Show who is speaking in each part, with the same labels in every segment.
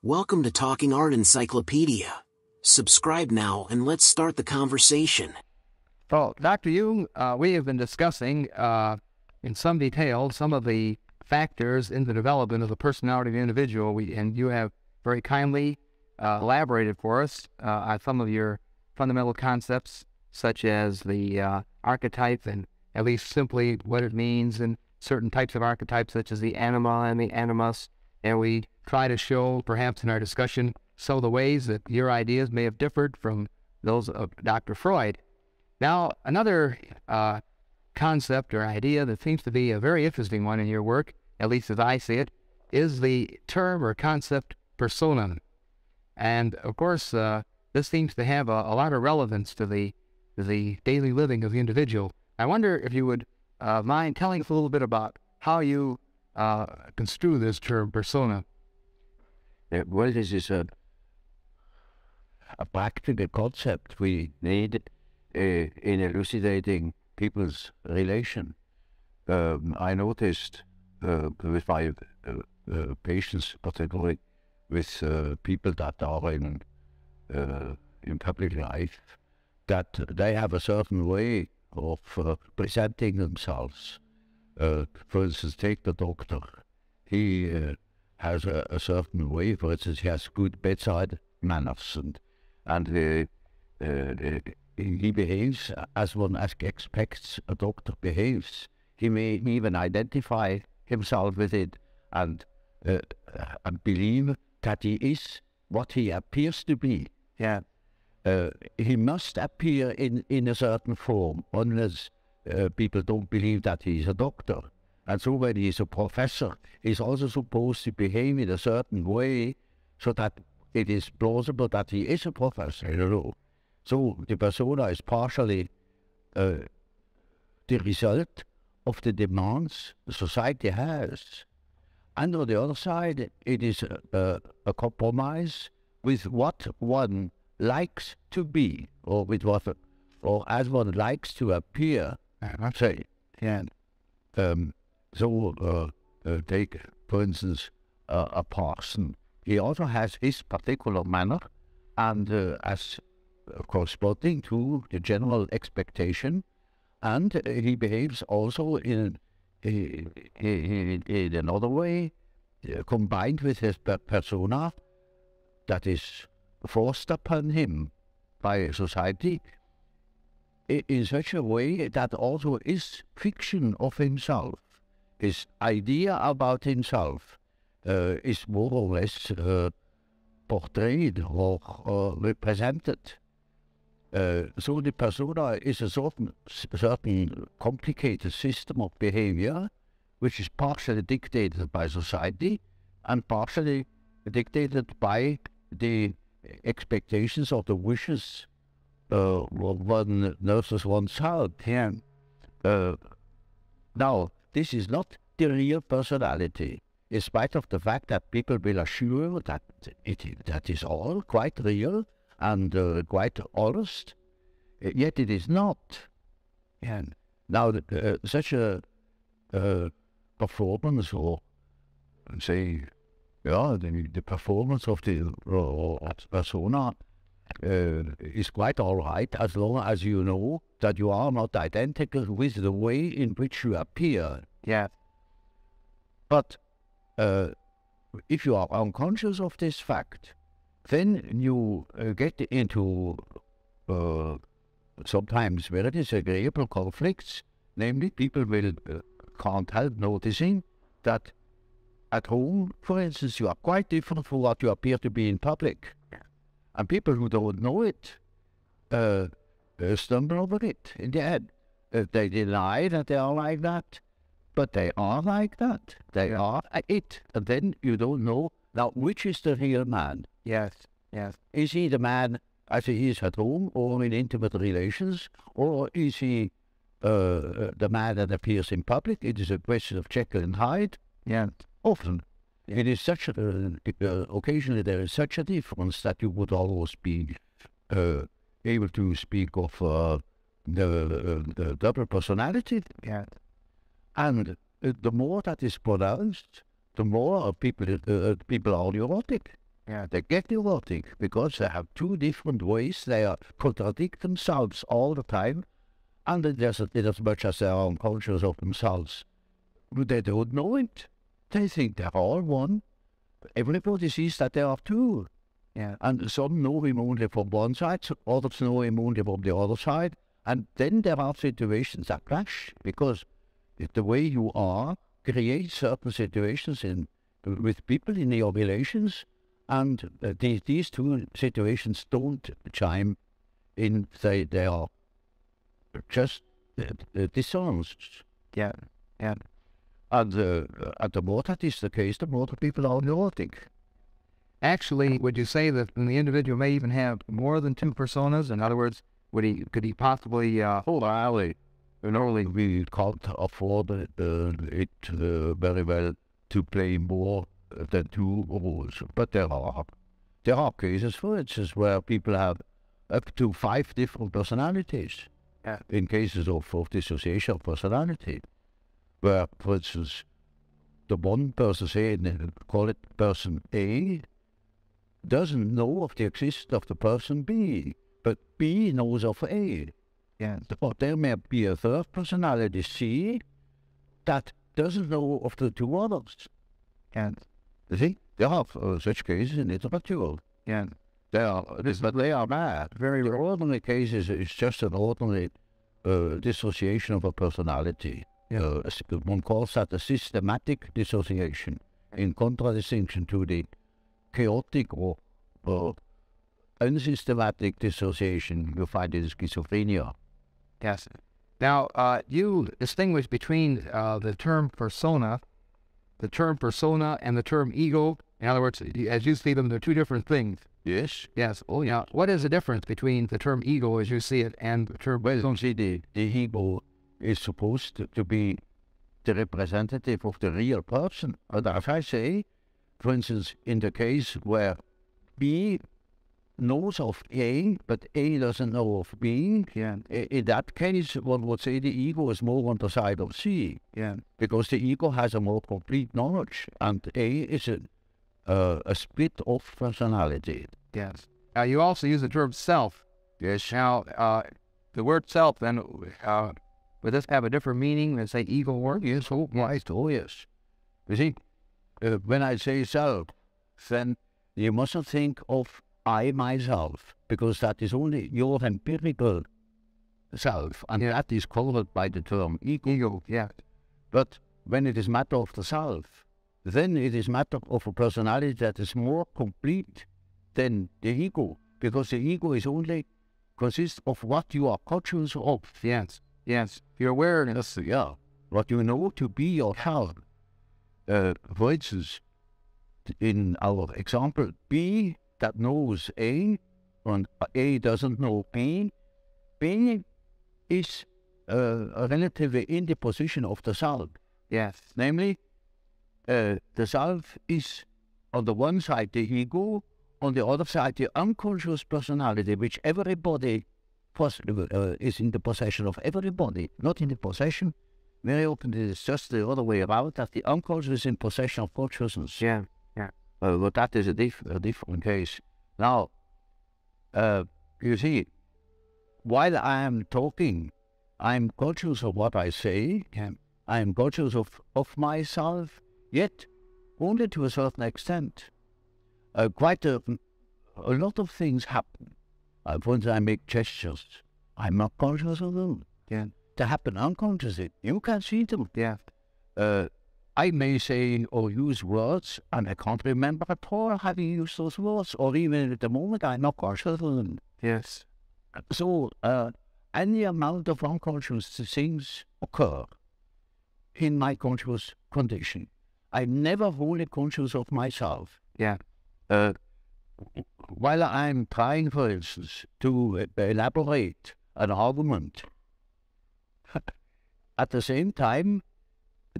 Speaker 1: Welcome to Talking Art Encyclopedia. Subscribe now and let's start the conversation.
Speaker 2: Well, Dr. Jung, we have been discussing in some detail some of the factors in the development of the personality of the individual, and you have very kindly elaborated for us on some of your fundamental concepts, such as the archetype and at least simply what it means, and certain types of archetypes such as the anima and the animus. And we try to show, perhaps in our discussion, some of the ways that your ideas may have differed from those of Dr. Freud. Now, another concept or idea that seems to be a very interesting one in your work, at least as I see it, is the term or concept persona. And, of course, this seems to have a lot of relevance to the daily living of the individual. I wonder if you would mind telling us a little bit about how you construe this term persona.
Speaker 3: Well, this is a practical concept we need in elucidating people's relation. I noticed with my patients, particularly with people that are in public life, that they have a certain way of presenting themselves. For instance, take the doctor. He has a certain way. For instance, he has good bedside manners, and he behaves as one expects a doctor behaves. He may even identify himself with it and believe that he is what he appears to be. Yeah, he must appear in a certain form, unless people don't believe that he's a doctor. And so when he's a professor, he's also supposed to behave in a certain way so that it is plausible that he is a professor, you know. So the persona is partially the result of the demands the society has. And on the other side, it is a compromise with what one likes to be, or with what, or as one likes to appear. Say, yeah. Take, for instance, a parson. He also has his particular manner, and as corresponding to the general expectation, and he behaves also in another way, combined with his persona that is forced upon him by society, in such a way that also is fiction of himself. His idea about himself is more or less portrayed or represented. So the persona is a certain complicated system of behavior, which is partially dictated by society and partially dictated by the expectations or the wishes one nurses oneself. Yeah. Now, this is not the real personality, in spite of the fact that people will assure that that is all quite real and quite honest, yet it is not. Yeah. Now, such a performance, or say, the performance of the persona is quite all right, as long as you know that you are not identical with the way in which you appear. Yeah. But if you are unconscious of this fact, then you get into sometimes very disagreeable conflicts. Namely, people will can't help noticing that at home, for instance, you are quite different from what you appear to be in public. And people who don't know it stumble over it in the end. They deny that they are like that, but they are like that. They are it. And then you don't know, now, which is the real man?
Speaker 2: Yes, yes.
Speaker 3: Is he the man as he is at home or in intimate relations? Or is he the man that appears in public? It is a question of Jekyll and Hyde.
Speaker 2: Yeah.
Speaker 3: Often. It is such occasionally there is such a difference that you would always be able to speak of the double personality.
Speaker 2: Yeah.
Speaker 3: And the more that is pronounced, the more people are neurotic.
Speaker 2: Yeah.
Speaker 3: They get neurotic because they have two different ways. They are contradict themselves all the time, and there's as much as they are unconscious of themselves. But they don't know it. They think they're all one. Everybody sees that they are two.
Speaker 2: Yeah.
Speaker 3: And some know him only from one side, others know him only from the other side. And then there are situations that clash, because the way you are creates certain situations with people in your relations, and these two situations don't chime in. They are just dissonance.
Speaker 2: Yeah. Yeah.
Speaker 3: And the more that is the case, the more the people are neurotic.
Speaker 2: Actually, would you say that the individual may even have more than two personas? In other words, could he possibly
Speaker 3: Normally we can't afford it very well to play more than two roles. But there are cases, for instance, where people have up to 5 different personalities.
Speaker 2: Yeah.
Speaker 3: In cases of dissociation of personality, where, for instance, the one person, say, call it person A, doesn't know of the existence of the person B, but B knows of A.
Speaker 2: Yeah.
Speaker 3: But there may be a third personality, C, that doesn't know of the two others.
Speaker 2: And
Speaker 3: You see, there are such cases in literature.
Speaker 2: yeah.
Speaker 3: But they are bad.
Speaker 2: Very
Speaker 3: The
Speaker 2: rare.
Speaker 3: ordinary cases is just an ordinary dissociation of a personality.
Speaker 2: Yeah.
Speaker 3: One calls that a systematic dissociation, in contradistinction to the chaotic or unsystematic dissociation you find in schizophrenia.
Speaker 2: Yes. Now, you distinguish between the term persona and the term ego. In other words, as you see them, they're two different things.
Speaker 3: Yes.
Speaker 2: Yes. Oh, yeah. What is the difference between the term ego, as you see it, and the term
Speaker 3: Well,
Speaker 2: persona?
Speaker 3: see, the ego is supposed to be the representative of the real person. And as I say, for instance, in the case where B knows of A, but A doesn't know of B,
Speaker 2: Yeah.
Speaker 3: in that case, one would say the ego is more on the side of C,
Speaker 2: Yeah.
Speaker 3: because the ego has a more complete knowledge, and A is a split-off personality.
Speaker 2: Yes. You also use the term self.
Speaker 3: Yes.
Speaker 2: Now, the word self, then, would this have a different meaning than, say, ego word?
Speaker 3: Yes, oh, right, oh yes. You see, when I say self, then you mustn't think of I myself, because that is only your empirical self, and that is covered by the term ego.
Speaker 2: Ego, yeah.
Speaker 3: But when it is matter of the self, then it is matter of a personality that is more complete than the ego, because the ego is only consists of what you are conscious of.
Speaker 2: Yes. Yes. Your awareness.
Speaker 3: Yeah, what you know to be yourself. For instance, in our example, B that knows A, and A doesn't know B, B is relatively in the position of the self.
Speaker 2: Yes.
Speaker 3: Namely, the self is on the one side the ego, on the other side the unconscious personality, which everybody is in the possession of. Everybody, not in the possession. Very often it is just the other way around, that the unconscious is in possession of consciousness.
Speaker 2: Yeah. Yeah.
Speaker 3: But that is a different case. Now, you see, while I am talking, I am conscious of what I say. I am conscious of myself, yet only to a certain extent. Quite a lot of things happen. For instance, I make gestures. I'm not conscious of them.
Speaker 2: Yeah.
Speaker 3: They happen unconsciously. You can see them.
Speaker 2: Yeah.
Speaker 3: I may say or use words, and I can't remember at all having used those words, or even at the moment I'm not conscious of them.
Speaker 2: Yes.
Speaker 3: So, any amount of unconscious things occur in my conscious condition. I'm never wholly conscious of myself.
Speaker 2: Yeah.
Speaker 3: While I'm trying, for instance, to elaborate an argument, at the same time,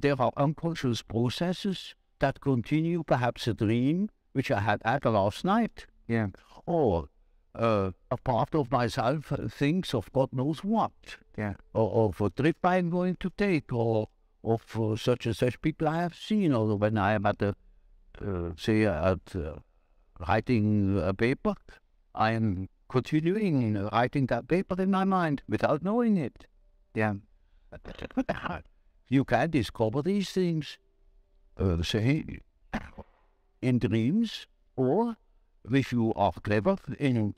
Speaker 3: there are unconscious processes that continue, perhaps a dream, which I had last night.
Speaker 2: Yeah.
Speaker 3: Or a part of myself thinks of God knows what.
Speaker 2: Yeah.
Speaker 3: Or of a trip I'm going to take, or of such and such people I have seen, or when I am at say at writing a paper, I am continuing writing that paper in my mind without knowing it.
Speaker 2: Yeah.
Speaker 3: You can discover these things, say, in dreams, or if you are clever in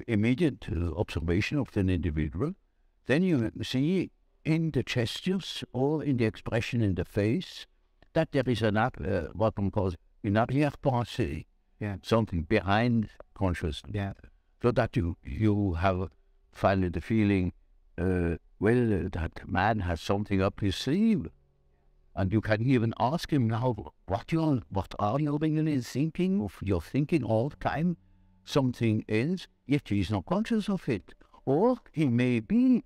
Speaker 3: immediate observation of an individual, then you see in the gestures or in the expression in the face that there is what one calls an arrière-pensée, something behind consciousness.
Speaker 2: Yeah.
Speaker 3: So that you have finally the feeling, that man has something up his sleeve. And you can even ask him now, what are you really thinking of? You're thinking all the time something else, yet he's not conscious of it. Or he may be.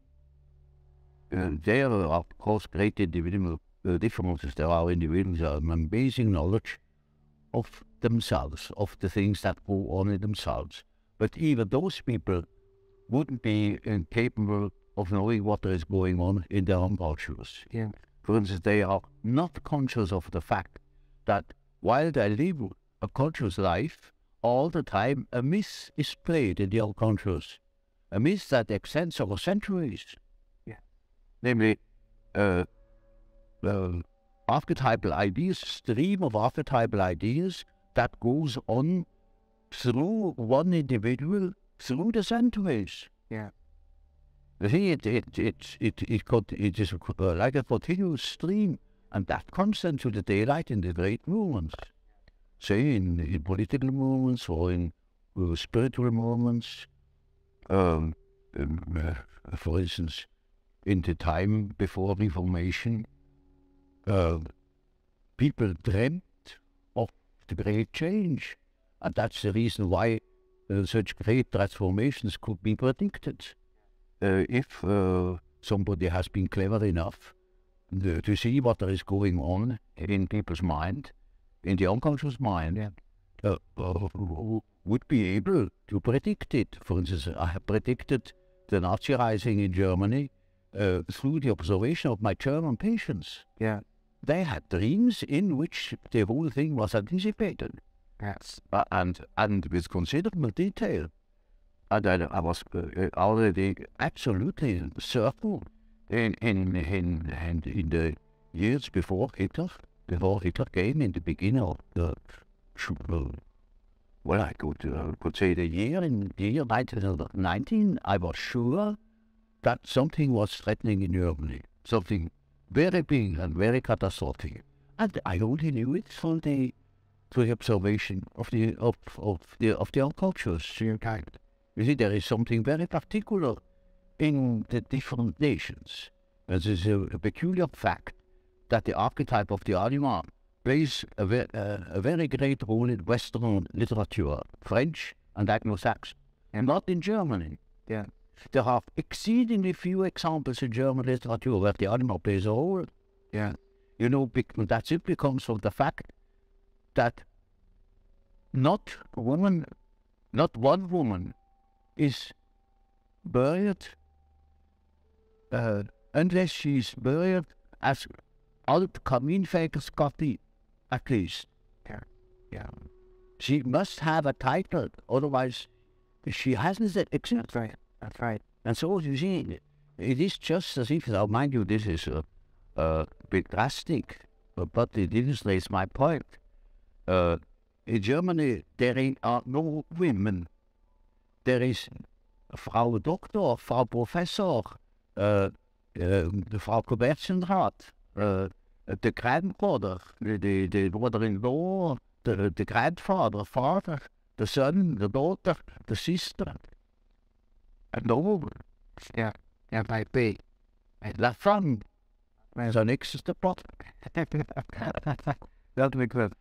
Speaker 3: There are, of course, great individual differences. There are individuals who have amazing knowledge of themselves, of the things that go on in themselves. But even those people wouldn't be incapable of knowing what is going on in their own cultures.
Speaker 2: Yeah.
Speaker 3: For instance, they are not conscious of the fact that while they live a conscious life, all the time a myth is played in the unconscious. A myth that extends over centuries.
Speaker 2: Yeah.
Speaker 3: Namely, archetypal ideas, stream of archetypal ideas that goes on through one individual, through the centuries.
Speaker 2: Yeah.
Speaker 3: You see, it is like a continuous stream, and that comes into the daylight in the great movements. Say in political movements or in spiritual movements. For instance, in the time before Reformation, people dreamt of the great change, and that's the reason why such great transformations could be predicted. If somebody has been clever enough to see what there is going on in people's mind, in the unconscious mind, would be able to predict it. For instance, I have predicted the Nazi rising in Germany through the observation of my German patients.
Speaker 2: Yeah.
Speaker 3: They had dreams in which the whole thing was anticipated.
Speaker 2: Yes.
Speaker 3: And with considerable detail. And I was already absolutely certain in the years before Hitler came, in the beginning of the, well, I could say the year 1919, I was sure that something was threatening in Germany, something very big and very catastrophic. And I only knew it through the observation of the cultures. You see, there is something very particular in the different nations. It is a peculiar fact that the archetype of the anima plays a very great role in Western literature, French and Anglo-Saxon, and not in Germany.
Speaker 2: Yeah.
Speaker 3: There are exceedingly few examples in German literature where the anima plays a role.
Speaker 2: Yeah.
Speaker 3: You know, that simply comes from the fact that not one woman is buried unless she's buried as oud kaminfegerskatti, at least.
Speaker 2: Yeah. Yeah.
Speaker 3: She must have a title, otherwise she hasn't existed.
Speaker 2: That's right. That's right.
Speaker 3: And so, you see, it is just as if, now mind you, this is a bit drastic, but it illustrates my point. In Germany, there are no women. There is Frau Doktor, Frau Professor, Frau Kommerzienrat, the grandmother, the mother-in-law, the grandfather, father, the son, the daughter, the sister, and the woman.
Speaker 2: Yeah. Yeah, might be.
Speaker 3: La femme. The next is the pot.
Speaker 2: That'll be good.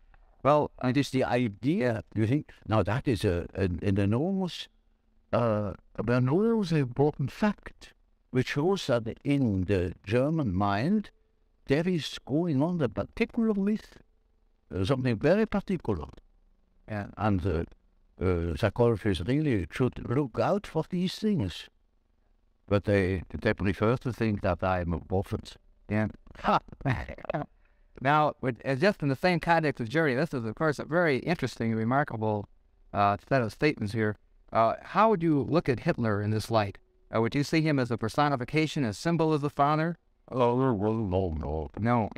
Speaker 3: Well, it is the idea, you think, now that is an enormous important fact, which shows that in the German mind there is going on a particular myth, something very particular.
Speaker 2: Yeah.
Speaker 3: And psychologists really should look out for these things. But they prefer to think that I am a prophet.
Speaker 2: Yeah. Now, just in the same context of journey, this is, of course, a very interesting and remarkable set of statements here. How would you look at Hitler in this light? Would you see him as a personification, a symbol of the father?
Speaker 3: Oh, well, no.
Speaker 2: No.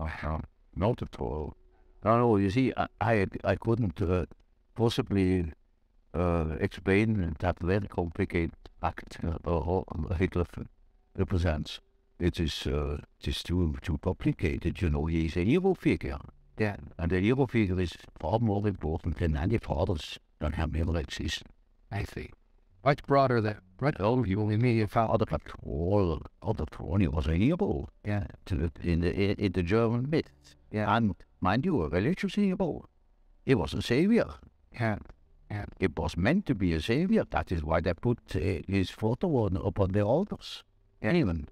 Speaker 3: Not at all. No, you see, I couldn't possibly explain that very complicated act Hitler represents. It is too complicated, you know. He's a hero figure.
Speaker 2: Yeah.
Speaker 3: And a hero figure is far more important than any fathers that have ever existed.
Speaker 2: I see. Much broader than you immediate father.
Speaker 3: But all he was a hero.
Speaker 2: Yeah.
Speaker 3: In the German myth.
Speaker 2: Yeah.
Speaker 3: And mind you, a religious hero. He was a savior.
Speaker 2: Yeah. Yeah.
Speaker 3: It was meant to be a savior. That is why they put his photo upon the altars.
Speaker 2: Yeah.
Speaker 3: Even.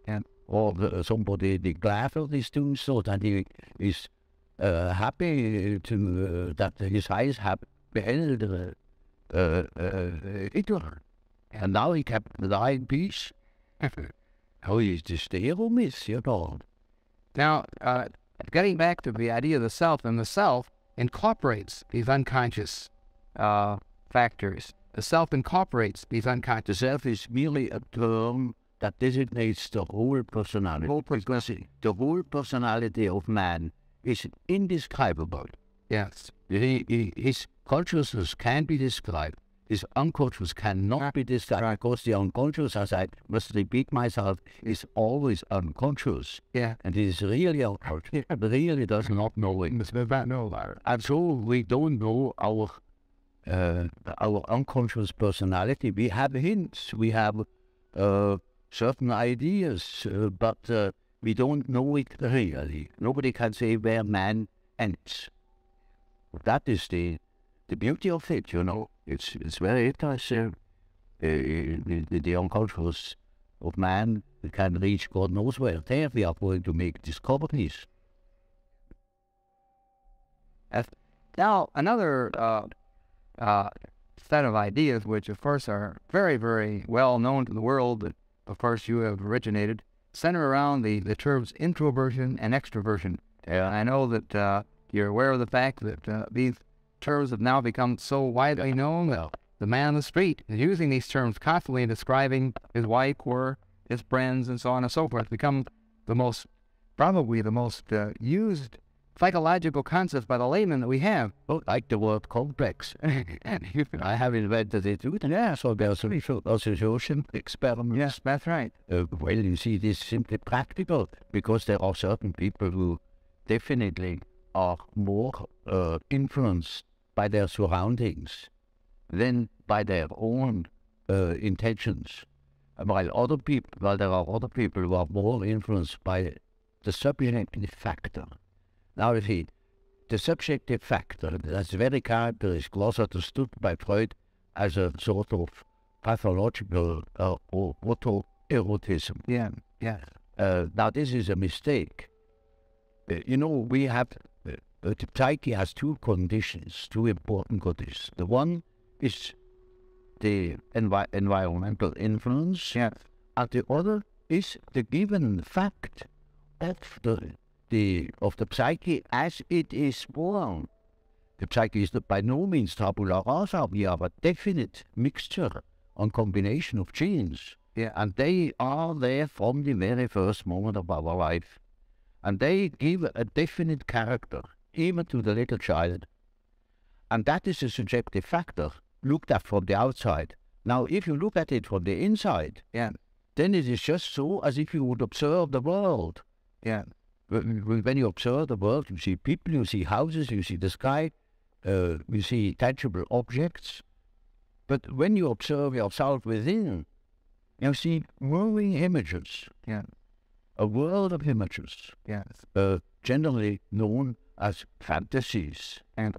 Speaker 2: Yeah.
Speaker 3: Or somebody declared this too, so that he is happy to that his eyes have beheld Hitler.
Speaker 2: Yeah.
Speaker 3: And now he can die in peace. How is this the hero myth, you know?
Speaker 2: Now, getting back to the idea of the self, and the self incorporates these unconscious factors. The self incorporates these unconscious.
Speaker 3: The self is merely a term that designates the whole personality. Because the whole personality of man is indescribable.
Speaker 2: Yes.
Speaker 3: His consciousness can be described. His unconscious cannot be described.
Speaker 2: Right.
Speaker 3: Because the unconscious, as I must repeat myself, is always unconscious.
Speaker 2: Yeah.
Speaker 3: And it is really unconscious. It really does not know it. And so we don't know our unconscious personality. We have hints. We have certain ideas, but we don't know it really. Nobody can say where man ends. That is the beauty of it, you know. It's very interesting. The unconscious of man can reach God knows where. There we are going to make discoveries.
Speaker 2: Now, another set of ideas, which of course are very, very well known to the world, that of course you have originated, center around the terms introversion and extroversion. I know that you're aware of the fact that these terms have now become so widely known that the man on the street is using these terms constantly in describing his wife or his friends and so on and so forth. Become probably the most used psychological concepts by the layman that we have.
Speaker 3: Oh, like the word complex. I have invented it too. Yeah, so there's a association experiment.
Speaker 2: Yes, that's right.
Speaker 3: Well, you see, this is simply practical, because there are certain people who definitely are more influenced by their surroundings than by their own intentions. While there are other people who are more influenced by the subjective factor. Now, you see, the subjective factor, that's very characteristic, was understood by Freud as a sort of pathological autoerotism.
Speaker 2: Yeah, yeah.
Speaker 3: Now, this is a mistake. You know, we have, the psyche has two important conditions. The one is the environmental influence,
Speaker 2: Yes.
Speaker 3: and the other is the given fact of the psyche as it is born. The psyche is by no means tabula rasa. We have a definite mixture and combination of genes.
Speaker 2: Yeah.
Speaker 3: And they are there from the very first moment of our life. And they give a definite character, even to the little child. And that is a subjective factor, looked at from the outside. Now, if you look at it from the inside,
Speaker 2: Yeah.
Speaker 3: then it is just so as if you would observe the world.
Speaker 2: Yeah.
Speaker 3: When you observe the world, you see people, you see houses, you see the sky, you see tangible objects. But when you observe yourself within, you see moving images.
Speaker 2: Yeah.
Speaker 3: A world of images,
Speaker 2: Yes.
Speaker 3: generally known as fantasies.
Speaker 2: And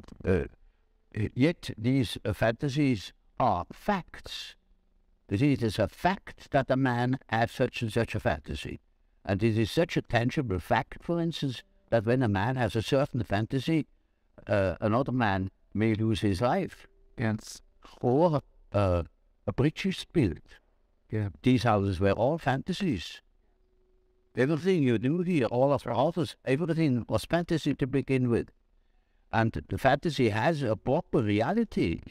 Speaker 3: Yet these fantasies are facts. It is a fact that a man has such and such a fantasy. And it is such a tangible fact, for instance, that when a man has a certain fantasy, another man may lose his life.
Speaker 2: yes.
Speaker 3: Or a bridge is built.
Speaker 2: Yeah.
Speaker 3: These houses were all fantasies. Everything you do here, all of the authors, everything was fantasy to begin with. And the fantasy has a proper reality.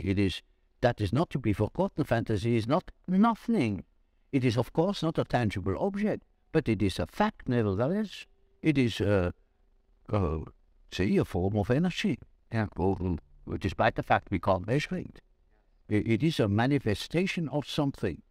Speaker 3: That is not to be forgotten. Fantasy is not nothing. It is, of course, not a tangible object, but it is a fact nevertheless. It is, say, a form of energy. Yeah. Despite the fact we can't measure it. It is a manifestation of something.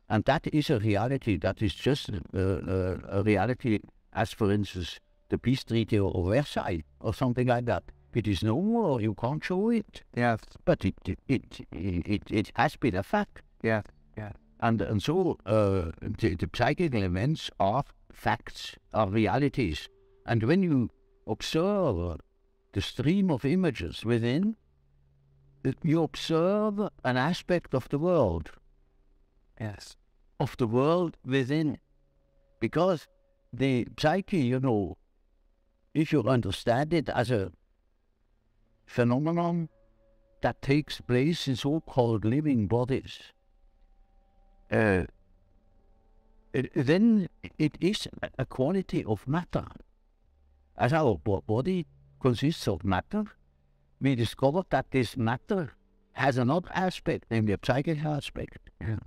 Speaker 3: And that is a reality. That is just a reality as, for instance, the peace treaty of Versailles or something like that. It is no more. You can't show it.
Speaker 2: Yes.
Speaker 3: But it has been a fact.
Speaker 2: Yes. Yes.
Speaker 3: And so the psychical events are facts, are realities. And when you observe the stream of images within, you observe an aspect of the world.
Speaker 2: Yes.
Speaker 3: Of the world within. Because the psyche, if you understand it as a phenomenon that takes place in so-called living bodies, then it is a quality of matter. As our body consists of matter, we discovered that this matter has another aspect, namely a psychic aspect. Yeah.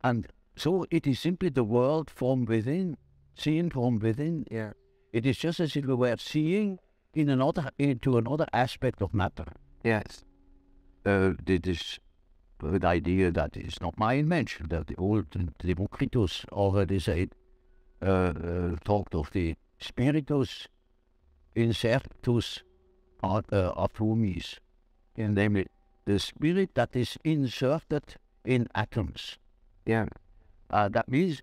Speaker 3: And so it is simply the world from within, seen from within.
Speaker 2: Yeah.
Speaker 3: It is just as if we were seeing into another aspect of matter.
Speaker 2: Yes.
Speaker 3: This is an idea that is not my invention. That the old Democritus already said, talked of the spiritus insertus atomis, namely the spirit that is inserted in atoms.
Speaker 2: Yeah.
Speaker 3: That means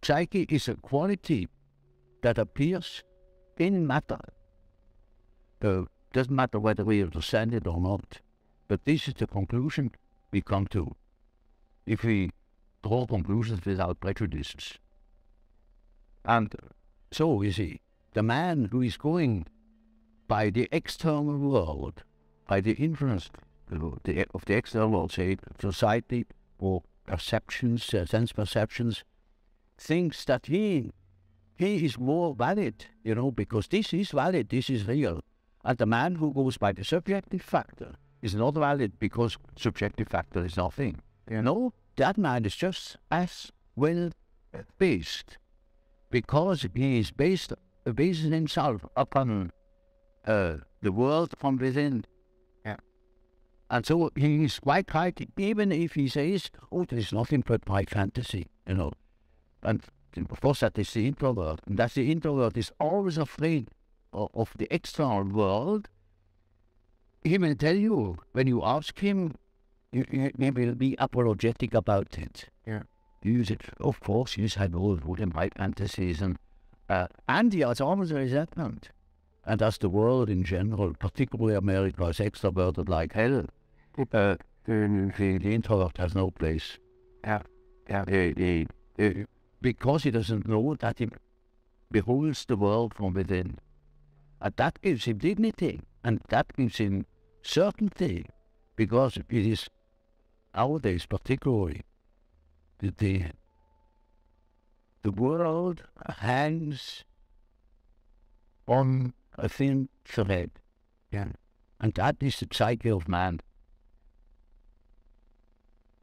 Speaker 3: psyche is a quality that appears in matter. Doesn't matter whether we understand it or not, but this is the conclusion we come to if we draw conclusions without prejudices. And so, you see, the man who is going by the external world, by the influence of the external world, say society or perceptions, sense perceptions, thinks that he is more valid, because this is valid, this is real. And the man who goes by the subjective factor is not valid because subjective factor is nothing. No, that man is just as well based because he is basing himself upon the world from within. Yeah. And so he is quite right, even if he says, there is nothing but my fantasy, And of course that is the introvert. And that the introvert is always afraid of the external world. He will tell you, when you ask him, he will be apologetic about it.
Speaker 2: Yeah.
Speaker 3: Use it, of course, yes, I know what in my fantasies. And he has always a resentment. And as the world in general, particularly America, is extroverted like hell, the introvert has no place.
Speaker 2: Yeah.
Speaker 3: Because he doesn't know that he beholds the world from within. And that gives him dignity, and that gives him certainty, because it is nowadays particularly the world hangs on a thin thread. Yeah. And that is the psyche of man.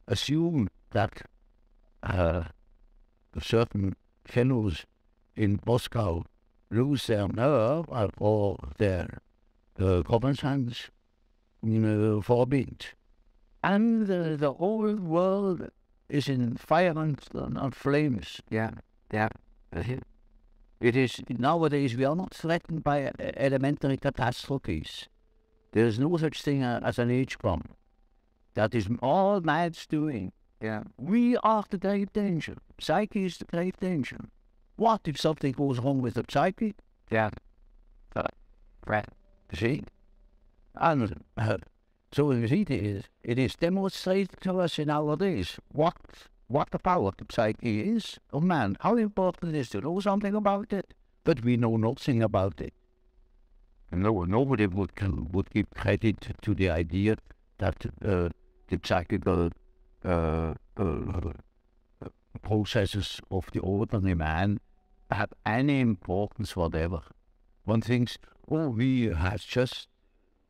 Speaker 3: Assume that certain fellows in Moscow lose their nerve or their common sense forbid. And the whole world is in fire and flames.
Speaker 2: Yeah.
Speaker 3: It is, nowadays we are not threatened by elementary catastrophes. There is no such thing as an age bomb. That is all man's doing.
Speaker 2: Yeah.
Speaker 3: We are the grave danger. Psyche is the grave danger. What if something goes wrong with the psyche?
Speaker 2: Yeah. Right.
Speaker 3: See? And so you see, it is demonstrated to us in our days what the power of the psyche is of man. How important it is to know something about it, but we know nothing about it. And nobody would give credit to the idea that the psychical processes of the ordinary man have any importance whatever. One thinks, oh, he has just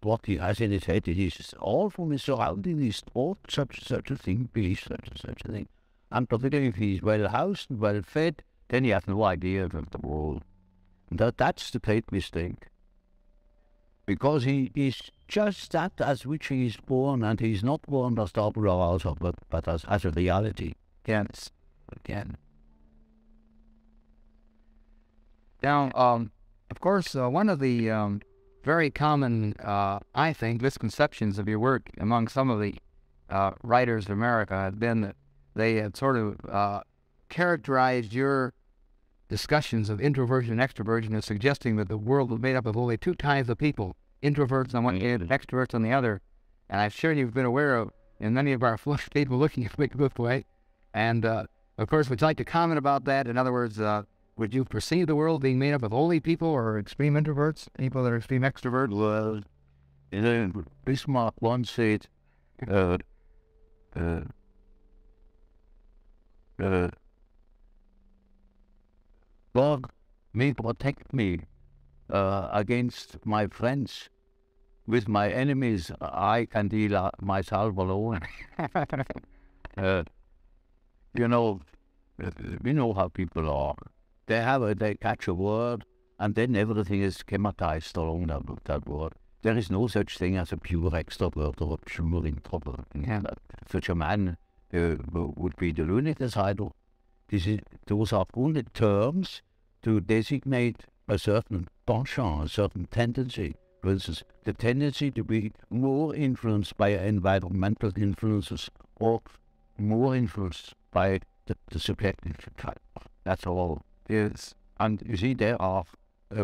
Speaker 3: what he has in his head. It is all from his surroundings. He's taught such a thing, believes such a thing. And particularly if he's well housed and well fed, then he has no idea of the world. And that's the great mistake. Because he is just that as which he is born, and he's not born as tabula rasa, but as a reality.
Speaker 2: Yes. Again. Now, of course, one of the very common, I think, misconceptions of your work among some of the writers of America have been that they have sort of characterized your discussions of introversion and extroversion as suggesting that the world was made up of only two kinds of people, introverts on one hand and extroverts on the other. And I'm sure you've been aware of, in many of our people looking at it this way. And, of course, would you like to comment about that? In other words, would you perceive the world being made up of only people or extreme introverts, people that are extreme extroverts?
Speaker 3: Well, Bismarck once said, God may protect me against my friends. With my enemies, I can deal myself alone. You know, we know how people are. They catch a word, and then everything is schematized along that word. There is no such thing as a pure extrovert or a pure introvert. Yeah. Such a man would be the lunatic asylum. Those are only terms to designate a certain penchant, a certain tendency. For instance, the tendency to be more influenced by environmental influences or more influenced by the subjective type. That's all. Yes. And you see, there are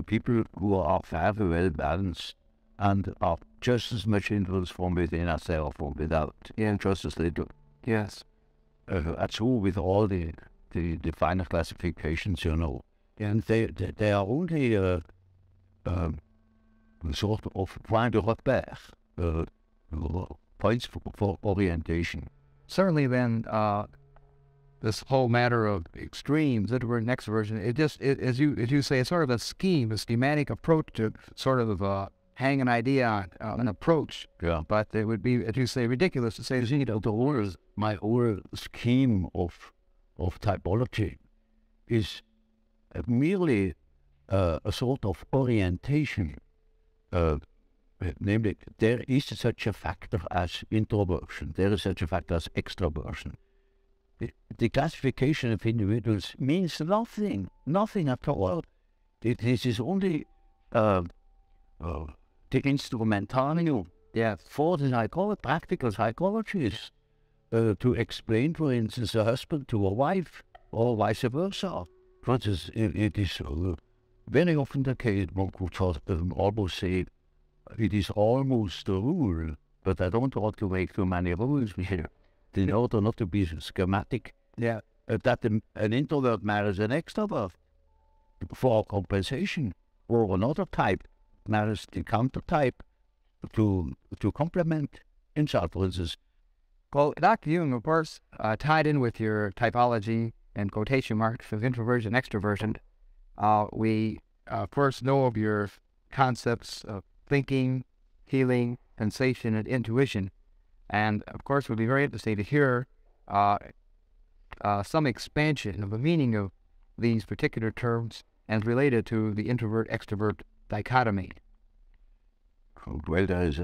Speaker 3: people who are very well balanced and are just as much influenced from within as they are from without. Yeah, just as little. Yes. That's all with all the finer classifications, you know. And they are only sort of point de repère, points for orientation.
Speaker 2: Certainly, then, this whole matter of extremes, introvert and extroversion, as you say, it's sort of a schematic approach to sort of hang an idea on, an approach.
Speaker 3: Yeah.
Speaker 2: But it would be, as you say, ridiculous to say.
Speaker 3: You see, my whole scheme of typology is merely a sort of orientation. Namely, there is such a factor as introversion. There is such a factor as extroversion. The classification of individuals means nothing at all. This is only the instrumentarium for the practical psychologists to explain, for instance, a husband to a wife or vice versa. For instance, it is very often the case, one could almost say, it is almost a rule, but I don't want to make too many rules here. In order not to be schematic, that an introvert marries an extrovert for compensation, or another type marries the counter type to complement himself, for instance.
Speaker 2: Well, Dr. Jung, of course, tied in with your typology and quotation marks of introversion and extroversion, we, of course, know of your concepts of thinking, healing, sensation, and intuition. And, of course, it would be very interesting to hear some expansion of the meaning of these particular terms and related to the introvert-extrovert dichotomy.
Speaker 3: Well, there is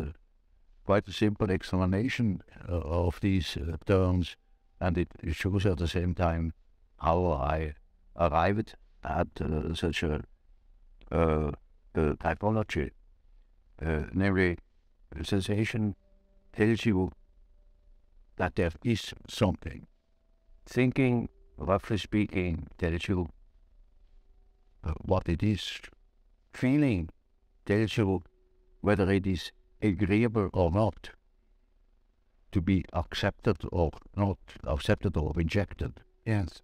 Speaker 3: quite a simple explanation of these terms, and it shows at the same time how I arrived at such a typology. Namely, sensation tells you that there is something. Thinking, roughly speaking, tells you what it is. Feeling tells you whether it is agreeable or not, to be accepted or not accepted or rejected.
Speaker 2: Yes.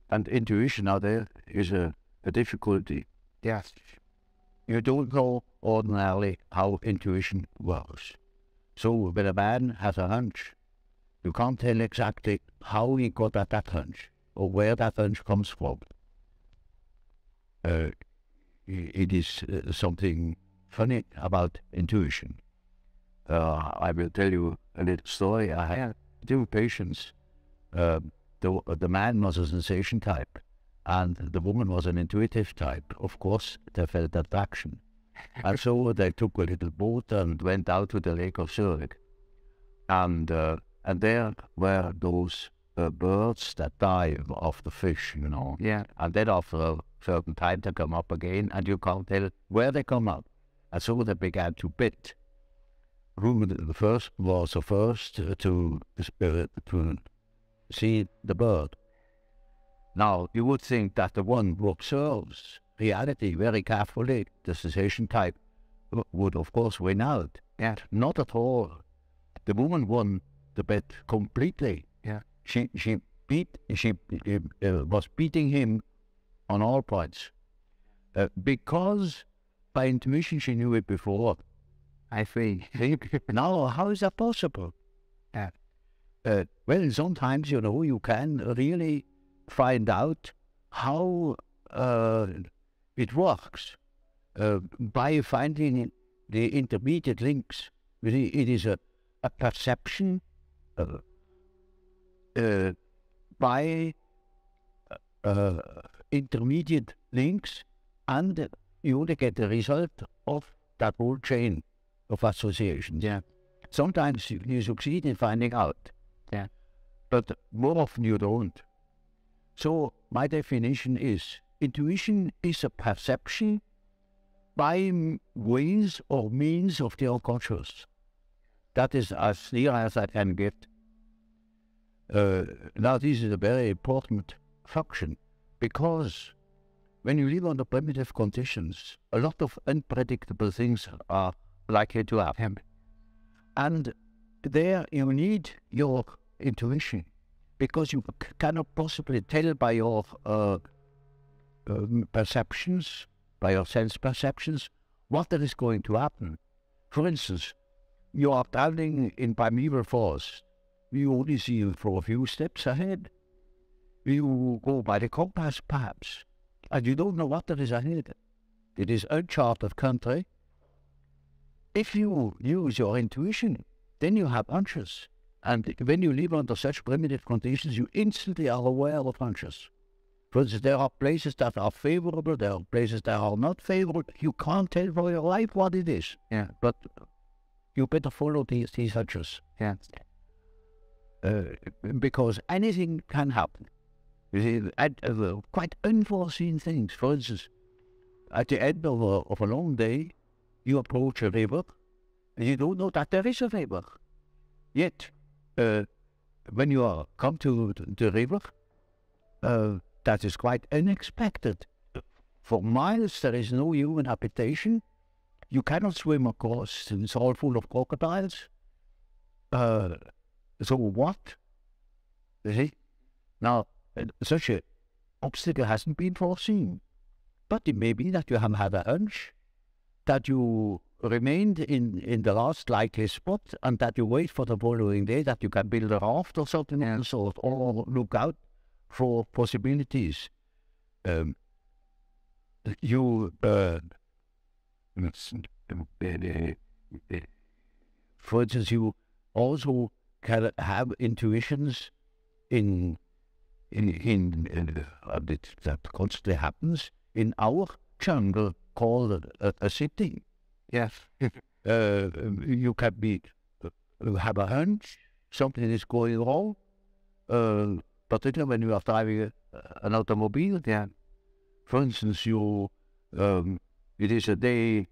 Speaker 3: And intuition, now there is a difficulty.
Speaker 2: Yes.
Speaker 3: You don't know ordinarily how intuition works. So when a man has a hunch, you can't tell exactly how he got at that hunch. or where that hunch comes from. It is something funny about intuition. I will tell you a little story. I had two patients. The man was a sensation type, and the woman was an intuitive type. Of course, they felt attraction. And so they took a little boat and went out to the lake of Zurich. And there were those birds that dive off the fish, you know.
Speaker 2: Yeah.
Speaker 3: And then after a certain time they come up again, and you can't tell where they come up. And so they began to bid. Who the first was the first to see the bird. Now, you would think that the one who observes reality very carefully, the sensation type, would of course win out.
Speaker 2: Yeah.
Speaker 3: Not at all. The woman won the bet completely.
Speaker 2: Yeah.
Speaker 3: She was beating him on all points. Because by intuition she knew it before.
Speaker 2: I see.
Speaker 3: Now, how is that possible?
Speaker 2: Yeah.
Speaker 3: Well, sometimes, you know, you can really find out how it works by finding the intermediate links. You see, it is a perception by intermediate links, and you only get the result of that whole chain of associations.
Speaker 2: Yeah.
Speaker 3: Sometimes you succeed in finding out.
Speaker 2: Yeah.
Speaker 3: But more often you don't. So my definition is, intuition is a perception by ways or means of the unconscious. That is as near as I can get. Now this is a very important function, because when you live under primitive conditions, a lot of unpredictable things are likely to happen. And there you need your intuition, because you cannot possibly tell by your perceptions, by your sense perceptions, what there is going to happen. For instance, you are traveling in primeval forest. You only see for a few steps ahead. You go by the compass, perhaps, and you don't know what there is ahead. It is uncharted country. If you use your intuition, then you have hunches. And when you live under such primitive conditions, you instantly are aware of hunches. For instance, there are places that are favorable, there are places that are not favorable. You can't tell for your life what it is.
Speaker 2: Yeah.
Speaker 3: But you better follow these hunches.
Speaker 2: Yeah.
Speaker 3: Because anything can happen. You see, quite unforeseen things. For instance, at the end of a long day, you approach a river, and you don't know that there is a river. Yet, when you come to the river, that is quite unexpected. For miles, there is no human habitation. You cannot swim across, it's all full of crocodiles. So what? You see? Now, such an obstacle hasn't been foreseen. But it may be that you have had a hunch, that you remained in the last likely spot, and that you wait for the following day, that you can build a raft or something of the sort, or look out for possibilities. For instance, you also can have intuitions that constantly happens in our jungle called a city.
Speaker 2: Yes.
Speaker 3: You can have a hunch, something is going wrong, particularly when you are driving an automobile.
Speaker 2: Yeah.
Speaker 3: For instance, it is a day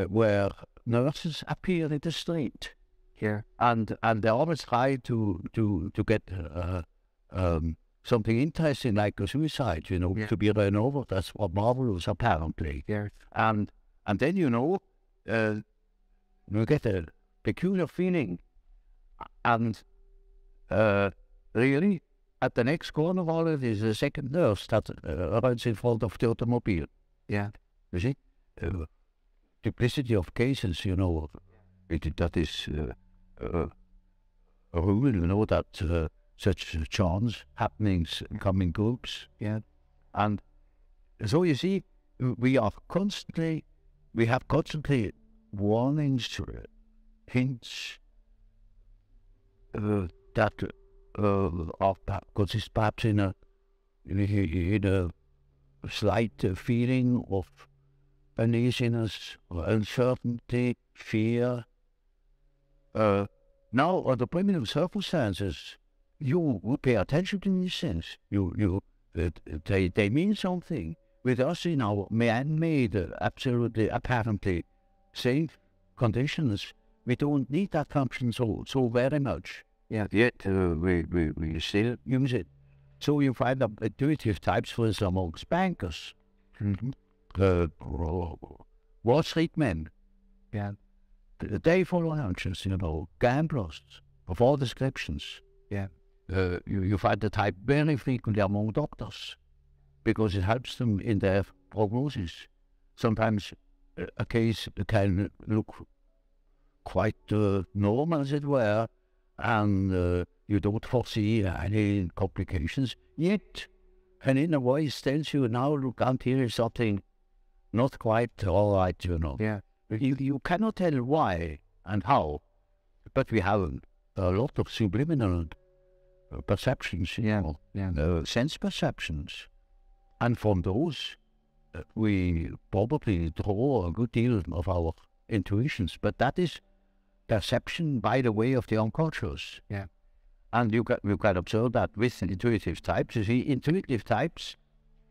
Speaker 3: where nurses appear in the street.
Speaker 2: Here.
Speaker 3: And they always try to get something interesting like a suicide, to be run over. That's what marvelous, apparently.
Speaker 2: Yes.
Speaker 3: And then, you get a peculiar feeling. And really, at the next corner of all it is a second nurse that runs in front of the automobile.
Speaker 2: Yeah.
Speaker 3: You see? Duplicity of cases, that is a rule, that such chance happenings come in groups. Yeah, and so you see, we have constantly warnings, hints that consist perhaps in a slight feeling of uneasiness or uncertainty, fear. Now, under primitive circumstances, you would pay attention to these things. They mean something. With us in our man-made, absolutely, apparently safe conditions, we don't need that function so very much. Yeah, yet we still use it. So you find that intuitive types, for instance, amongst bankers, Wall Street men, yeah, they follow hunches, gamblers of all descriptions. Yeah, you find the type very frequently among doctors because it helps them in their prognosis. Sometimes a case can look quite normal, as it were, and you don't foresee any complications yet. And in a voice tells you, now look out, here is something not quite all right, Yeah. You cannot tell why and how, but we have a lot of subliminal perceptions, sense perceptions. And from those, we probably draw a good deal of our intuitions, but that is perception by the way of the unconscious. Yeah. And you can observe that with intuitive types. You see, intuitive types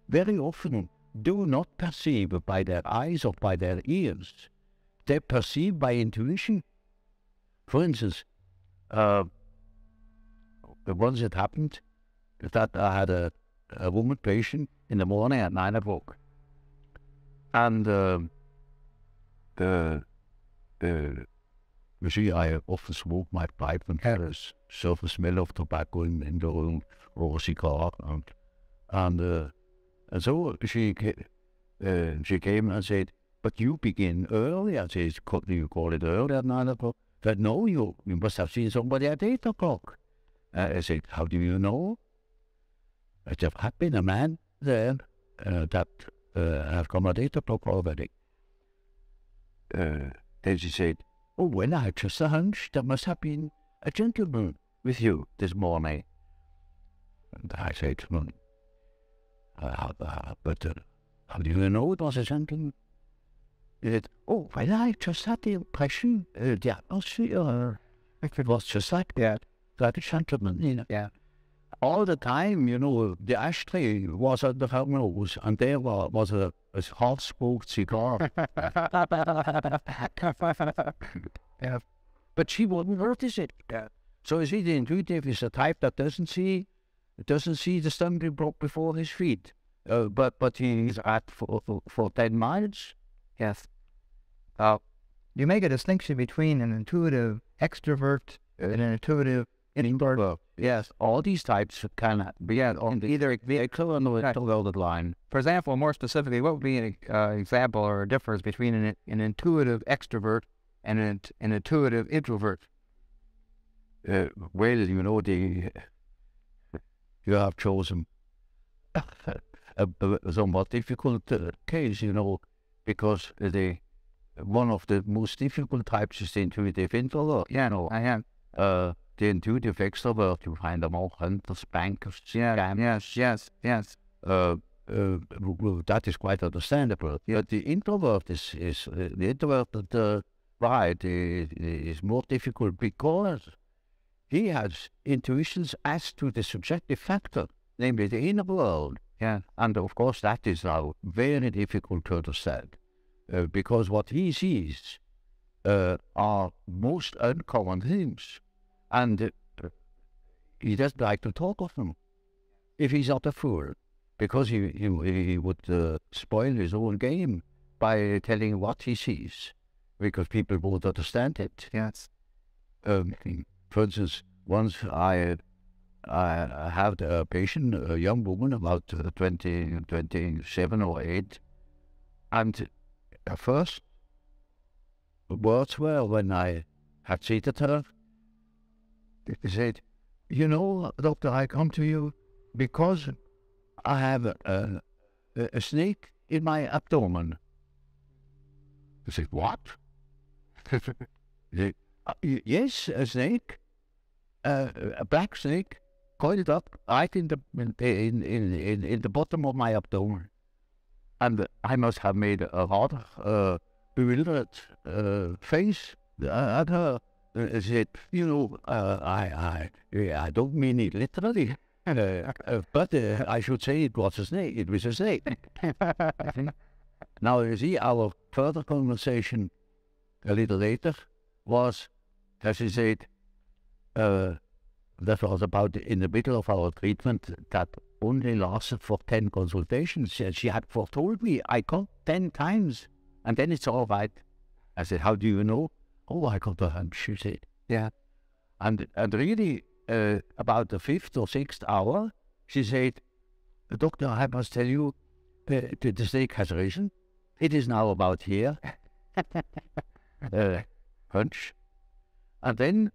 Speaker 3: very often do not perceive by their eyes or by their ears. They perceive by intuition. For instance, once it happened that I had a woman patient in the morning at 9 o'clock. And you see, I often smoke my pipe and there's the smell of tobacco in the room or a cigar. And so she came and said, but you begin early. I said, do you call it early at 9 o'clock? But no, you must have seen somebody at 8 o'clock. I said, how do you know? There had been a man there that have come at 8 o'clock already. Then she said, oh, well, I had just a hunch. There must have been a gentleman with you this morning. And I said, but how do you know it was a gentleman? He said, oh, well, I just had the impression, the atmosphere, it was just like that a gentleman, Yeah. All the time, the ashtray was under her nose, and there was a half-smoked cigar. Yeah. But she wouldn't notice it. Yeah. So you see, the intuitive is a type that doesn't see the stumbling block before his feet. But he is at for 10 miles.
Speaker 2: Yes. You make a distinction between an intuitive extrovert and an intuitive introvert.
Speaker 3: Yes, all these types can be on either vehicle or the introverted line.
Speaker 2: For example, more specifically, what would be an example or a difference between an intuitive extrovert and an intuitive introvert?
Speaker 3: Well, you have chosen a somewhat difficult case, because one of the most difficult types is the intuitive introvert.
Speaker 2: Yeah, I have.
Speaker 3: The intuitive extrovert, you find them all hunters, bankers,
Speaker 2: yes.
Speaker 3: That is quite understandable. Yeah. But the introvert the introverted variety is more difficult because he has intuitions as to the subjective factor, namely the inner world. Yeah. And of course that is now very difficult to understand because what he sees are most uncommon things. And he doesn't like to talk of them if he's not a fool, because he would spoil his own game by telling what he sees, because people won't understand it.
Speaker 2: Yes.
Speaker 3: For instance, once I had a patient, a young woman, about 27 or 8, and her first words were when I had seated her, he said, you know, doctor, I come to you because I have a snake in my abdomen. I said, what? Yes, a snake, a black snake, coiled up right in the bottom of my abdomen. And I must have made a rather bewildered face at her. I said, you know, I don't mean it literally, but I should say it was a snake. It was a snake. Now, you see, our further conversation a little later was, as she said, that was about in the middle of our treatment that only lasted for 10 consultations. She had foretold me, I got 10 times, and then it's all right. I said, how do you know? Oh, I got a hunch, she said.
Speaker 2: Yeah.
Speaker 3: And really, about the 5th or 6th hour, she said, doctor, I must tell you, the snake has risen. It is now about here. Hunch. And then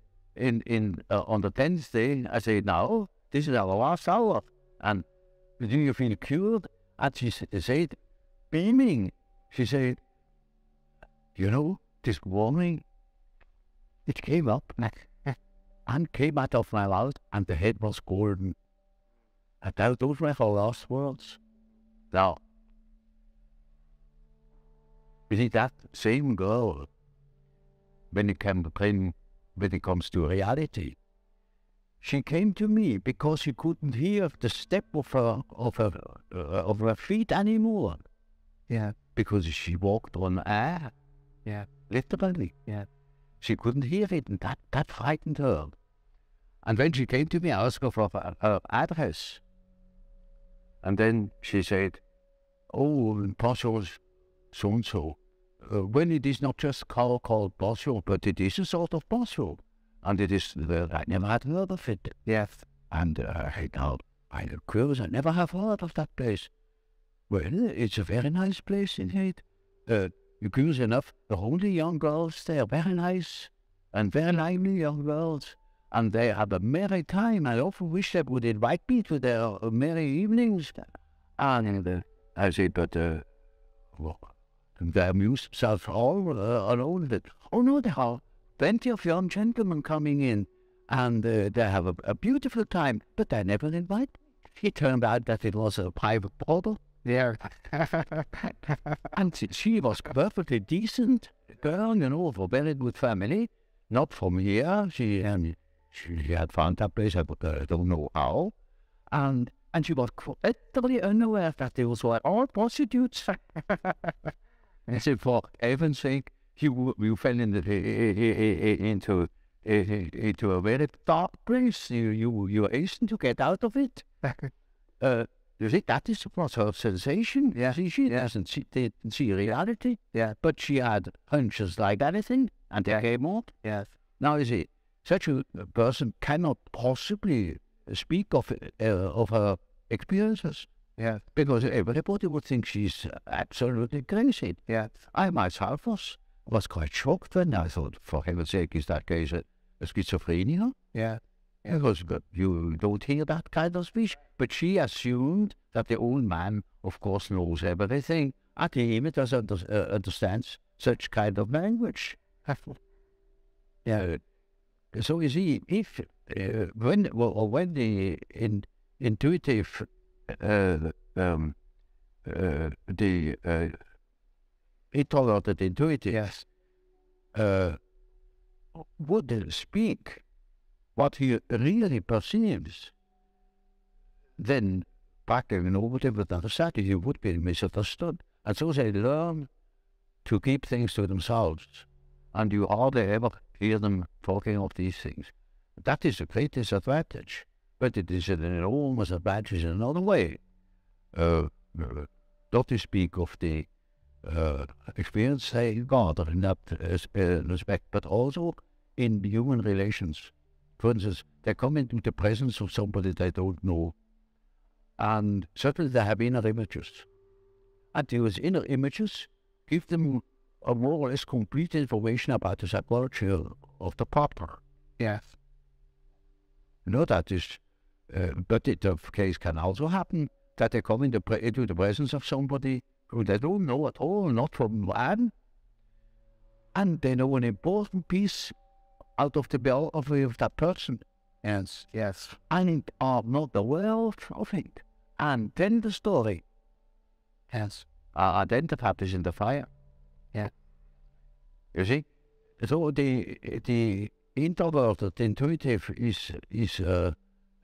Speaker 3: on the 10th day, I said, now, this is our last hour. And do you feel cured? And she said, beaming, she said, you know, this morning, it came up and came out of my mouth, and the head was golden. And those were her last words. Now, you see, that same girl, when it comes to reality, she came to me because she couldn't hear the step of her feet anymore.
Speaker 2: Yeah.
Speaker 3: Because she walked on air.
Speaker 2: Yeah.
Speaker 3: Literally.
Speaker 2: Yeah.
Speaker 3: She couldn't hear it, and that frightened her. And when she came to me, I asked her for her address. And then she said, oh, Boscho's so-and-so. When it is not just called Boscho, but it is a sort of Boscho. And it is, I never had heard of it.
Speaker 2: Yes.
Speaker 3: And I'm curious, I never have heard of that place. Well, it's a very nice place indeed. You're curious enough, the only young girls there, very nice and very lively young girls. And they have a merry time. I often wish they would invite me to their merry evenings. And I said, but well, they amuse themselves all alone. Oh no, there are plenty of young gentlemen coming in, and they have a beautiful time, but they never invite me. It turned out that it was a private brothel.
Speaker 2: Yeah.
Speaker 3: And she was perfectly decent girl, you know, of a very good family. Not from here. She had found that place, I don't know how. And she was utterly unaware that they were all prostitutes. I said, for heaven's sake, you fell into a very dark place. You hastened to get out of it. You see, that was her sensation.
Speaker 2: Yeah.
Speaker 3: She didn't see reality.
Speaker 2: Yeah.
Speaker 3: But she had hunches like anything, and they came out.
Speaker 2: Yes.
Speaker 3: Now, you see, such a person cannot possibly speak of her experiences.
Speaker 2: Yeah.
Speaker 3: Because everybody would think she's absolutely crazy.
Speaker 2: Yeah.
Speaker 3: I myself was quite shocked when I thought, for heaven's sake, is that case a schizophrenia?
Speaker 2: Yeah.
Speaker 3: Because you don't hear that kind of speech. But she assumed that the old man, of course, knows everything, and he doesn't understands such kind of language. Yeah. So you see, if when the intuitive the introverted intuitive,
Speaker 2: Yes.
Speaker 3: would speak what he really perceives, then practically nobody would understand it. He would be misunderstood. And so they learn to keep things to themselves, and you hardly ever hear them talking of these things. That is a great disadvantage, but it is an enormous advantage in another way. Not to speak of the experience they gather in that respect, but also in human relations. For instance, they come into the presence of somebody they don't know, and certainly they have inner images. And those inner images give them a more or less complete information about the psychology of the partner.
Speaker 2: Yes.
Speaker 3: No, that is, but the case can also happen that they come into the presence of somebody who they don't know at all, not from Adam, and they know an important piece out of the biography of that person.
Speaker 2: Yes, yes.
Speaker 3: And are not aware of it. And then the story.
Speaker 2: Yes.
Speaker 3: Are identified as in the fire.
Speaker 2: Yeah.
Speaker 3: You see? So the introverted intuitive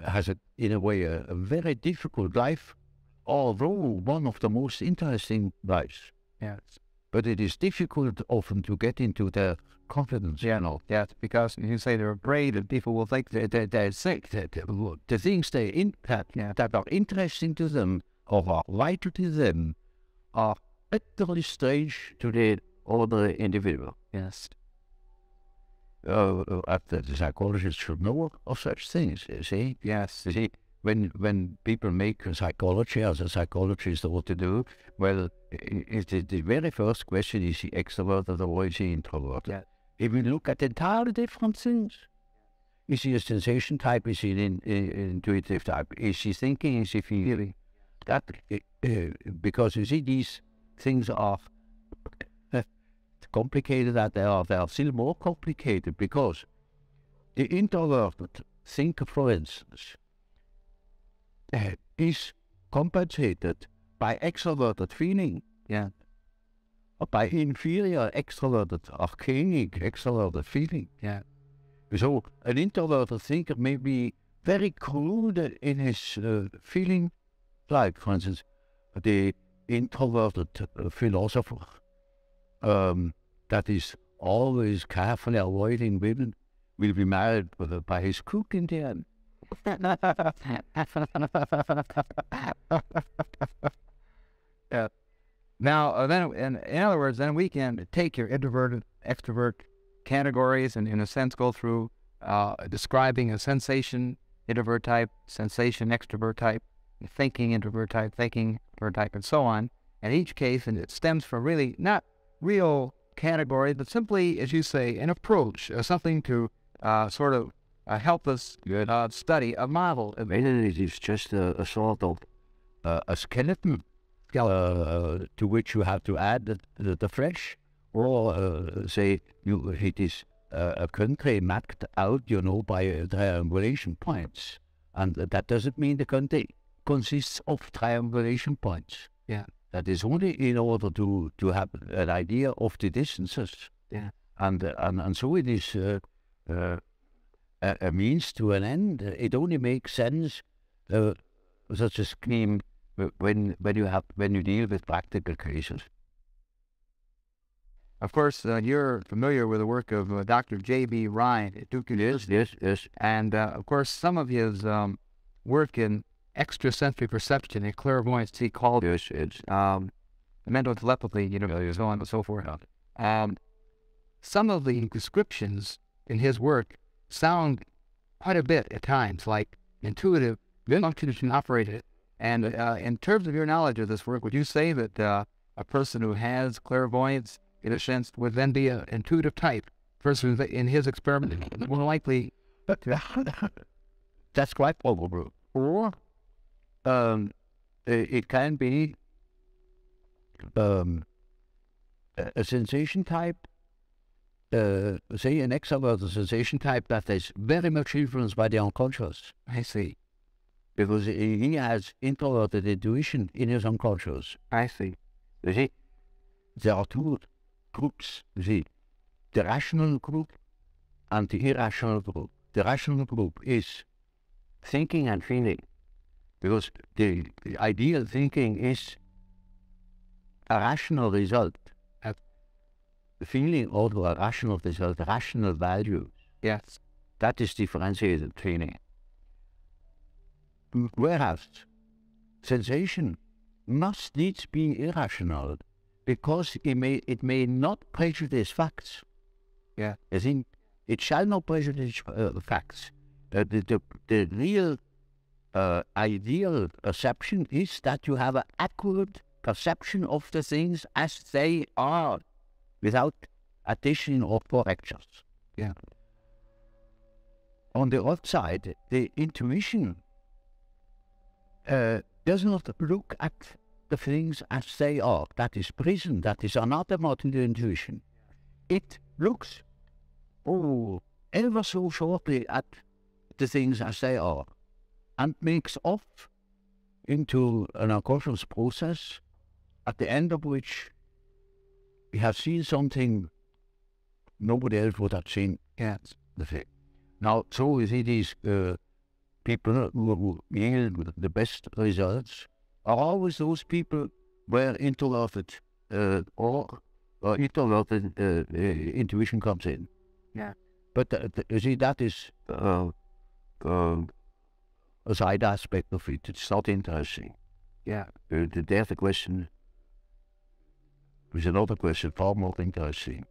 Speaker 3: has in a way a very difficult life, although one of the most interesting lives.
Speaker 2: Yes.
Speaker 3: But it is difficult often to get into their confidence.
Speaker 2: Yeah, no. Yes, because you say they're afraid and people will think
Speaker 3: they're sick. The things that are interesting to them or are vital to them are utterly strange to the ordinary individual.
Speaker 2: Yes.
Speaker 3: The psychologist should know of such things, you see.
Speaker 2: Yes.
Speaker 3: You see, when people make psychology as a psychologist what to do, well, the very first question is he extroverted or is he introverted?
Speaker 2: Yeah.
Speaker 3: If we look at entirely different things, is he a sensation type? Is he an intuitive type? Is he thinking? Is he feeling? That because you see these things are complicated. That they are still more complicated because the introverted thinker, for instance, is compensated by extroverted feeling.
Speaker 2: Yeah.
Speaker 3: Or by inferior extroverted, archaic extroverted feeling.
Speaker 2: Yeah.
Speaker 3: So an introverted thinker may be very crude in his feeling, like, for instance, the introverted philosopher that is always carefully avoiding women will be married by his cook in the end.
Speaker 2: Yeah. Now, then, in other words, then we can take your introverted, extrovert categories and, in a sense, go through describing a sensation introvert type, sensation extrovert type, thinking introvert type, thinking introvert type, and so on. And each case, and it stems from really not real category, but simply, as you say, an approach, something to sort of help us study a model.
Speaker 3: It is just a sort of a skeleton to which you have to add the flesh, or say it is a country mapped out, by triangulation points, and that doesn't mean the country consists of triangulation points.
Speaker 2: Yeah.
Speaker 3: That is only in order to have an idea of the distances.
Speaker 2: Yeah.
Speaker 3: And so it is a means to an end. It only makes sense, such a scheme, when you deal with practical cases.
Speaker 2: Of course, you're familiar with the work of Dr. J.B. Ryan at Duke University.
Speaker 3: Yes.
Speaker 2: And, of course, some of his work in extrasensory perception and clairvoyance he called mental telepathy, so on and so forth. Some of the descriptions in his work sound quite a bit at times like intuitive functions and operated. And in terms of your knowledge of this work, would you say that a person who has clairvoyance, in a sense, would then be an intuitive type? Person in his experiment more likely.
Speaker 3: That's quite probable. Or it can be a sensation type, say an extrovert sensation type that is very much influenced by the unconscious.
Speaker 2: I see.
Speaker 3: Because he has introverted intuition in his unconscious.
Speaker 2: I see.
Speaker 3: You see, there are two groups, you see, the rational group and the irrational group. The rational group is thinking and feeling, because the ideal thinking is a rational result. The feeling also a rational result, a rational value.
Speaker 2: Yes.
Speaker 3: That is differentiated feeling. Whereas sensation must needs be irrational, because it may not prejudice facts.
Speaker 2: Yeah.
Speaker 3: I think it shall not prejudice facts. The real ideal perception is that you have an accurate perception of the things as they are, without addition or corrections.
Speaker 2: Yeah.
Speaker 3: on the other side, the intuition does not look at the things as they are. That is prison. That is anathema to the intuition. It looks, ever so shortly at the things as they are, and makes off into an unconscious process, at the end of which we have seen something nobody else would have seen.
Speaker 2: Yes.
Speaker 3: The thing. Now, so you see these people who yield the best results are always those people where introverted or introverted intuition comes in.
Speaker 2: Yeah.
Speaker 3: But you see, that is a side aspect of it. It's not interesting.
Speaker 2: Yeah.
Speaker 3: There's a question. There's another question far more interesting,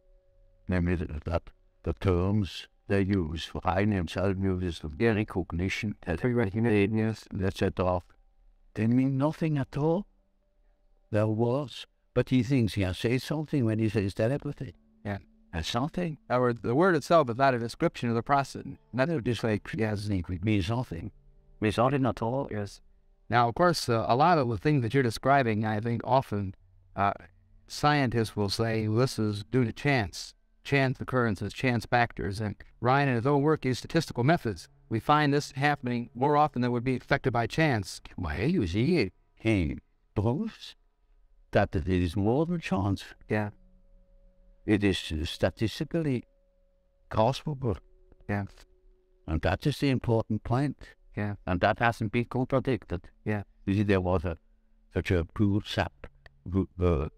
Speaker 3: namely that the terms they use for Heine himself uses the recognition,
Speaker 2: Yes.
Speaker 3: etc. They mean nothing at all. There was, but he thinks he has said something when he says telepathy.
Speaker 2: Yeah.
Speaker 3: That's nothing.
Speaker 2: The word itself is not a description of the process.
Speaker 3: Not just like it means nothing. It means nothing at all.
Speaker 2: Yes. Now, of course, a lot of the things that you're describing, I think often scientists will say, well, this is due to chance occurrences, chance factors. And Ryan, in his own work, used statistical methods. We find this happening more often than would be expected by chance.
Speaker 3: Well, you see, he proves that it is more than chance.
Speaker 2: Yeah.
Speaker 3: It is statistically graspable.
Speaker 2: Yeah.
Speaker 3: And that is the important point.
Speaker 2: Yeah.
Speaker 3: And that hasn't been contradicted.
Speaker 2: Yeah.
Speaker 3: You see, there was such a poor sap that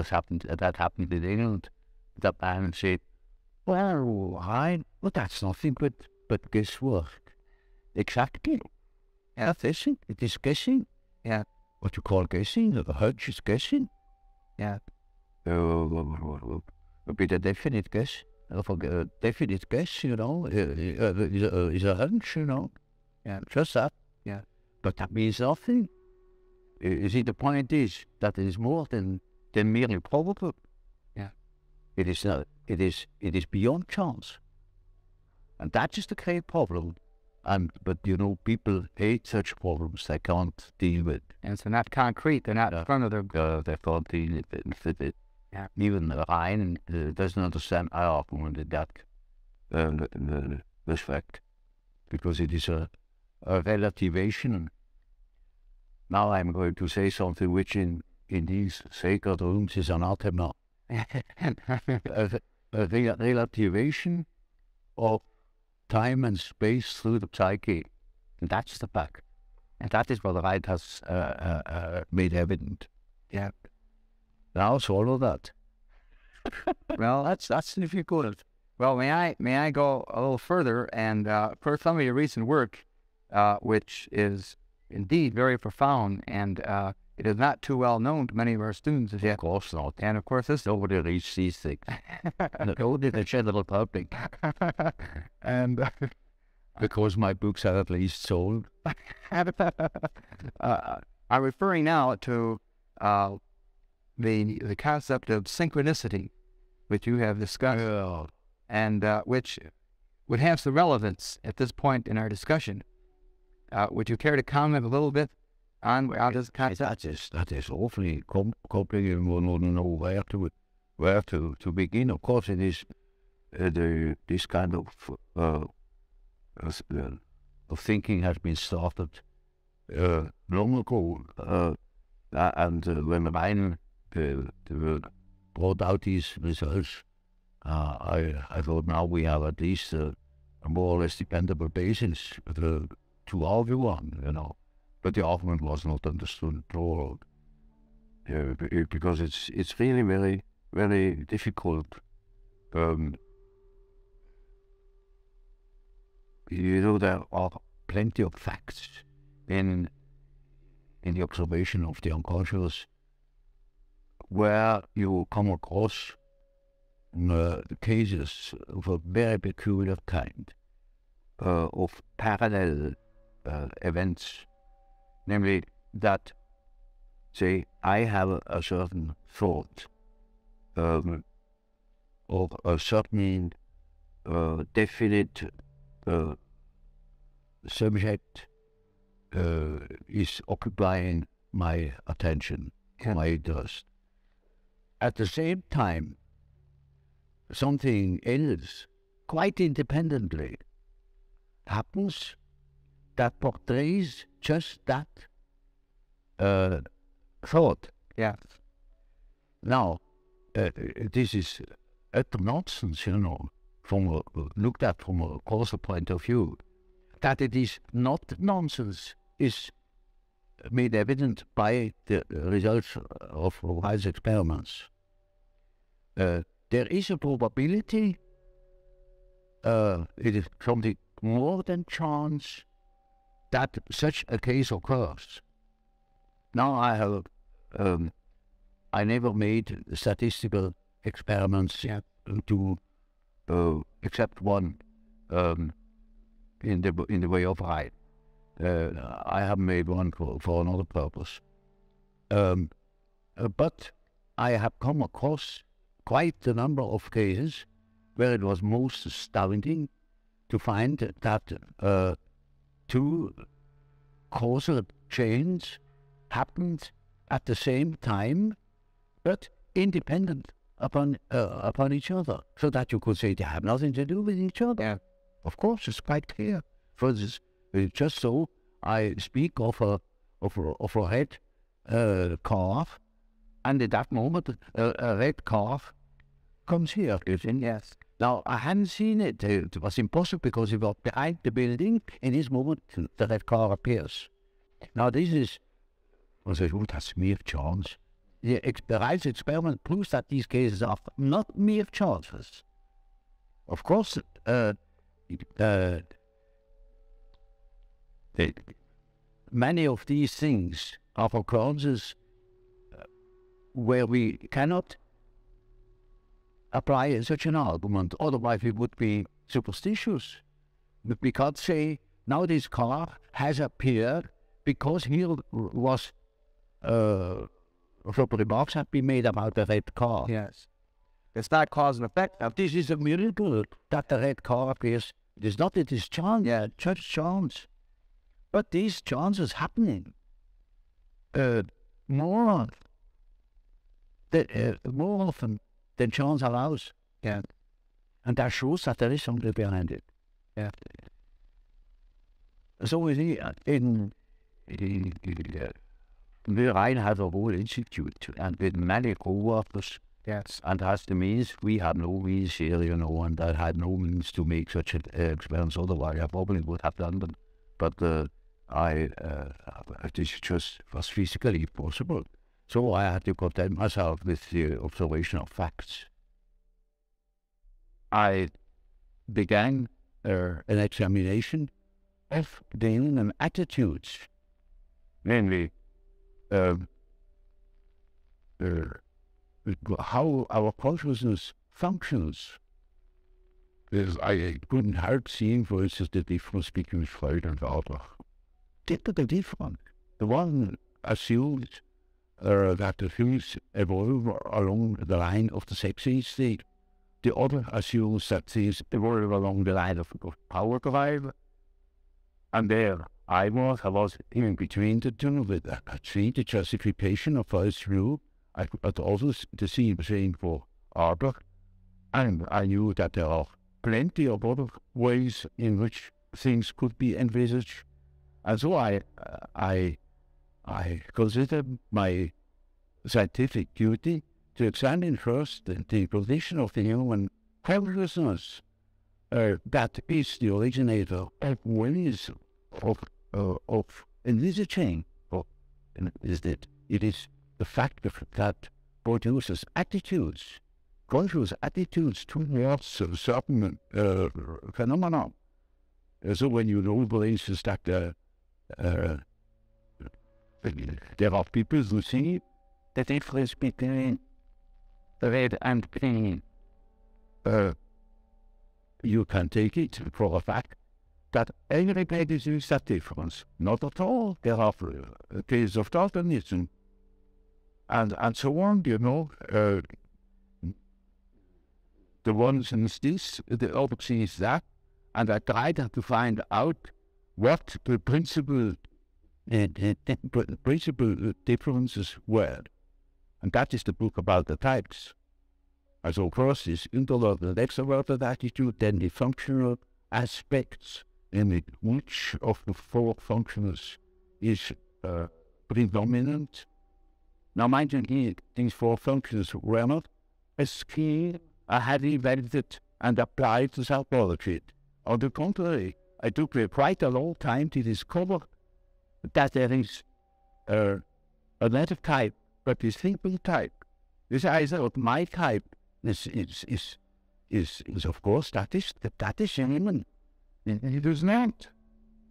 Speaker 3: happened in England. That man said, well, that's nothing but guesswork. Exactly.
Speaker 2: Yeah.
Speaker 3: That's it. It is guessing.
Speaker 2: Yeah.
Speaker 3: What you call guessing, a hunch is guessing.
Speaker 2: Yeah.
Speaker 3: A bit of definite guess. A definite guess, is a hunch,
Speaker 2: Yeah.
Speaker 3: Just that.
Speaker 2: Yeah.
Speaker 3: But that means nothing. You see, the point is that it is more than merely probable.
Speaker 2: Yeah.
Speaker 3: It is not. It is beyond chance. And that is the great problem. But people hate such problems they can't deal with.
Speaker 2: And so not concrete. They're not in front of their...
Speaker 3: They can't deal with it.
Speaker 2: Yeah.
Speaker 3: Even Ryan doesn't understand our argument in that respect, because it is a relativation. Now I'm going to say something which in these sacred rooms is anathema. a relativation of time and space through the psyche. And that's the fact. And that is what Ryan has made evident.
Speaker 2: Yeah.
Speaker 3: Now swallow that.
Speaker 2: Well,
Speaker 3: that's difficult.
Speaker 2: Well, may I go a little further and for some of your recent work, which is indeed very profound, and it is not too well known to many of our students as yet.
Speaker 3: Of course not.
Speaker 2: And of course, this
Speaker 3: nobody reads these things. Only the general public.
Speaker 2: And
Speaker 3: because my books are at least sold.
Speaker 2: I'm referring now to the concept of synchronicity, which you have discussed, and which would have some relevance at this point in our discussion. Would you care to comment a little bit on this concept?
Speaker 3: That is awfully complicated. We don't know where to begin. Of course, it is this kind of thinking has been started long ago, and when Ryan brought out these results, I thought now we have at least a more or less dependable basis to argue on, But the argument was not understood at all, because it's really very, very difficult. There are plenty of facts in the observation of the unconscious where you come across cases of a very peculiar kind of parallel events, namely that, say, I have a certain thought or a certain definite subject is occupying my attention, my interest. At the same time, something else, quite independently, happens that portrays just that thought.
Speaker 2: Yeah.
Speaker 3: Now, this is utter nonsense, looked at from a causal point of view. That it is not nonsense is made evident by the results of Weil's experiments. There is a probability, it is something more than chance, that such a case occurs. Now I never made statistical experiments to except one in the way of right. I have made one for another purpose. But I have come across quite a number of cases where it was most astounding to find that two causal chains happened at the same time, but independent upon each other, so that you could say they have nothing to do with each other.
Speaker 2: Yeah.
Speaker 3: Of course, it's quite clear. For this, just so I speak of a red calf, and at that moment a red calf comes here.
Speaker 2: Yes.
Speaker 3: Now, I hadn't seen it. It was impossible because it was behind the building. In this moment, the red car appears. Now, this is, that's mere chance. The Reil's experiment proves that these cases are not mere chances. Of course, many of these things are occurrences where we cannot apply such an argument, otherwise we would be superstitious. We can't say, now this car has appeared because here was proper remarks have been made about the red car.
Speaker 2: Yes. It's not cause and effect.
Speaker 3: Now, this is a miracle that the red car appears. It is not, it is chance, just chance. But these chances happening more often than chance allows.
Speaker 2: Yeah.
Speaker 3: And that shows that there is something behind it.
Speaker 2: Yeah.
Speaker 3: So we see Reil has a whole institute and with many co-workers.
Speaker 2: Yes.
Speaker 3: And has the means. We had no means here, and I had no means to make such an experiments. Otherwise, I probably would have done them. But this just was physically possible. So I had to content myself with the observation of facts. I began an examination of the human attitudes, mainly how our consciousness functions. I couldn't help seeing, for instance, the difference between Freud and Adler. Totally different. The one assumed that the things evolve along the line of the sex instinct. The other assumes that things evolve along the line of power drive. And there I was in between the two, with the justification of first view. I could also the same thing for Adler, and I knew that there are plenty of other ways in which things could be envisaged. And so I considered my scientific duty to examine first the position of the human consciousness that is the originator of ways of envisaging, is that it is the factor that produces attitudes, conscious attitudes towards certain phenomena. So when you know, for instance, that there are people who see the difference between red and green, you can take it for a fact that everybody sees that difference. Not at all. There are cases of Darwinism and so on, the one sees this, the other sees that, and I tried to find out what the principal differences were. And that is the book about the types. So first is introverted and extroverted attitude, then the functional aspects, in which of the four functions is predominant. Now mind you, these four functions were not as keen I had invented and applied to psychology. On the contrary, I took quite a long time to discover that there is another type, but a simple type. This either of my type is of course that is human. It is not.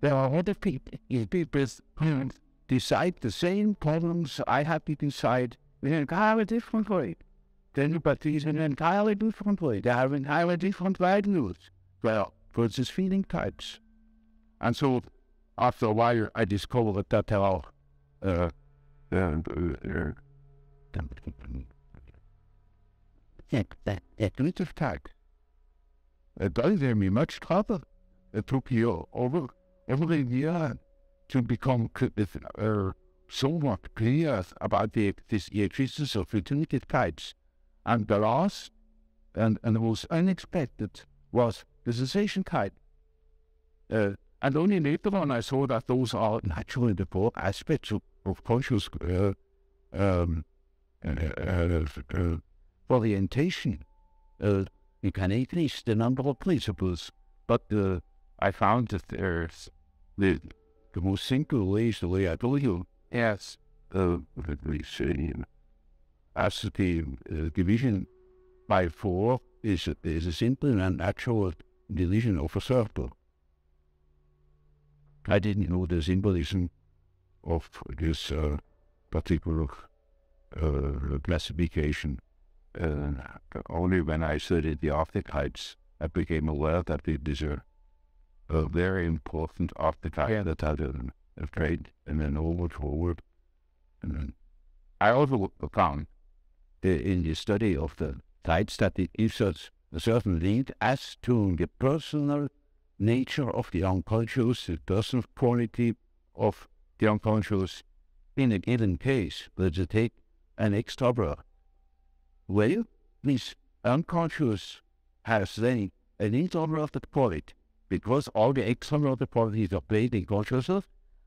Speaker 3: There are other people who decide the same problems I have to decide in an entirely different way. But it's in an entirely different way. They have entirely different values. Well, versus feeling types. And so, after a while, I discovered that there are cognitive types. It doesn't give me much trouble. It took me over a year to become somewhat clear about the existence of cognitive types. And the last, and the most unexpected, was the sensation type. And only later on I saw that those are naturally the four aspects of conscious orientation. You can increase the number of principles, but I found that there's the most simple way is the way I told you. Yes. As the division by four is a simple and natural division of a circle. I didn't know the symbolism of this particular classification. Only when I studied the archetypes, I became aware that it is a very important archetype that had a trait and an forward. And then I also found in the study of the types that it gives us a certain link as to the personal nature of the unconscious, the personal quality of the unconscious in a given case. Let's take an extrovert. Well, this unconscious has then an introverted quality, because all the extroverted qualities are played in consciousness,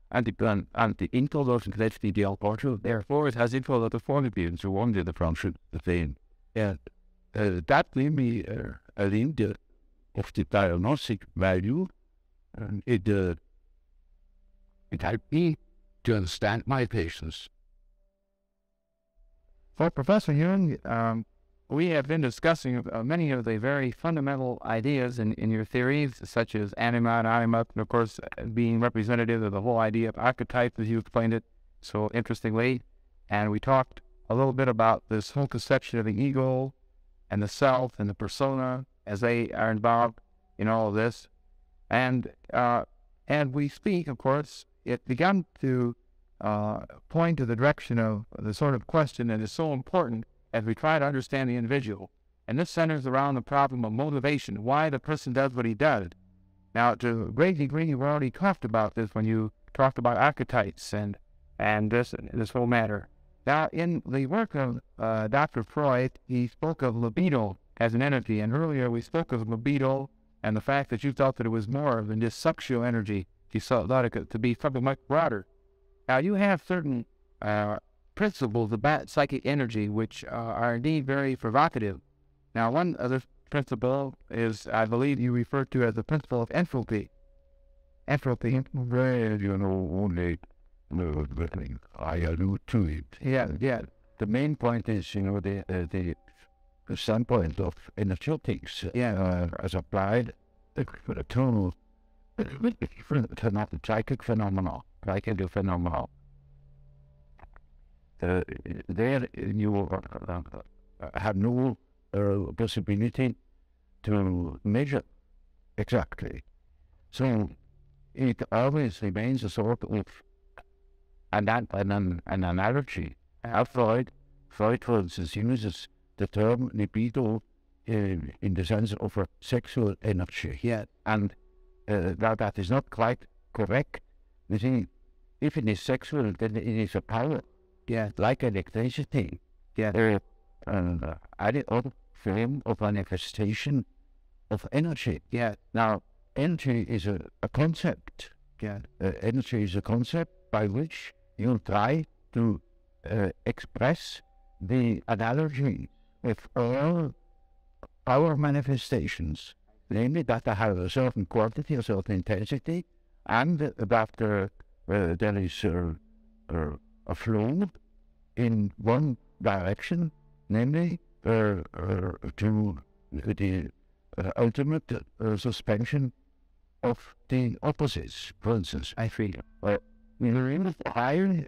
Speaker 3: and the introversion gets the unconscious. Therefore, it has introverted quality, and so on. The function the same. And that gave me a link of the diagnostic value, and it helped me to understand my patients.
Speaker 2: For Professor Jung, we have been discussing many of the very fundamental ideas in your theories, such as anima and anima, and of course being representative of the whole idea of archetype, as you explained it so interestingly. And we talked a little bit about this whole conception of the ego and the self and the persona as they are involved in all of this. And we speak, of course, it began to point to the direction of the sort of question that is so important as we try to understand the individual. And this centers around the problem of motivation, why the person does what he does. Now, to a great degree, you already talked about this when you talked about archetypes and this whole matter. Now, in the work of Dr. Freud, he spoke of libido as an energy, and earlier we spoke of libido and the fact that you thought that it was more than just sexual energy. You thought it to be something much broader. Now, you have certain principles about psychic energy which are indeed very provocative. Now, one other principle is, I believe you refer to as the principle of entropy. Entropy.
Speaker 3: Only I allude to it.
Speaker 2: Yeah.
Speaker 3: The main point is, the standpoint of energetics as applied to psychic phenomena. There you have no possibility to measure exactly. So it always remains a sort of an analogy. Freud, for instance, uses the term libido in the sense of a sexual energy. Yeah. And that is not quite correct. You see, if it is sexual, then it is a power.
Speaker 2: Yeah.
Speaker 3: Like electricity.
Speaker 2: Yeah.
Speaker 3: There is any other form of manifestation of energy.
Speaker 2: Yeah.
Speaker 3: Now, energy is a concept.
Speaker 2: Yeah.
Speaker 3: Energy is a concept by which you try to express the analogy of all power manifestations, namely that they have a certain quantity, a certain intensity, and that there is a flow in one direction, namely to the ultimate suspension of the opposites. For instance,
Speaker 2: I feel.
Speaker 3: in a higher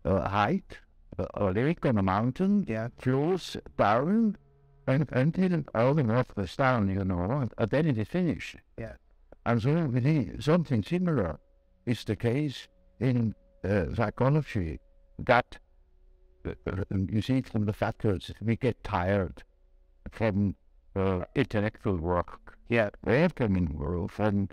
Speaker 3: height, a lake on a mountain,
Speaker 2: Yeah.
Speaker 3: flows down until all the earth is down, and then it is finished.
Speaker 2: Yeah.
Speaker 3: And so something similar is the case in psychology, that you see from the factors we get tired from intellectual work.
Speaker 2: Yeah.
Speaker 3: We have come in world from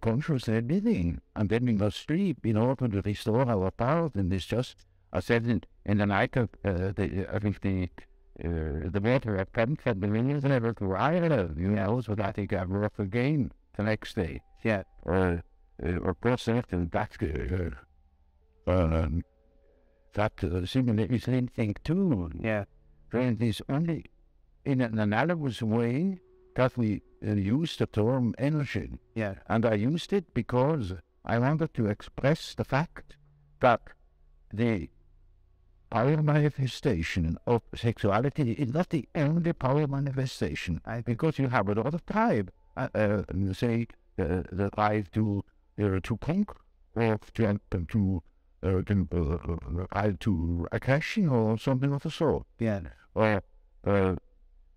Speaker 3: conscious living, and then we must sleep in order to restore our power. And it's just, I said in the night of I think the water at Pent had been never to Ireland, so that I think I work again the next day.
Speaker 2: Yeah.
Speaker 3: Or process and that similar same thing too.
Speaker 2: Yeah.
Speaker 3: And it's only in an analogous way that we use the term energy.
Speaker 2: Yeah.
Speaker 3: And I used it because I wanted to express the fact that the power manifestation of sexuality is not the only power manifestation, because you have a lot of type. Say the drive to conquer, or to aggression, or something of the sort.
Speaker 2: Yeah.
Speaker 3: Or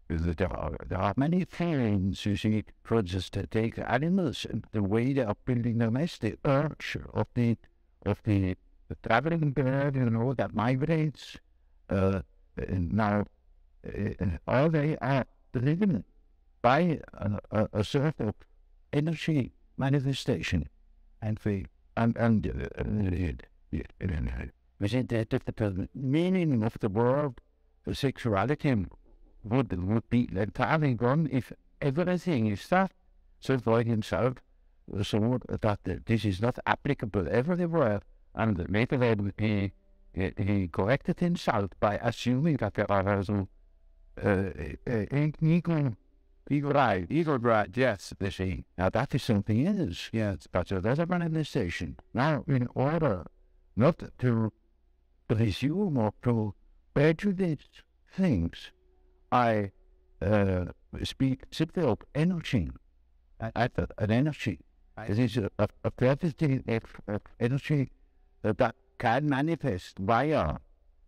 Speaker 3: there are many forms, you see, for instance, to take animals and the way they are building their nest, the urge of the traveling bird, that migrates. Now, all they are driven by a sort of energy manifestation, and the meaning of the word sexuality would be entirely gone if everything is that. So Freud himself saw that this is not applicable everywhere, and later he corrected himself by assuming that there are some ego right, yes, they see. Now that is something else. Yes, but there's a manifestation. Now, in order not to presume or to prejudice things, I speak simply of energy. An energy. It is a quantity of energy that can manifest via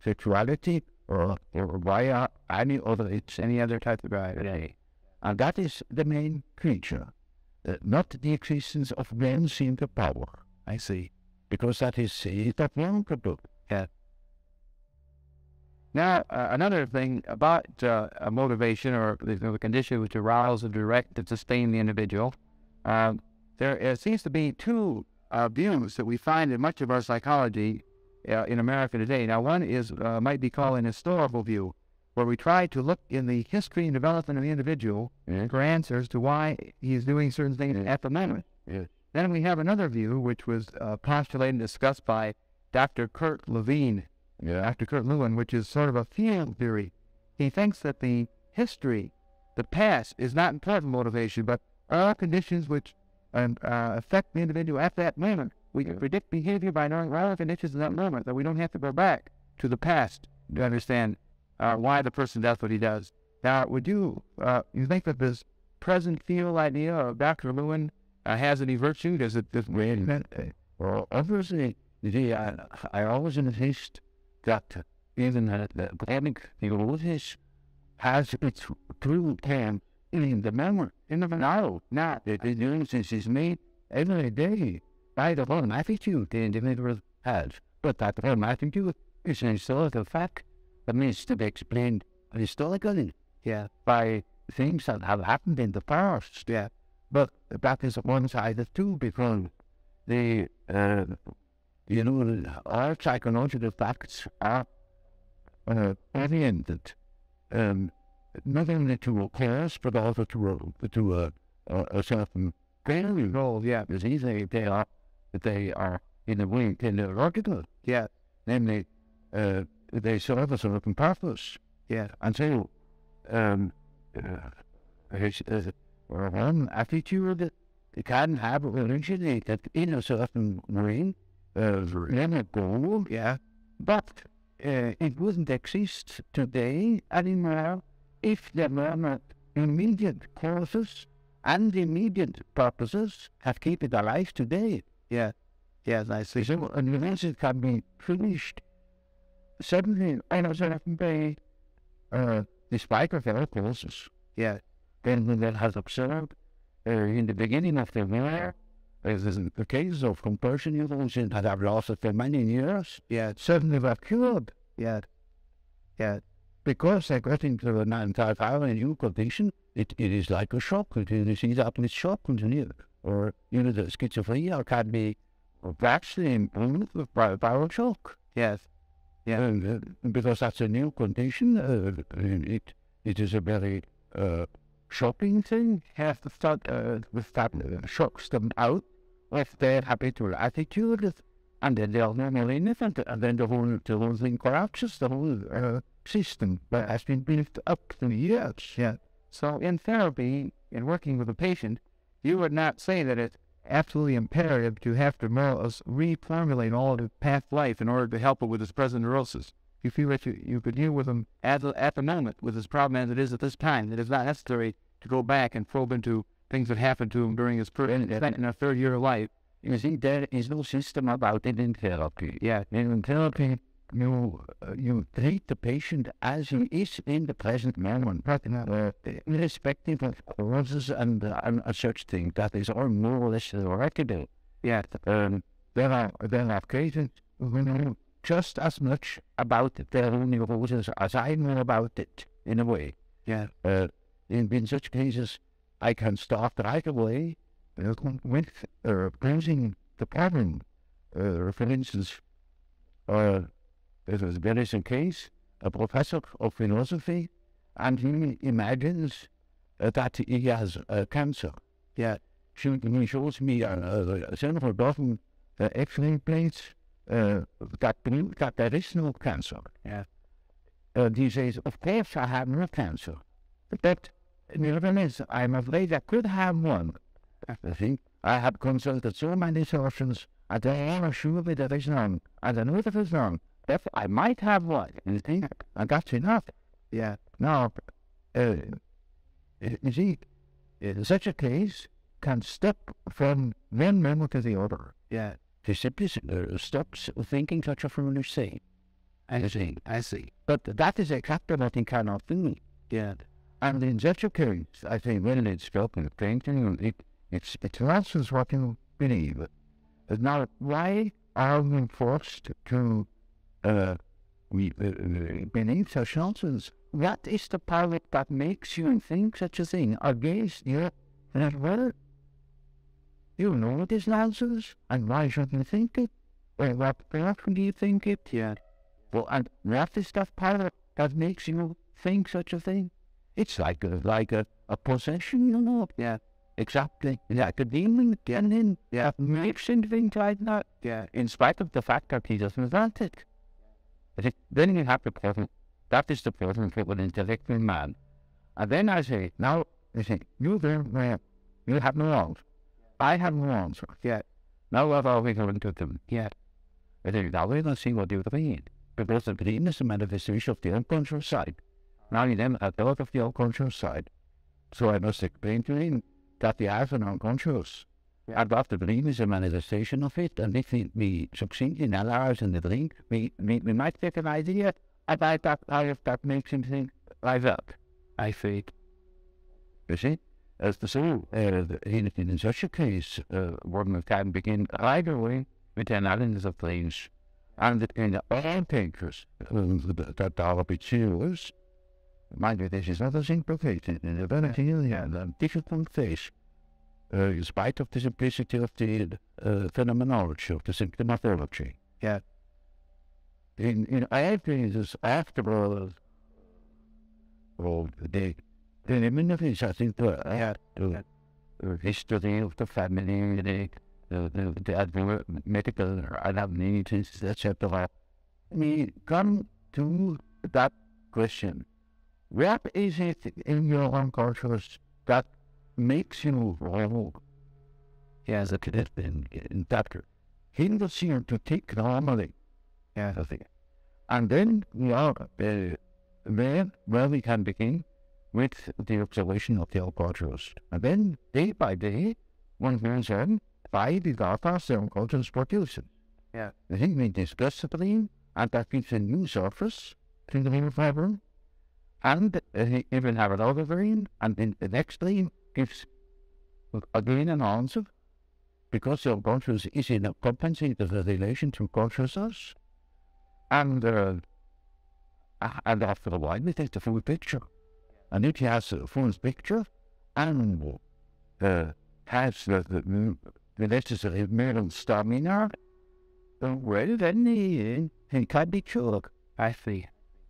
Speaker 3: sexuality or via any other type of reality. And that is the main creature, not the existence of one single power. I see. Because that is not one product. Yeah.
Speaker 2: Now, another thing about a motivation, or the condition which arouse and direct and sustain the individual, there seems to be two views that we find in much of our psychology in America today. Now, one is might be called an historical view, where we try to look in the history and development of the individual for answers to why he is doing certain things at the moment. Then we have another view, which was postulated and discussed by Dr. Kurt Lewin, Dr. Kurt Lewin, which is sort of a field theory. He thinks that the history, the past, is not important motivation, but are conditions which affect the individual at that moment. We can predict behavior by knowing what are conditions in that moment, that we don't have to go back to the past to understand why the person does what he does. Now, would you think that this present field idea of Dr. Lewin has any virtue? Does it?
Speaker 3: Well, obviously, I always insist that even the academic theologians has its true term in the memory, in the now. Now, the difference is made every day by the whole attitude the individual has. But that whole attitude is an historical fact that needs to be explained historically, by things that have happened in the past. But that is one-sided too, because the all psychological facts are oriented not only to a cause but also to a certain value.
Speaker 2: Goal, yeah.
Speaker 3: You see, they are in a way teleological.
Speaker 2: Yeah.
Speaker 3: Namely, they serve a certain purpose.
Speaker 2: Yeah.
Speaker 3: And so, one attitude can have originated in a certain way, in a goal,
Speaker 2: Yeah.
Speaker 3: but it wouldn't exist today anymore if there were not immediate causes and immediate purposes have kept it alive today.
Speaker 2: Yeah. Yes, I see.
Speaker 3: So an event can be finished suddenly on a certain way, despite of their causes.
Speaker 2: Yeah.
Speaker 3: Then that has observed in the beginning of the war, there's the cases of compulsion evolution that have lasted for many years.
Speaker 2: Yeah.
Speaker 3: Suddenly were cured.
Speaker 2: Yeah. Yeah.
Speaker 3: Because they got into an entirely new condition, it is like a shock. You see that with shock continued. Or, the schizophrenia can be vastly improved by a shock.
Speaker 2: Yes. Yeah.
Speaker 3: And, because that's a new condition, it is a very shocking thing. Have to start with that shocks them out of their habitual attitude, and then they're normal in it, and then the whole thing collapses, the whole system that has been built up through years.
Speaker 2: Yeah. So in therapy, in working with a patient, you would not say that it's absolutely imperative to have to more or less reformulate all of his past life in order to help him with his present neurosis. You feel that you could deal with him at the moment with his problem as it is at this time. It is not necessary to go back and probe into things that happened to him during his second and third year of life.
Speaker 3: You see, there is no system about it in therapy.
Speaker 2: Yeah.
Speaker 3: In therapy, you treat the patient as he is in the present moment, irrespective of causes and such things. That is all more or less theoretical.
Speaker 2: Yeah.
Speaker 3: There are cases who know just as much about their own neurosis as I know about it, in a way.
Speaker 2: Yeah.
Speaker 3: In such cases, I can start right away with posing the problem. For instance, there is a case, a professor of philosophy, and he imagines that he has cancer.
Speaker 2: Yeah.
Speaker 3: He shows me several dozen X-ray plates that prove that there is no cancer.
Speaker 2: Yeah.
Speaker 3: And he says, of course I have no cancer, but nevertheless, I'm afraid I could have one. I think I have consulted so many surgeons, and they all assure me there is none, and I know there is none. Therefore, I might have one, you think, and that's enough.
Speaker 2: Yeah.
Speaker 3: Now, you see, such a case can step from one moment to the other.
Speaker 2: Yeah.
Speaker 3: He simply stops thinking such a foolish thing.
Speaker 2: I see.
Speaker 3: But that is exactly what he cannot do.
Speaker 2: Yeah.
Speaker 3: And in such a case, I think, when it's spoken of painting, it answers what you believe. Now, why are we forced to believe such nonsense? What is the power that makes you think such a thing against you? Well, you know it is nonsense, and why shouldn't you think it? Well, what do you think it?
Speaker 2: Yeah.
Speaker 3: Well, and what is that power that makes you think such a thing? It's like a possession, you know.
Speaker 2: Yeah.
Speaker 3: Exactly. Like a demon getting in. Yeah. Makes him think like that.
Speaker 2: Yeah.
Speaker 3: In spite of the fact that he doesn't want it. Then you have the problem. That is the problem for an intellectual man. And then I say, now, you have no answer. I have no answer.
Speaker 2: Yeah.
Speaker 3: Now what are we going to do?
Speaker 2: Yeah.
Speaker 3: I think now we don't see what you mean. Because the dream is a manifestation of the unconscious side. Now you then have thought of the unconscious side. So I must explain to him that we have an unconscious.
Speaker 2: Yeah.
Speaker 3: And that the dream is a manifestation of it. And if we succeed in analyzing the dream, we might get an idea about that makes him think like that.
Speaker 2: I see.
Speaker 3: You see? As the soul, in such a case, one can begin right away with the analysis of dreams. And in all cases that are a bit serious, mind you, this is not a simple case, in a very serious and difficult case. in spite of the simplicity of the phenomenology, of the symptomatology.
Speaker 2: Yeah.
Speaker 3: In ideas afterwards, well, the eliminations, I think, the history of the family, the medical anamnesis, etc. We come to that question. What is it in your unconscious that makes you wrong?
Speaker 2: Yes,
Speaker 3: In that hinders you to think normally.
Speaker 2: yeah,
Speaker 3: And then we are where we can begin with the observation of the unconscious. And then day by day, one goes on by the data the unconscious produces.
Speaker 2: yeah,
Speaker 3: I think we discuss the dream, and that gives a new surface to the dream fiber. And he will have another dream, and then the next dream gives again an answer, because the unconscious is in a compensated relation to consciousness. And after a while, we take the full picture. And if he has a full picture and has the necessary mental stamina, well, then he can be cured.
Speaker 2: I see.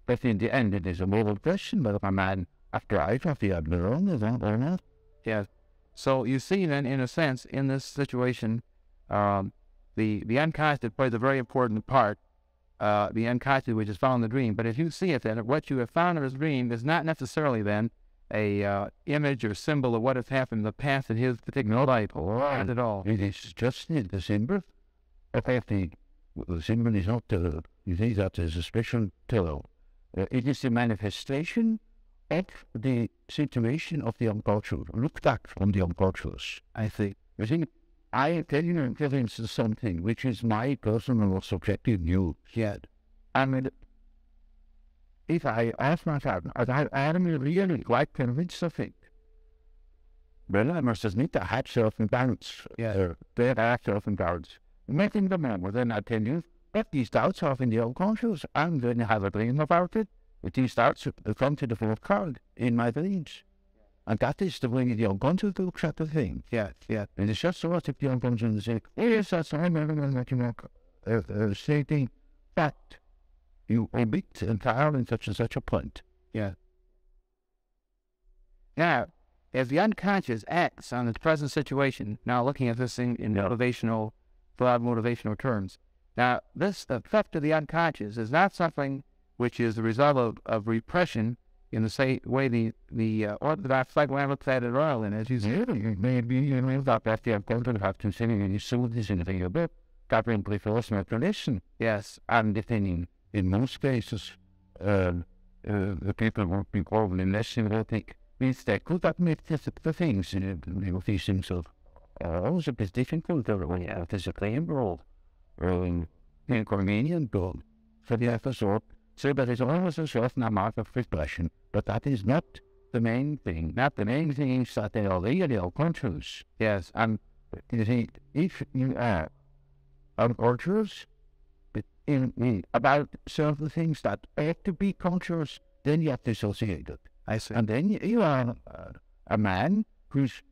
Speaker 3: But in the end, it is a moral question whether a man, after I have the wrong, is that or not.
Speaker 2: Yeah. So you see then, in a sense, in this situation, the unconscious plays a very important part, the unconscious which is found in the dream. But if you see it then, what you have found in his dream is not necessarily then a image or symbol of what has happened in the past in his particular life. Not at all.
Speaker 3: It is just the symbol. The symbol is not you see that is a special teller. It is the manifestation of the situation of the unconscious, looked at from the unconscious.
Speaker 2: I see.
Speaker 3: You see, I tell you, for instance, something which is my personal or subjective view.
Speaker 2: Yeah.
Speaker 3: I mean, if I ask myself, I am really quite convinced of it. Well, I must admit I had certain doubts.
Speaker 2: Yeah.
Speaker 3: There are certain doubts. Making them more, then I tell you, if these doubts are in the unconscious, I'm going to have a dream about it. If these doubts come to the foreground in my dreams. And that is the way the unconscious looks at the thing.
Speaker 2: Yeah, yeah.
Speaker 3: And it's just sort of the unconscious say, yes, that's stating that you omit entirely in such and such a point.
Speaker 2: Yeah. Now, if the unconscious acts on its present situation, now looking at this thing in broad motivational terms, now this effect of the unconscious is not something which is the result of repression in the same way the orthodox psychoanalysts at it all, and as you say,
Speaker 3: Maybe you know that the unconscious have to say in this in a bit, that will prefers explanation.
Speaker 2: yes,
Speaker 3: And the thing in most cases, the people won't be probably less neurotic. Means they could admit the things, these things are always a bit difficult. There's a claim role, inconvenient role for the episode. So there is always a certain amount of repression, but that is not the main thing. Not the main thing is that they are really unconscious.
Speaker 2: yes,
Speaker 3: And you see, if you are unconscious about certain things that ought to be conscious, then you have dissociated.
Speaker 2: I see.
Speaker 3: And then you are a man who's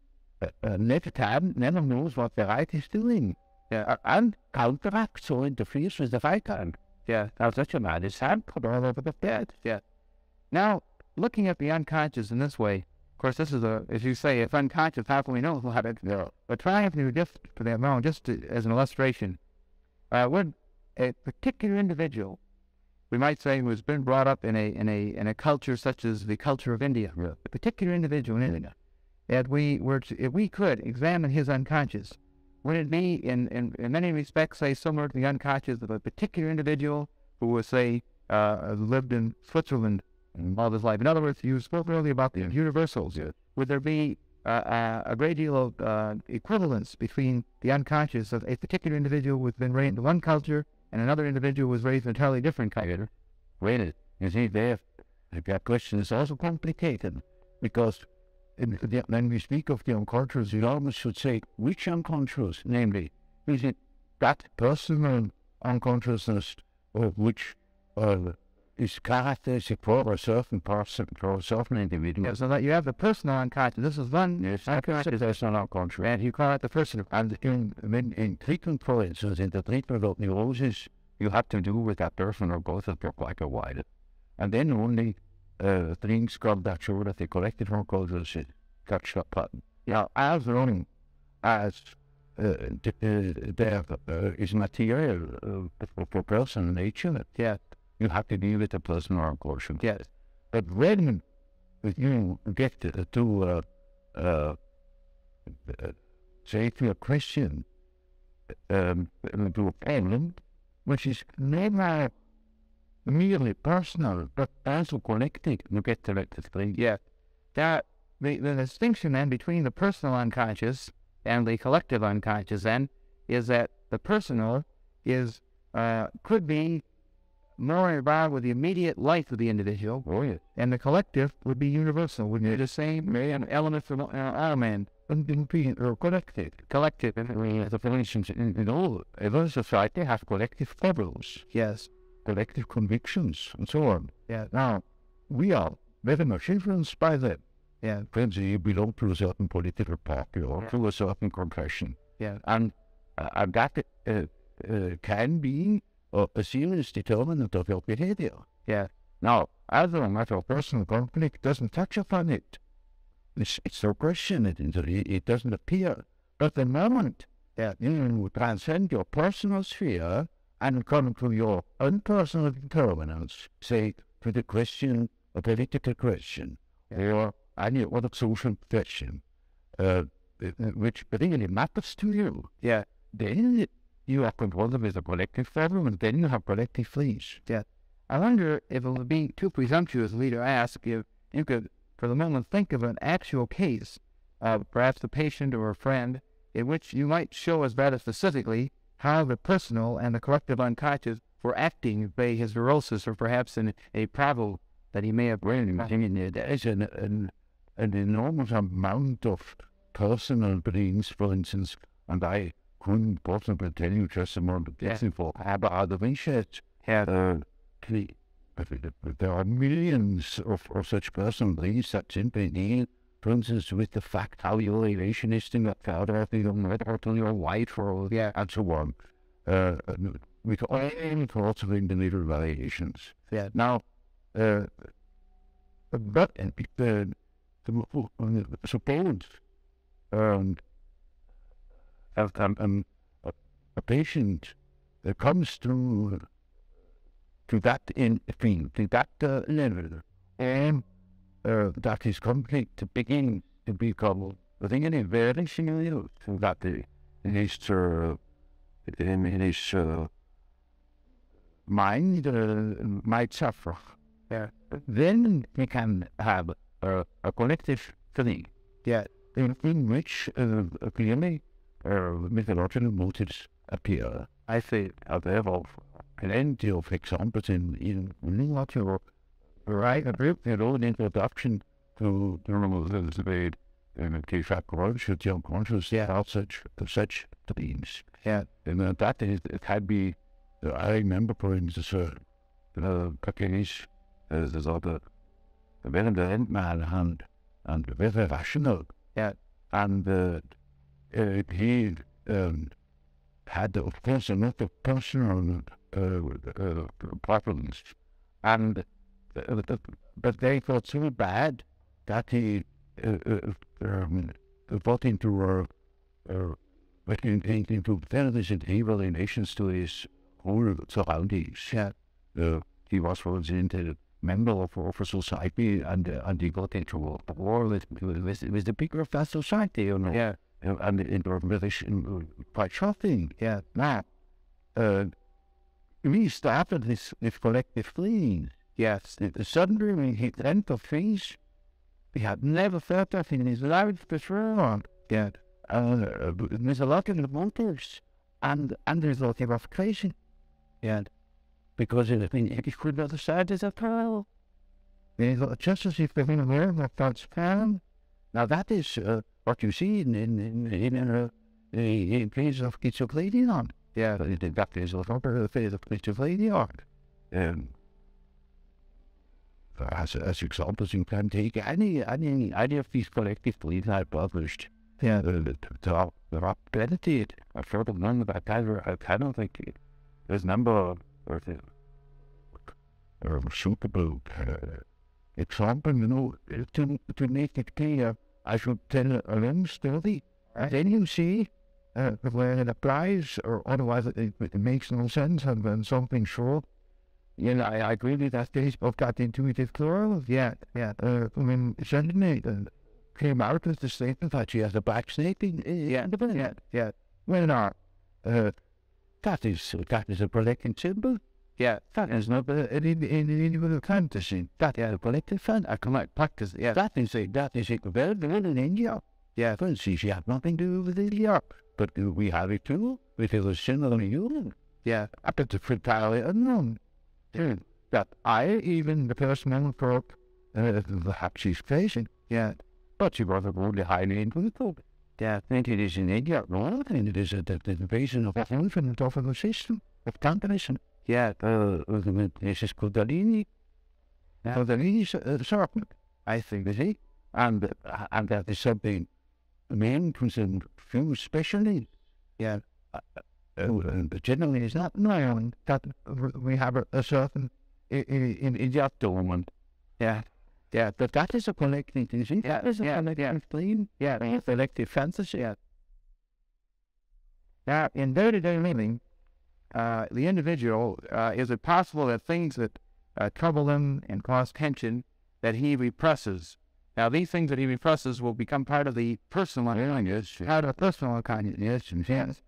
Speaker 3: never knows what the right is doing. And counteracts or interferes with the right hand.
Speaker 2: Yeah.
Speaker 3: Now such a man is hampered all over the bed.
Speaker 2: Yeah. Now, looking at the unconscious in this way, of course, this is as you say, it's unconscious, how can we know about it?
Speaker 3: Yeah.
Speaker 2: But trying to just for that moment, as an illustration, when a particular individual, we might say, who has been brought up in a culture such as the culture of India, a particular individual in India, if we could examine his unconscious, would it be in many respects, say, similar to the unconscious of a particular individual who was, say, lived in Switzerland all his life? In other words, you spoke earlier about the universals. Would there be a great deal of equivalence between the unconscious of a particular individual who has been raised in one culture and another individual who was raised in an entirely different culture?
Speaker 3: Wait, you see, that question is also complicated, because when we speak of the unconscious, you almost should say which unconscious, namely, is it that personal unconsciousness, or which is characteristic for a certain person, for a certain individual.
Speaker 2: Yeah, so that you have the personal unconscious. This is one.
Speaker 3: Yes, that's not unconscious.
Speaker 2: And you call it the personal.
Speaker 3: And in treatment, for instance, in the treatment of neurosis, you have to do with that person or both of them quite a while. And then only things come that show that the collective unconscious touch that pattern. Now, as long as there is material for personal nature,
Speaker 2: Yeah.
Speaker 3: you have to deal with the personal unconscious.
Speaker 2: Yes.
Speaker 3: But when you get to say to a question, to a problem, which is never merely personal, but also collective, you get to the thing.
Speaker 2: Yeah. That the distinction then between the personal unconscious and the collective unconscious then is that the personal is could be more involved with the immediate life of the individual.
Speaker 3: Oh, yes.
Speaker 2: And the collective would be universal, wouldn't it? The same elements of our man.
Speaker 3: And being collective.
Speaker 2: Collective.
Speaker 3: For instance, in all, every society has collective problems,
Speaker 2: Yes.
Speaker 3: collective convictions, and so on.
Speaker 2: Yeah.
Speaker 3: Now, we are very much influenced by them.
Speaker 2: Yeah.
Speaker 3: For instance, you belong to a certain political party or to a certain confession.
Speaker 2: Yeah.
Speaker 3: And that can be a serious determinant of your behavior.
Speaker 2: Yeah.
Speaker 3: Now, as long as your personal conflict doesn't touch upon it, it's no question, it doesn't appear. But the moment that you transcend your personal sphere and come to your unpersonal determinants, say to the question, a political question, or any other social question, which really matters to you, then you are confronted with a collective problem, and then you have collective fleas.
Speaker 2: Yeah. I wonder if it would be too presumptuous of me to ask if you could, for the moment, think of an actual case, perhaps a patient or a friend, in which you might show us rather specifically how the personal and the collective unconscious were acting by his neurosis, or perhaps in a problem that he may have
Speaker 3: brain. There is an enormous amount of personal dreams, for instance, and I couldn't possibly tell you just a more for about the research. There are millions of such personal dreams that simply deal, for instance, with the fact how your relation is to your father, or to your mother, or to your wife, or and so on. With all sorts of individual variations.
Speaker 2: Yeah.
Speaker 3: Now, but suppose a patient comes to that to that level, and that his conflict to begin to become really very similar to that in his mind might suffer.
Speaker 2: Yeah.
Speaker 3: Then he can have a collective feeling.
Speaker 2: Yeah.
Speaker 3: In which clearly mythological motives appear.
Speaker 2: I see.
Speaker 3: There are plenty of examples in literature. Right, an introduction to the psychologist, the unconscious, about such dreams.
Speaker 2: Yeah.
Speaker 3: And that is, it had be. I remember, for instance, a case. There's other very brilliant man and very rational.
Speaker 2: Yeah.
Speaker 3: And he had, of course, a lot of personal problems, and but they got so bad that he got into very evil relations to his whole surroundings.
Speaker 2: Yeah.
Speaker 3: He was, for instance, member of a society, and he got into a war with the people of that society, you know.
Speaker 2: Yeah.
Speaker 3: And it was very quite shocking.
Speaker 2: Yeah.
Speaker 3: Now, we started this collective fleeing.
Speaker 2: Yes.
Speaker 3: Suddenly, when he entered things, he had never felt that in his life before.
Speaker 2: Yeah.
Speaker 3: There's a lot of motives, and there's a lot of crazy.
Speaker 2: Yeah.
Speaker 3: Because he could not decide this at all. Just as if they've been aware of God's plan. Now that is what you see in case of schizophrenia.
Speaker 2: Yeah.
Speaker 3: That is a phase of schizophrenia. as examples, you can take any of these collective beliefs I published. Yeah, there are plenty. I've heard of none, but I cannot think there's number or suitable example, to make it clear. I should tell a long story. Then you see where it applies, or otherwise it makes no sense, and when something short. I agree with that case of that intuitive girl. When suddenly came out with the statement that she has a back snake in. Well, that is a protecting symbol. That is not an individual fantasy. That is a collective fantasy. I cannot practice. That is well in India. Well, see, she had nothing to do with India, but we have it too. It is a similar human. But it's entirely unknown. That even the person who thought perhaps she's facing. But she was only highly intuitive. And it is in India, and it is the invasion of the infinite of the system of competition. This is Kundalini. Kundalini serpent, I think, you see? And that is something men can feel especially. Generally, it's not known that we have a certain in the woman. But that is a collective thing. That is a collective thing. A collective fantasy.
Speaker 2: Now, in day-to-day living, the individual, is it possible that things that trouble him and cause tension that he represses? Now, these things that he represses will become part of the personal consciousness. Part of personal consciousness.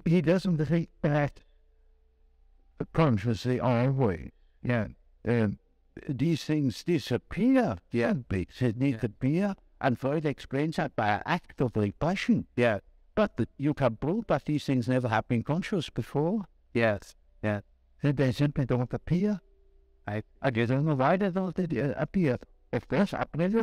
Speaker 3: He doesn't think that consciously always. These things disappear. They disappear, and Freud explains that by an act of repression. But you can prove that these things never have been conscious before. They simply don't appear. I don't know why they don't appear. Of course,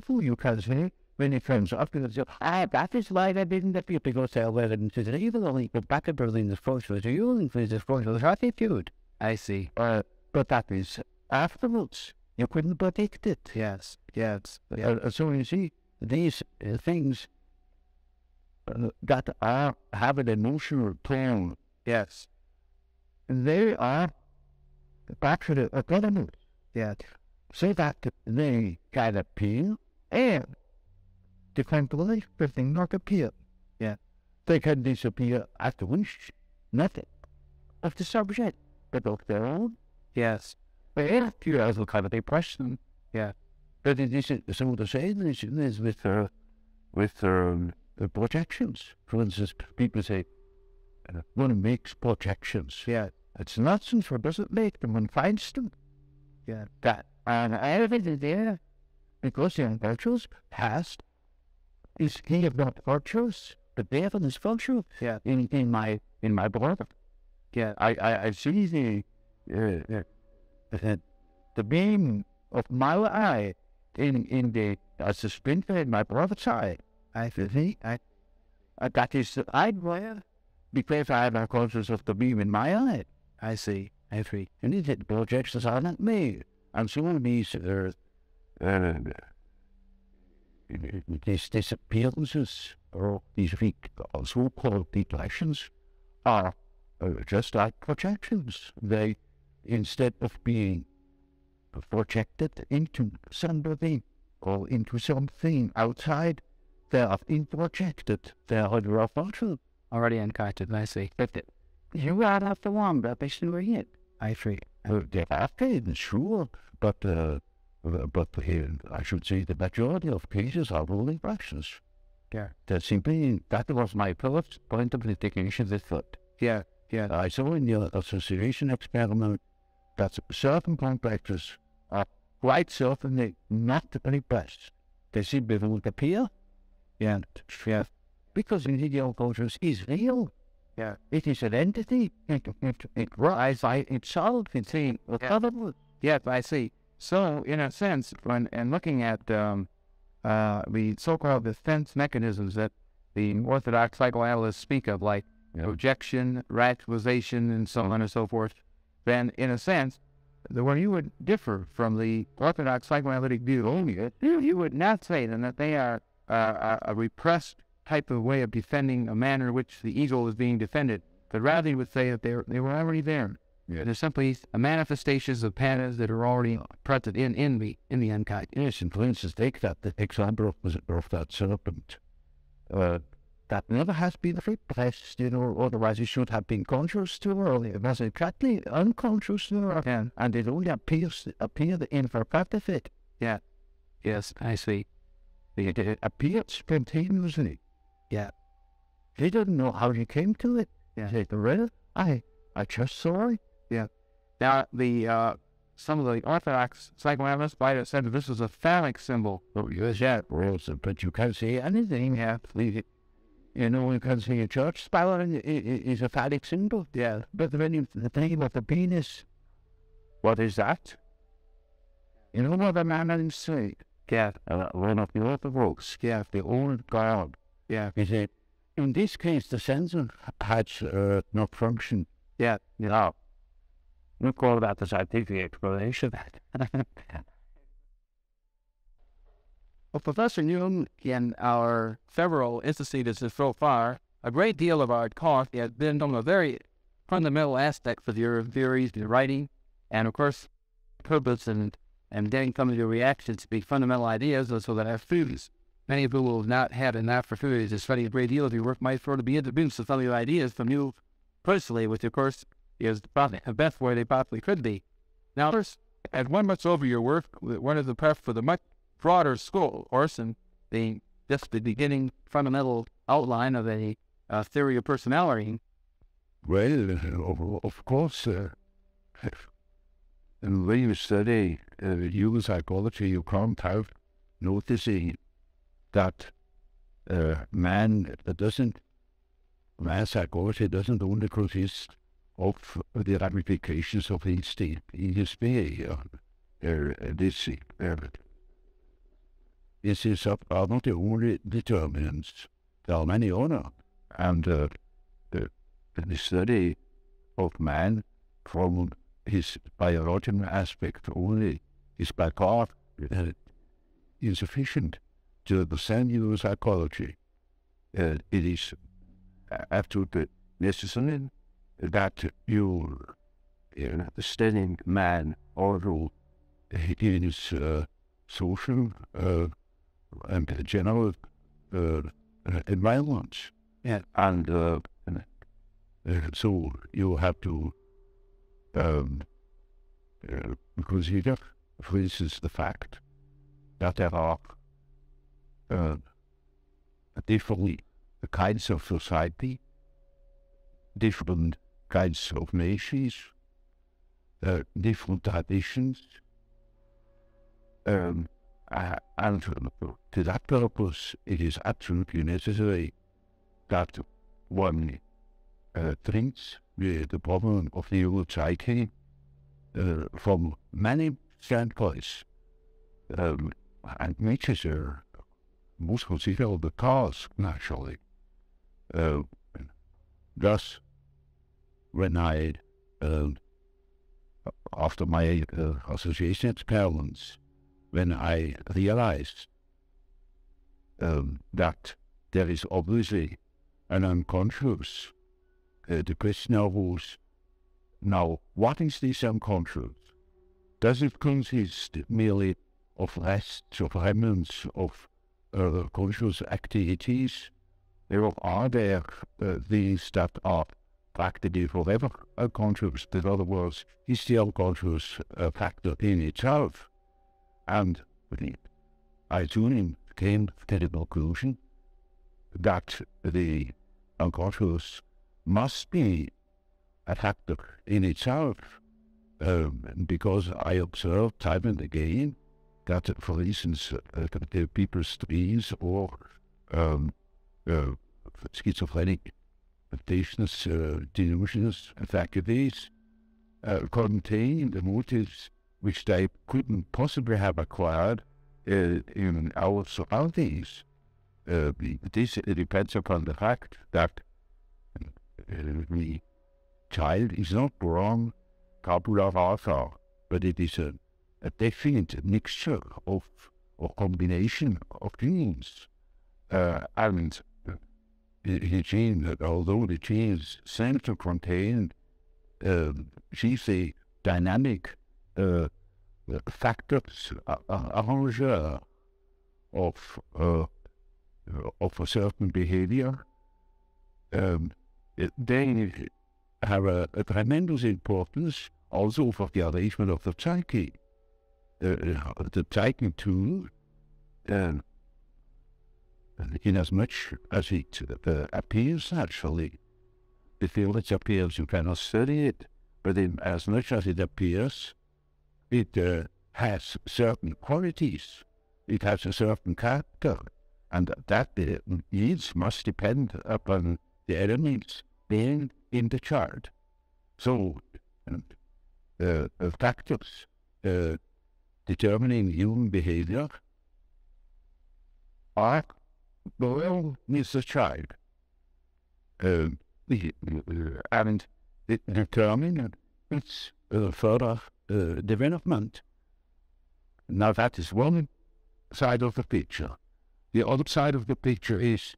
Speaker 3: you can say, when it comes up, you say, that is why they didn't appear, because they were evil, compatible in the social union, with the social attitude.
Speaker 2: I see.
Speaker 3: But that is afterwards. You couldn't predict it. So you see, these things that have an emotional tone, they are actually autonomous. So that they can appear and they can believe but they not appear. They can disappear at the wish, nothing of the subject, but of their own. But if you have a kind of depression, but it isn't so the same as with the projections. For instance, people say, one makes projections. It's nonsense, for doesn't make them, one finds them. And everything is there, because the virtues past is he of not virtues, but therefore is virtue. In my brother. I see the beam of my eye as a splinter in my brother's eye. I see. That is the idea, because I have a conscious of the beam in my eye.
Speaker 2: I see.
Speaker 3: And it projections are not made. And some of these disappearances, or these so-called depressions, are just like projections. They, instead of being projected into somebody or into something outside, they are projected. They are virtual.
Speaker 2: Already unconscious, I see.
Speaker 3: But you are not the one that is doing it.
Speaker 2: I see.
Speaker 3: They have been, sure, but I should say the majority of cases are rule impressions. That was my first point of litigation with thought. I saw in the association experiment that certain complexes are quite certainly not repressed. They simply won't appear. Because individual consciousness is real. It is an entity. It rises by itself. It's recoverable.
Speaker 2: I see. So, in a sense, when looking at the so-called defense mechanisms that the orthodox psychoanalysts speak of, like projection, rationalization, and so on and so forth, then, in a sense, where you would differ from the orthodox psychoanalytic view, you would not say then that they are a repressed type of way of defending a manner in which the ego is being defended, but rather you would say that they were already there.
Speaker 3: Yeah.
Speaker 2: They're simply manifestations of patterns that are already present in the unconscious.
Speaker 3: Yes, and for instance, take that the example of that serpent. That never has been repressed, otherwise it should have been conscious to her. It was exactly unconscious to her, and it only appeared in her benefit.
Speaker 2: Yeah. Yes, I see.
Speaker 3: It appeared spontaneously.
Speaker 2: Yeah.
Speaker 3: He didn't know how he came to it.
Speaker 2: Yeah.
Speaker 3: He said, well, I just saw it.
Speaker 2: Yeah. Now, some of the orthodox psychoanalysts might have said that this was a phallic symbol.
Speaker 3: Oh, yes, yeah, but you can't say anything.
Speaker 2: Yeah.
Speaker 3: You can say a church spell is a phallic symbol.
Speaker 2: Yeah.
Speaker 3: But when the name of the penis, what is that? You know what the man say?
Speaker 2: Yeah.
Speaker 3: One of the orthodox, the old God.
Speaker 2: Yeah.
Speaker 3: He said, in this case, the sensor has no function.
Speaker 2: Yeah.
Speaker 3: No. We call that the scientific explanation.
Speaker 2: Well, Professor Jung, in our several instances so far, a great deal of our talk has been on a very fundamental aspect of your theories, your writing, and of course, purpose and getting some of your reactions to be fundamental ideas so that our students, many of whom will not have an opportunity to study a great deal of your work, might sort of be introduced to some of your ideas from you personally, which of course is probably the best way they possibly could be. Now, first, as one looks over your work, one is the prep for the much broader school, of course, and just the beginning fundamental outline of a theory of personality.
Speaker 3: Well, of course, and when you study human psychology, you can't help noticing that man psychology doesn't only consist of the ramifications of his behavior. This is are not the only determinants. There are many other, and the study of man from his biological aspect only is by far insufficient to understand human psychology. It is absolutely necessary that you studying man also in his social and general environment.
Speaker 2: Yeah.
Speaker 3: And so you have to consider, for instance, the fact that there are different kinds of society, different kinds of nations, different traditions, and to that purpose, it is absolutely necessary that one treats the problem of the human psyche from many standpoints, and which is a most considerable task, naturally. Thus, when I, after my association experiments, when I realized that there is obviously an unconscious, the question arose, now, what is this unconscious? Does it consist merely of rests, of remnants of conscious activities? Or are there these that are practically forever unconscious? In other words, is the unconscious a factor in itself? And I soon came to the conclusion that the unconscious must be a factor in itself, because I observed time and again that, for instance, the people's dreams or schizophrenic patients, delusions, faculties contain the motives which they couldn't possibly have acquired in our surroundings. This depends upon the fact that the child is not born tabula rasa, but it is a definite mixture of or combination of genes. And the gene, although the genes seem to contain chiefly dynamic factors, arrangeur of a certain behavior, they have a tremendous importance also for the arrangement of the psyche. The psyche too, in as much as it appears naturally, the field it appears you cannot study it, but in as much as it appears, it has certain qualities, it has a certain character, and that needs must depend upon the elements being in the chart. So, factors determining human behavior are well with the child, and it determine its further development. Now that is one side of the picture. The other side of the picture is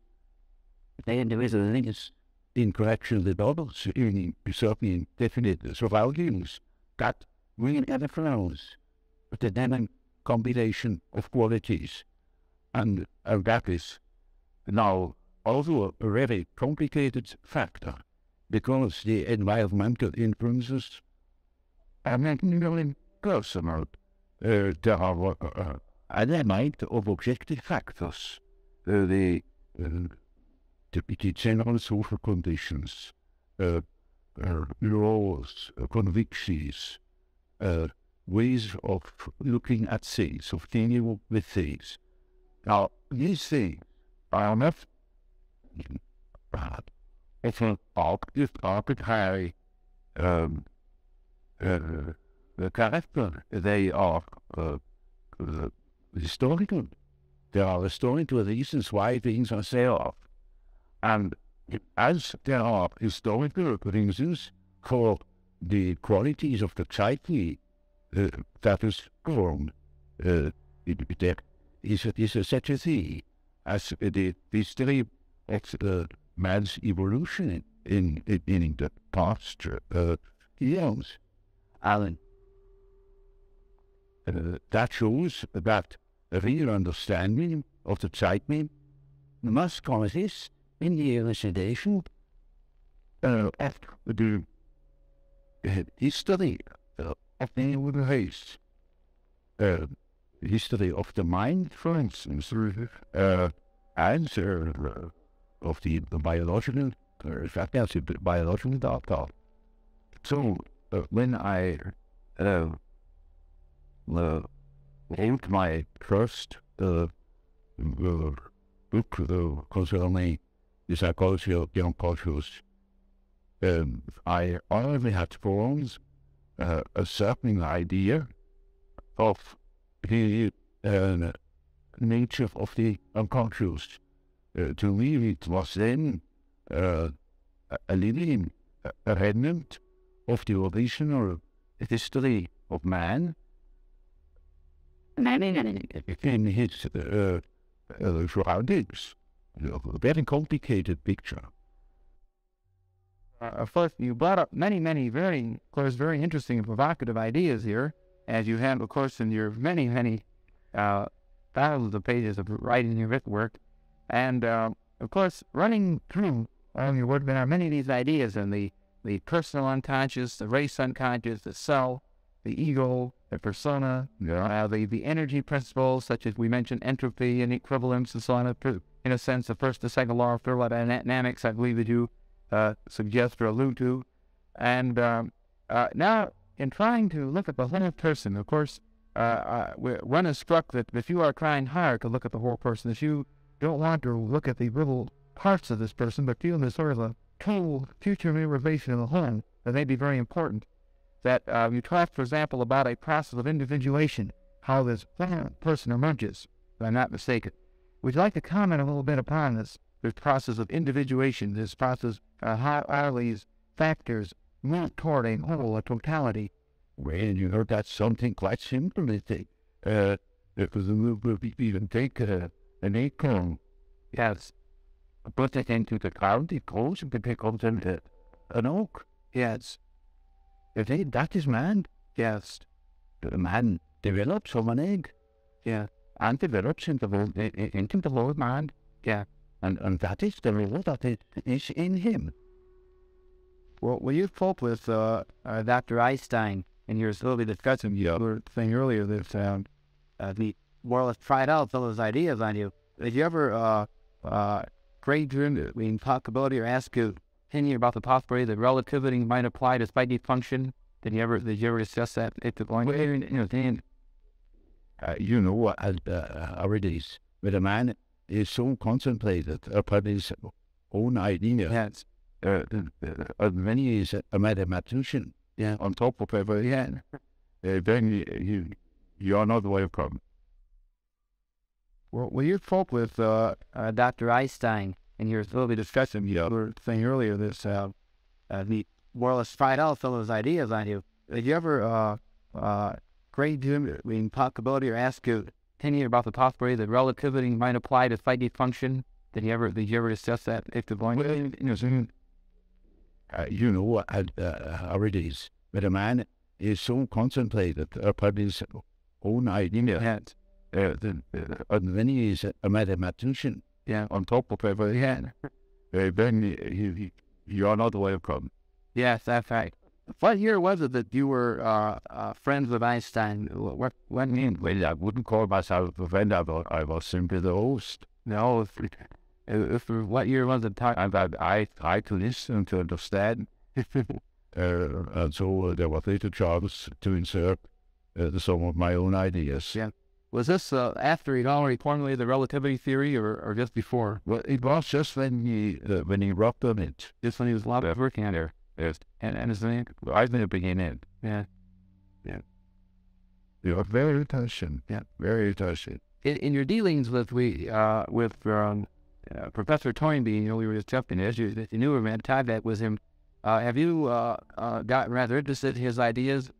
Speaker 3: the individual is in connection with others, in certain definite surroundings that will influence the dynamic combination of qualities. And that is now also a very complicated factor, because the environmental influences are not really personal. There are an element of objective factors, the general social conditions, laws, convictions, ways of looking at things, of dealing with things. Now, these things are not often arbitrary character. They are historical. There are historical reasons why things are so. And as there are historical reasons for the qualities of the psyche that is formed, there is such a thing as the history of man's evolution in the past years. And that shows that a real understanding of the psyche must consist in the elucidation of the history of the human race, history of the mind, for instance, and of the biological, biological data. So when I wrote my first book concerning the psychology of young cultures, I already had formed a certain idea of the nature of the unconscious. To me, it was then a living remnant of the original history of man in his surroundings. A very complicated picture.
Speaker 2: First, you brought up many very interesting and provocative ideas here, as you have, of course, in your many thousands of pages of writing your written work. And, of course, running through all your work, there are many of these ideas in the personal unconscious, the race unconscious, the self, the ego, the persona, the energy principles, such as we mentioned, entropy and equivalence and so on. In a sense, the first and second law of thermodynamics, I believe that you suggest or allude to. And now, in trying to look at the whole person, of course, one is struck that if you are trying hard to look at the whole person, if you don't want to look at the little parts of this person, but feel there's sort of a total future realization of the whole, that may be very important. That you talk, for example, about a process of individuation, how this person emerges, if I'm not mistaken. Would you like to comment a little bit upon this process of individuation, this process, how these factors move toward a whole, a totality,
Speaker 3: Well, that's something quite simple. Because we even take an acorn, yes, put it into the ground, it grows and it becomes an oak. Yes. That is man. Yes. The man develops from an egg. Yeah. And develops into the whole man. Yeah. And that is the role that is in him.
Speaker 2: Well, you spoke with Dr. Einstein, and you were slowly discussing the thing earlier that he more or less tried out some of his ideas on you. Did you ever grade the possibility or ask you opinion about the possibility that relativity might apply to spiky function? Did you ever discuss that at the point?
Speaker 3: Well, then, already with a man is so concentrated upon his own idea.
Speaker 2: Yes.
Speaker 3: When he is a mathematician, yeah, on top of everything, then you are not welcome.
Speaker 2: Well, you spoke with Dr. Einstein, and you were slowly discussing the thing earlier that he more or less tried out some of his ideas on you. Did you ever grade the possibility or ask you opinion about the possibility that relativity might apply to spiky function? Did you ever discuss that at the point?
Speaker 3: Well, already is but a man is so concentrated upon his own idea.
Speaker 2: Yes.
Speaker 3: And when he is a mathematician, yeah, on top of everything, then you are not welcome.
Speaker 2: Yes, that's right. What year was it that you were friends with Einstein? What mean?
Speaker 3: Well, I wouldn't call myself a friend. I was simply the host.
Speaker 2: No, what year was it?
Speaker 3: And I tried to listen, to understand. And so there was little chance to insert some of my own ideas.
Speaker 2: Yeah. Was this after he'd already formulated the relativity theory, or just before?
Speaker 3: Well, it was just when he worked on it.
Speaker 2: Just when he was working on it.
Speaker 3: Yes.
Speaker 2: And his name?
Speaker 3: I think the beginning.
Speaker 2: Yeah.
Speaker 3: Yeah. You are very touching. Yeah. Very touching.
Speaker 2: In your dealings with Professor Toynbee, we were discussing as you knew him and tied that with him. Have you gotten rather interested in his ideas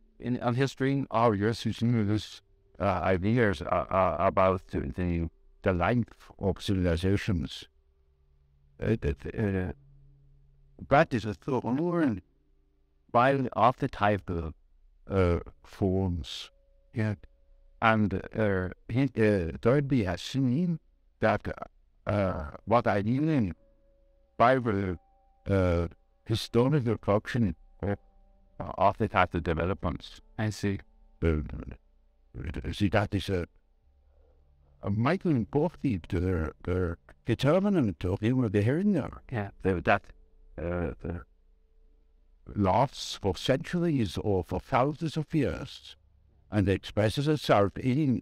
Speaker 2: on history?
Speaker 3: Oh, yes, he's knew this ideas about the length of civilizations. That is a thought more by of the type of forms. Yeah. And Toynbee has seen that what I mean by the historical function of the type of developments.
Speaker 2: I see.
Speaker 3: See, that is a mighty important determinant of human behavior.
Speaker 2: Yeah.
Speaker 3: That lasts for centuries or for thousands of years and expresses itself in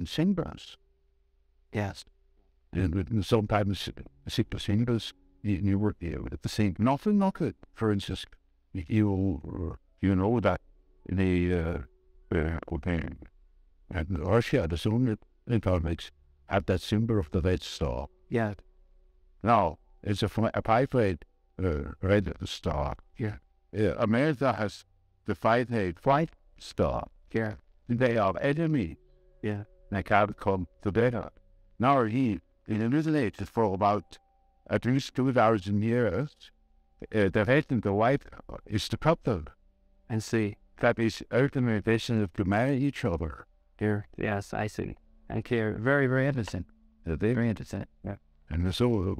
Speaker 3: symbols.
Speaker 2: Yes.
Speaker 3: And sometimes simple symbols you were at the same nothing not good. For instance, you know that in the and Russia, the Soviet Republics have that symbol of the red star.
Speaker 2: Yeah.
Speaker 3: Now it's a pie-red red star.
Speaker 2: Yeah.
Speaker 3: America has the white star.
Speaker 2: Yeah.
Speaker 3: They are enemies.
Speaker 2: Yeah.
Speaker 3: They can't come together. Now in the Middle Ages, for about at least 2,000 years, the red and the white is the couple.
Speaker 2: And see.
Speaker 3: That is ultimate vision to marry each other.
Speaker 2: Here. Yes, I see. Okay, very, very interesting. Very interesting. Yeah.
Speaker 3: And so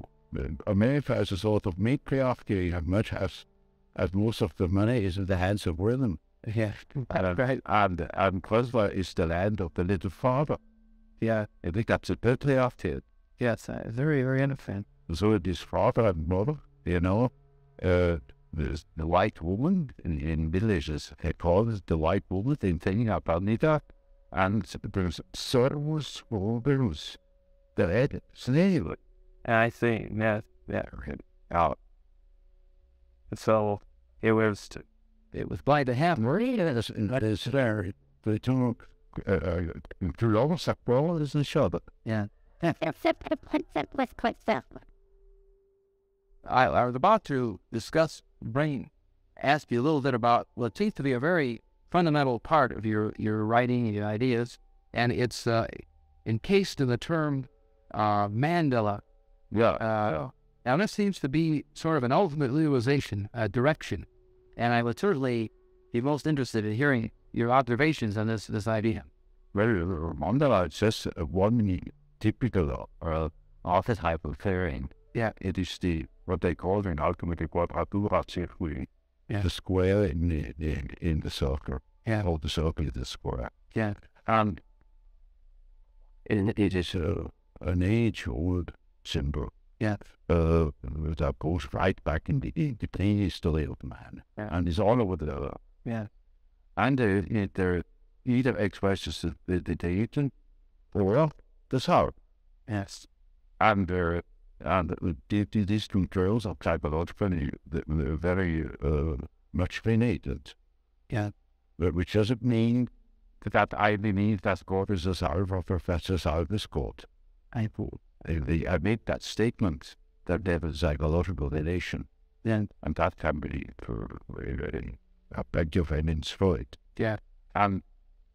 Speaker 3: America is a sort of matriarchy as much as most of the money is in the hands of women.
Speaker 2: Yeah.
Speaker 3: Right. And Kosovo is the land of the little father.
Speaker 2: Yeah.
Speaker 3: I think that's a patriarchy.
Speaker 2: Yes, very, very interesting.
Speaker 3: So it is father and mother, there's the white woman in villages. They call it the white woman. They think about it, and there's servus vulgarus, the red slave.
Speaker 2: I see. Yeah. So it was by the half.
Speaker 3: That is there. They took through almost a brawl is the shot.
Speaker 2: Yeah. I was about to discuss brain, ask you a little bit about what seems to be a very fundamental part of your writing and your ideas, and it's encased in the term mandala.
Speaker 3: Yeah.
Speaker 2: Now, this seems to be sort of an ultimate realization, direction, and I would certainly be most interested in hearing your observations on this idea.
Speaker 3: Well, mandala is just one typical archetype of theory.
Speaker 2: Yeah.
Speaker 3: It is what they call in alchemy the quadratura circuli,
Speaker 2: Yeah.
Speaker 3: the square in the circle.
Speaker 2: Yeah.
Speaker 3: Or the circle is the square.
Speaker 2: Yeah.
Speaker 3: And it is an age-old symbol.
Speaker 2: Yeah.
Speaker 3: That goes right back in the prehistory of man.
Speaker 2: Yeah.
Speaker 3: And is all over the earth.
Speaker 2: Yeah.
Speaker 3: And it either expresses the deity or the soul.
Speaker 2: Yes.
Speaker 3: And these two trails are psychologically very much related.
Speaker 2: Yeah.
Speaker 3: But which doesn't mean that I believe that God is a soul or Professor Soul is God. I made that statement that there is a psychological relation.
Speaker 2: Yeah.
Speaker 3: And that can be I beg your evidence for it.
Speaker 2: Yeah.
Speaker 3: And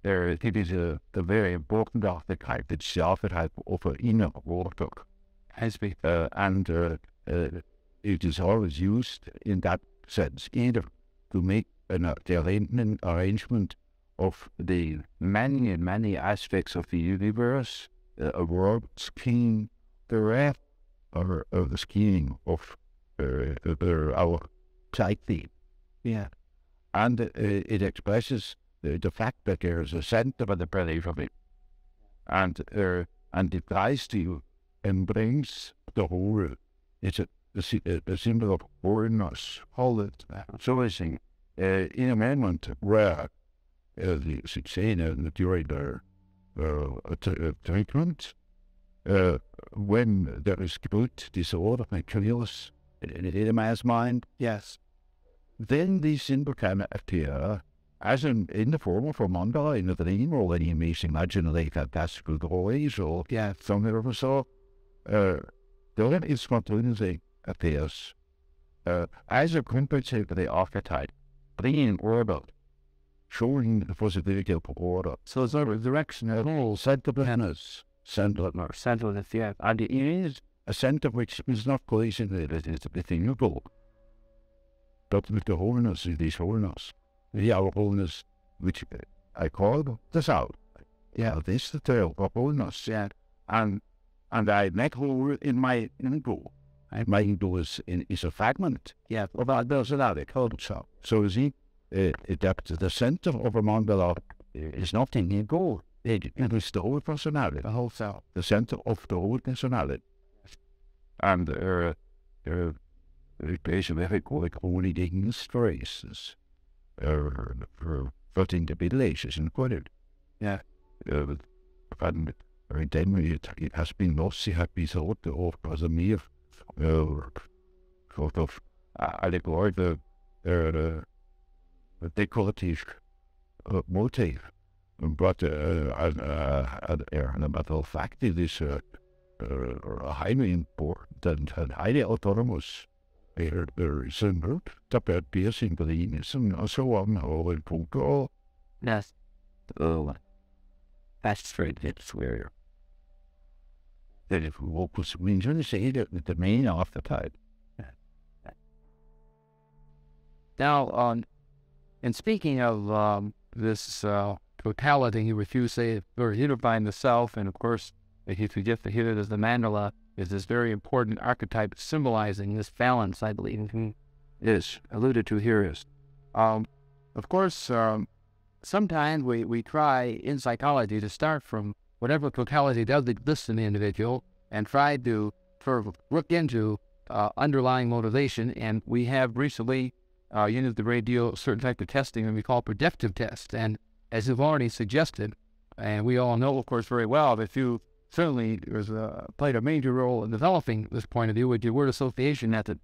Speaker 3: it is the very important archetype itself, it has of an inner order.
Speaker 2: I see.
Speaker 3: And it is always used in that sense, either to make the arrangement of the many aspects of the universe, a world scheme, the rest, or the scheme of our psyche.
Speaker 2: Yeah.
Speaker 3: And it expresses the fact that there is a center of the belief of it, and it tries to embrace the whole. It's a symbol of wholeness. So I think in a moment where the success during the treatment, when there is great disorder and chaos in a man's mind,
Speaker 2: Yes.
Speaker 3: then the symbol can appear as in the form of a mandala in a dream or any amazing imaginary fantastical drawings or something of the sort. Then it spontaneously appears as a compensatory archetype, bringing order, showing the possibility of order.
Speaker 2: So it's over direction at all.
Speaker 3: Centeredness,
Speaker 2: Centeredness, yeah. And it is
Speaker 3: a center which is not coincident, it's a bit thingable. But with the wholeness, it is wholeness. Our wholeness, which I call the soul. Yeah, this is the tail of wholeness.
Speaker 2: Yeah.
Speaker 3: And I make whole in my ego. My ego is a fragment.
Speaker 2: Yeah.
Speaker 3: Of our personality called soul. So you see, the center of a mandala is not in ego. It is the whole personality.
Speaker 2: The whole self.
Speaker 3: The center of the whole personality. And it plays a very good holy things for instance. But in the Middle Ages in Korea.
Speaker 2: Yeah.
Speaker 3: And then it has been lost, it has been thought of as a mere sort of allegory, the decorative motive. But as a matter of fact, it is highly important and highly autonomous. There is a note about piercing greenness and so on, or in Punko.
Speaker 2: Yes.
Speaker 3: That's very where that if we walk with we usually say that the main aftertide.
Speaker 2: Now, in speaking of this totality, you refuse to say or unifying the self, and of course, if you suggest that here there's the mandala, is this very important archetype symbolizing this balance, I believe, is alluded to here is. Of course, sometimes we try in psychology to start from whatever totality does exist in the individual and try to sort of look into underlying motivation. And we have recently used a great deal of certain type of testing that we call predictive tests. And as you've already suggested, and we all know, of course, very well, that you certainly played a major role in developing this point of view with your word association method.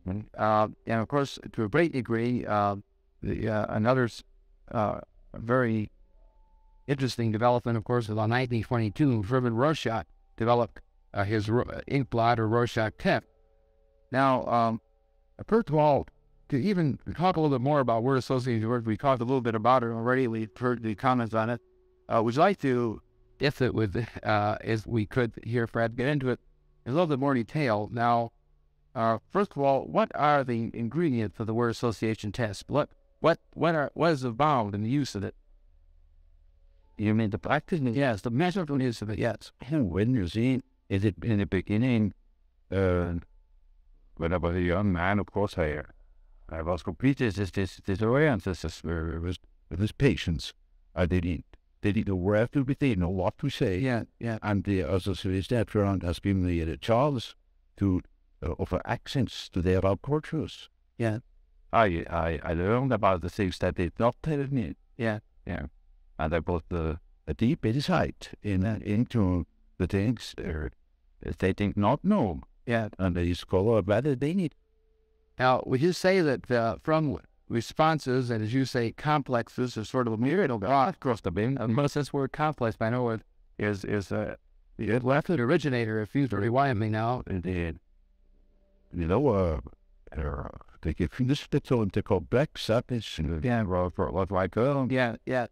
Speaker 2: And of course, to a great degree, another very interesting development, of course, is on 1922, Herman Rorschach developed his ink blot or Rorschach test. Now, first of all, to even talk a little bit more about word association words, we talked a little bit about it already. We've heard the comments on it. Would you like to, if we could here, Fred, get into it in a little bit more detail? Now, first of all, what are the ingredients of the word association test? What is involved in the use of it?
Speaker 3: You mean the practice?
Speaker 2: Yes, the measurable use of it, yes.
Speaker 3: When you see, is it in the beginning, when I was a young man, of course, I was completely disoriented with this patience. I didn't know where to begin or what to say.
Speaker 2: Yeah.
Speaker 3: And the association around has given me the chance to offer accents to their cultures.
Speaker 2: Yeah.
Speaker 3: I learned about the things that did not tell me.
Speaker 2: Yeah.
Speaker 3: And I brought a deep insight into the things they did not know.
Speaker 2: Yeah.
Speaker 3: And they discover whether they need.
Speaker 2: Now, would you say that from responses, and as you say, complexes, is sort of a myriad of across the bin? Most of this word complex, I know it is the left originator, if you rewind me now.
Speaker 3: Indeed. You know, they give this the complex, that is,
Speaker 2: Yeah.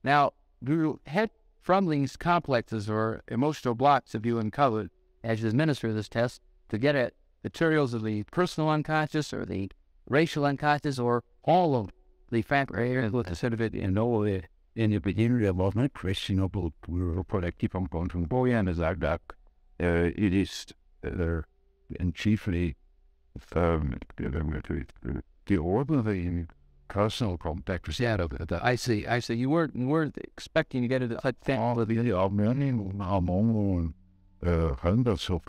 Speaker 2: Now, do you head from these complexes or emotional blocks have you uncovered as you administer this test to get at materials of the personal unconscious or the racial unconscious or all of the factors instead of it?
Speaker 3: You know, in the beginning, there was no question about reproductive component and as like that. It is, and chiefly, the ordinary personal contact.
Speaker 2: Yeah, I see. You weren't expecting to get it like that.
Speaker 3: There are many among hundreds of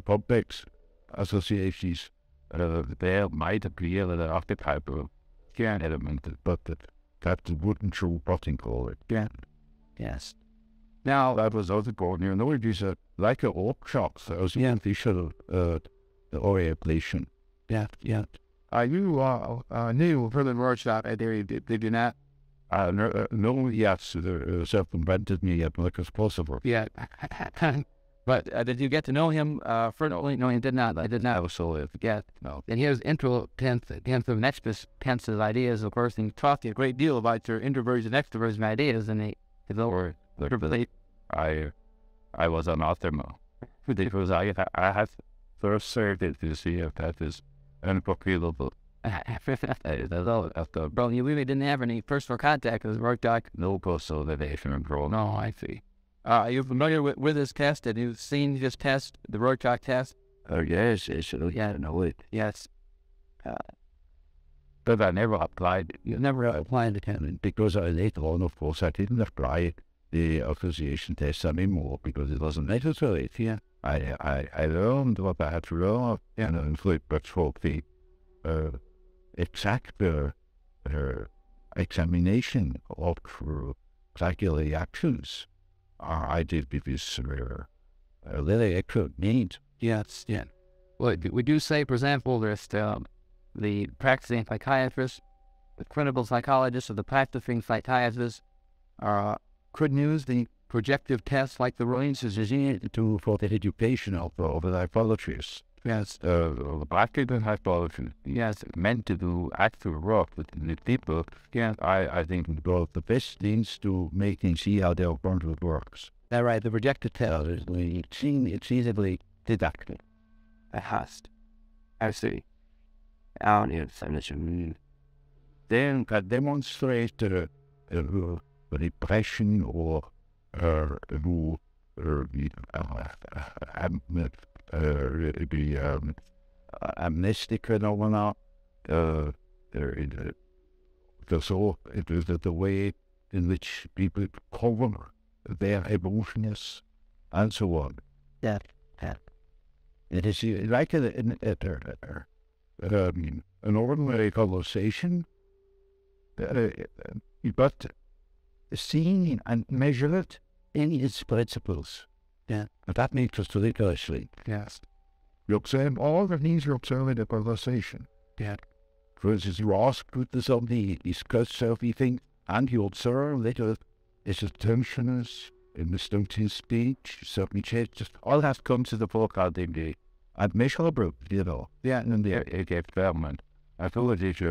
Speaker 3: complex associations. There might appear that an archetype of element, but that wouldn't show nothing for it.
Speaker 2: Yeah. Yes. Now
Speaker 3: that was also important. You know, it is like a workshop, so it's visual orientation.
Speaker 2: Yeah. You knew for the workshop, did you not?
Speaker 3: No, yes, circumvented me as much as possible.
Speaker 2: Yeah. But did you get to know him furtherly? No, you did not. I did not.
Speaker 3: Absolutely.
Speaker 2: Yeah. No. And here's intro tense of next tenses ideas, of course, and he taught you a great deal about your introversion, extroversion ideas, and
Speaker 3: I was an author because I had first started to see if that is unpopulable.
Speaker 2: Bro, you really didn't have any personal contact with work doc?
Speaker 3: No consolidation and growth.
Speaker 2: No, I see. Are you familiar with this test? Have you seen this test, the work doc test?
Speaker 3: Yes, I know it.
Speaker 2: Yes.
Speaker 3: But I never applied it.
Speaker 2: You never applied it,
Speaker 3: because later on, of course, I didn't apply the association test anymore because it wasn't necessary.
Speaker 2: Yeah.
Speaker 3: I learned what I had to learn, and but for the exact examination of psychic reactions, I did with this really accurate means.
Speaker 2: Yes, yeah. Well, we do say, for example, there's the practicing psychiatrist, the clinical psychologist, or the practicing psychiatrist could use the projective tests like the ranges
Speaker 3: for the education of the psychologists.
Speaker 2: Yes.
Speaker 3: The practical psychology, yes, meant to do actual work with the people. Yeah, I think the best things to make them see how their control works.
Speaker 2: That's right. The projective test
Speaker 3: it's easily didactic.
Speaker 2: I see.
Speaker 3: Then can demonstrate the repression or the amnestic phenomena, the way in which people cover their emotions and so on.
Speaker 2: Yeah.
Speaker 3: It is like an ordinary conversation, but seen and measured in its principles.
Speaker 2: Yeah.
Speaker 3: And that makes us rigorously.
Speaker 2: Yes.
Speaker 3: You observe all the things you observe in a conversation.
Speaker 2: Yeah.
Speaker 3: For instance, you ask somebody, discuss something, and you observe later is a tensioness in the stunted speech, something just all has come to the foreground in the and measurable, you know.
Speaker 2: Yeah.
Speaker 3: And the experiment. I thought it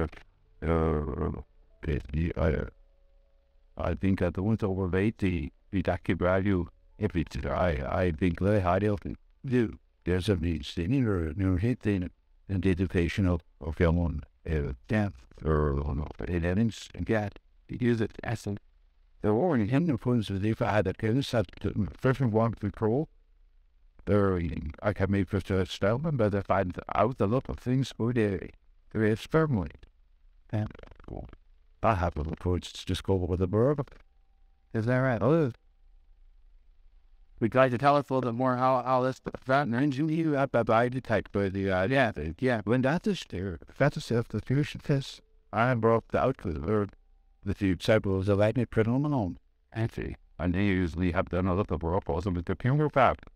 Speaker 3: I think I don't overrate the deductive value if it's I think very highly of it. There's a similar hit in identification of your own depth or evidence and get use it as a the war in him influence if I had a case that first one control there I can make first a statement, but I find out a lot of things where they experiment. And I have a approach to just go with the verb.
Speaker 2: Is that right? Oh, would you like to tell us a little bit more how this
Speaker 3: And you have by the type by the yeah. When that is there, that's a self-definition test. I brought out the word that the example is a lightning phenomenon. Actually, and they usually have done a lot of work also with the pure fact.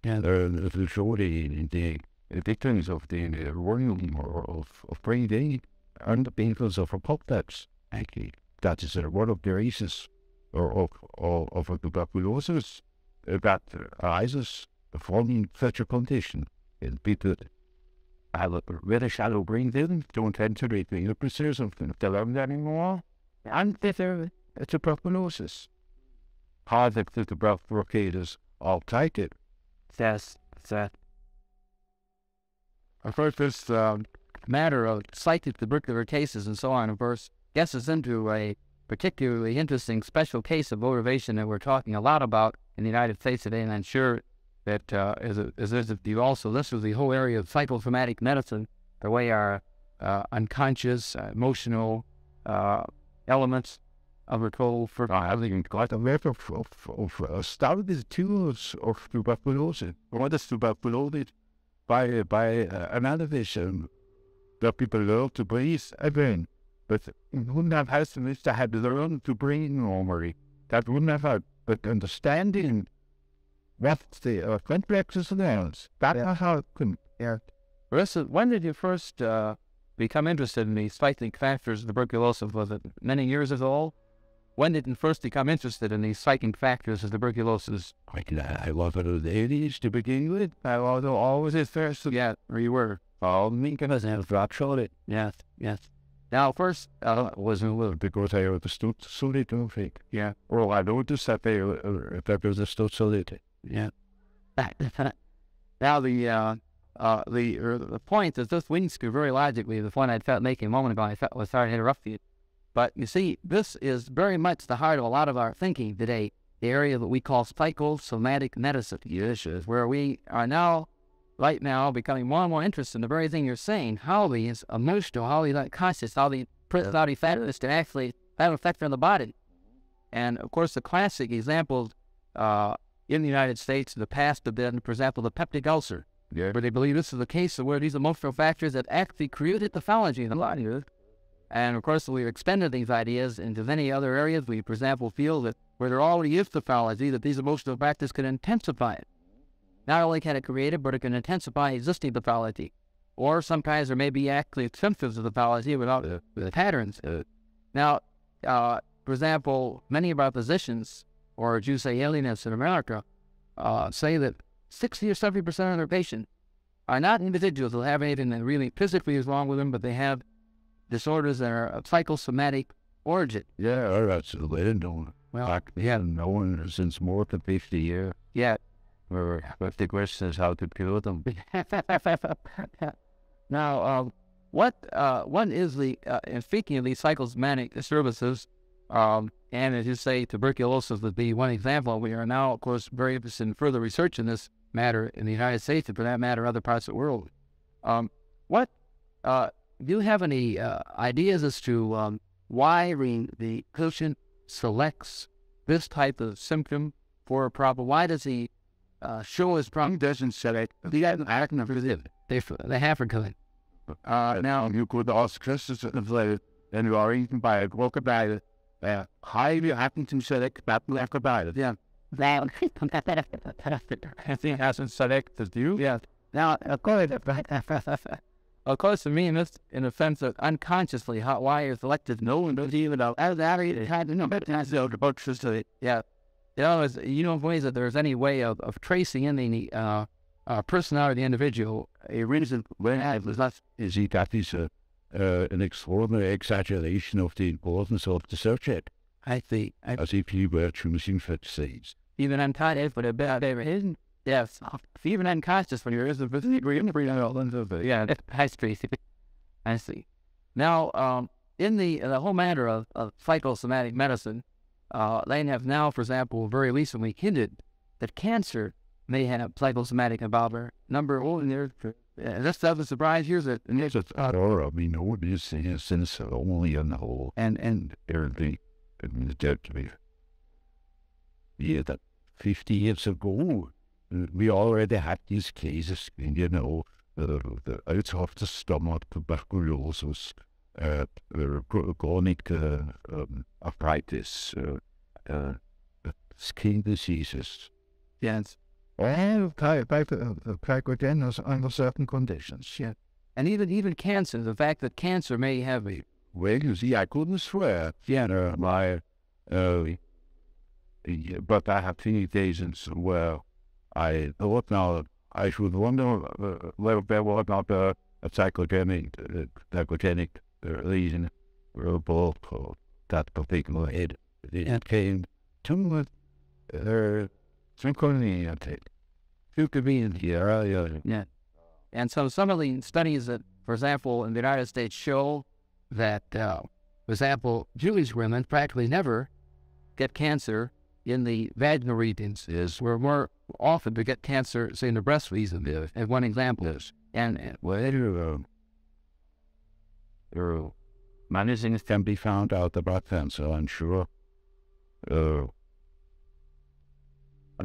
Speaker 3: Yeah, they're show the victims of the warning or of brain and the painful of a pop taps. Actually, that is one of the reasons or of a tuberculosis that arises from such a condition. And people have a very shallow brain, they don't enter it in the process of the learn anymore. And it's a tuberculosis. Part of the tuberculosis all tighted.
Speaker 2: That's that. Of course, this matter of psychic tubercular cases and so on, of course, gets us into a particularly interesting special case of motivation that we're talking a lot about in the United States today, and I'm sure that as you also list with the whole area of psychosomatic medicine, the way our unconscious, emotional elements of our total for
Speaker 3: having quite a lot of studies tools of tuberculosis. What is tuberculosis? By analysis that people learn to breathe again. But wouldn't have had to have learned to breathe normally. That wouldn't have had, but understanding what the complexes and else. That's how it can.
Speaker 2: Yeah. Marissa, when did you first become interested in the psychic factors of tuberculosis? Was it many years ago? When did you first become interested in these psychic factors of tuberculosis?
Speaker 3: I was in the 80s to begin with. I was always at first.
Speaker 2: Yeah, where you were.
Speaker 3: Oh, me because I have dropped on it.
Speaker 2: Yes, yes. Now, first,
Speaker 3: wasn't a little because I was a solid, don't think.
Speaker 2: Yeah.
Speaker 3: Well, I noticed that there was a solid.
Speaker 2: Yeah. Now, the point that this links to very logically the point I felt making a moment ago, I was sorry to interrupt you. But you see, this is very much the heart of a lot of our thinking today, the area that we call psychosomatic medicine.
Speaker 3: Yes,
Speaker 2: where we are now, right now, becoming more and more interested in the very thing you're saying, how these emotional, how these unconscious, how the personality factors can actually have an effect on the body. And, of course, the classic examples in the United States in the past have been, for example, the peptic ulcer, where they believe this is the case of where these emotional factors that actually created pathology in the body. And, of course, we've expanded these ideas into many other areas. We, for example, feel that where there already is pathology, that these emotional factors can intensify it. Not only can it create it, but it can intensify existing pathology. Or sometimes there may be actually symptoms of pathology without the patterns. Now, for example, many of our physicians, or as you say, alienists in America, say that 60 or 70% of their patients are not individuals who have anything that really physically is wrong with them, but they have disorders that are of psychosomatic origin.
Speaker 3: Yeah, that's the way to know. Well, yeah, known since more than 50 years.
Speaker 2: Yeah.
Speaker 3: But the question is how to cure them.
Speaker 2: Now, what is the, and speaking of these psychosomatic disturbances, and as you say, tuberculosis would be one example. We are now, of course, very interested in further research in this matter in the United States, and for that matter, other parts of the world. Do you have any ideas as to why the patient selects this type of symptom for a problem? Why does he show his problem?
Speaker 3: He doesn't select. He doesn't act for them.
Speaker 2: They have recurrent.
Speaker 3: Now, you could ask questions and you are eaten by a crocodile. How you happen to select that crocodile? Yeah. He hasn't selected you.
Speaker 2: Yeah. Now, of course, to me, in a sense that unconsciously, why you're selected, no one does even know. Yeah. You don't believe that there's any way of tracing in the personality of the individual a reason why it was not.
Speaker 3: Is he that is an extraordinary exaggeration of the importance of the subject,
Speaker 2: I see.
Speaker 3: as if he were choosing such things.
Speaker 2: Even unconscious, but about everything. Yes, even unconscious when you're yeah, I see. I see. Now, in the whole matter of psychosomatic medicine, they have now, for example, very recently hinted that cancer may have psychosomatic involvement. Number one, this doesn't surprise you that
Speaker 3: We know it is since only in the whole and early that 50 years ago, we already had these cases, the out of the stomach tuberculosis, chronic arthritis, skin diseases.
Speaker 2: yes,
Speaker 3: All type of under certain conditions.
Speaker 2: yeah, and even cancer. The fact that cancer may have a
Speaker 3: Well, you see, I couldn't swear. But I have seen occasions where I thought now I should wonder whether there was not a psychogenic reason for that particular head. It came to synchronicity. Who could be in here?
Speaker 2: yeah. And so some of the studies that, for example, in the United States show that, for example, Jewish women practically never get cancer in the vaginal regions. We're more often to get cancer, say, in the breast region, as one example.
Speaker 3: Yes.
Speaker 2: And
Speaker 3: many things can be found out about cancer, I'm sure.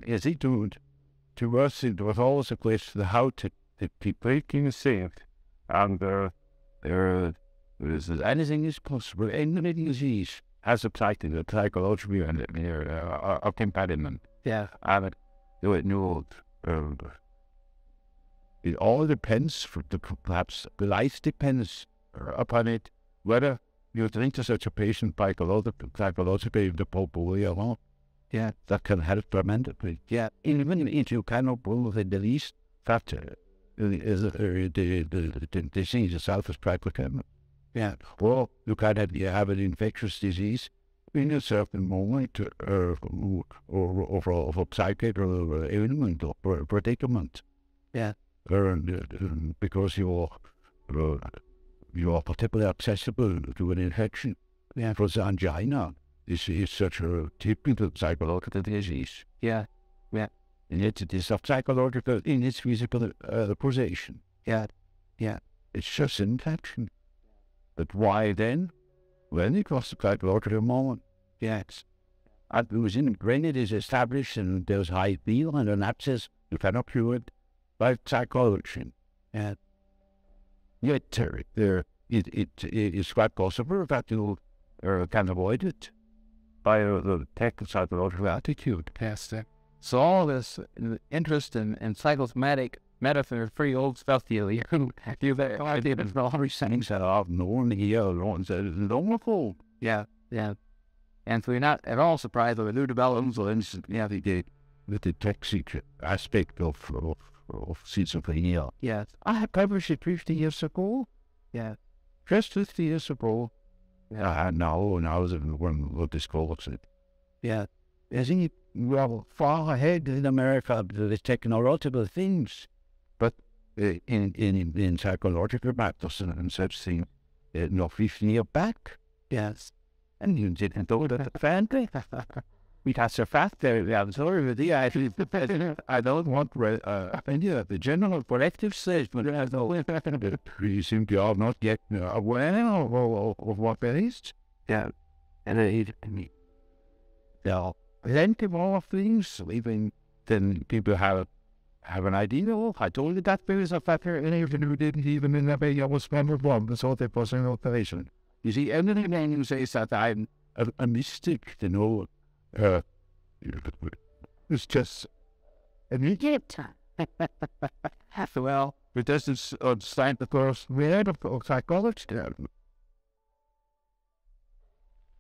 Speaker 3: Is it to us, it was always a question how to keep breaking safe. And anything is possible. Any disease has a psychological accompaniment.
Speaker 2: yeah,
Speaker 3: And it all depends, perhaps life depends upon it, whether you think to such a patient psychologically the properly or not.
Speaker 2: yeah,
Speaker 3: That can help tremendously.
Speaker 2: yeah,
Speaker 3: Even if you cannot prove in the least that the disease itself is practically.
Speaker 2: yeah,
Speaker 3: Well, you can have an infectious disease in a certain moment of a psychic or ailment or predicament.
Speaker 2: yeah,
Speaker 3: Because you are particularly accessible to an infection.
Speaker 2: yeah,
Speaker 3: For the angina, this is such a typical psychological disease.
Speaker 2: yeah, yeah,
Speaker 3: And yet it is a psychological in its physical causation.
Speaker 2: yeah, yeah,
Speaker 3: It's just infection. But why then? When it was the psychological moment.
Speaker 2: yes,
Speaker 3: And when it is established and there's high feel and an abscess, you cannot cure it by psychology.
Speaker 2: yeah,
Speaker 3: Yet it is quite possible that you can avoid it by the technical psychological attitude.
Speaker 2: yes. So all this interest in psychosomatic medicine is pretty old stuff to you. You have no idea of all these things.
Speaker 3: Things that I've known here long ago.
Speaker 2: Yeah, yeah. And so you're not at all surprised by the new developments.
Speaker 3: For instance, with the toxic aspect of schizophrenia.
Speaker 2: Yes,
Speaker 3: I had published it 50 years ago.
Speaker 2: yeah,
Speaker 3: Just 50 years ago. Yeah, and now when what discovers it.
Speaker 2: yeah,
Speaker 3: I think we are far ahead in America with technological things, but in psychological matters and such things, not 15 years back.
Speaker 2: yes.
Speaker 3: And you didn't know that family. Because the fact that I'm sorry with you, I don't want the general collective statement. We simply are not yet aware of what there is.
Speaker 2: Yeah,
Speaker 3: And there are plenty more things, even than people have an idea of. I told you that there is a factor in even who didn't even in the way I was member one, so there was an operation. You see, anything you say that I'm a mystic, it's just an idiot.
Speaker 2: well,
Speaker 3: It doesn't understand the first word of psychology.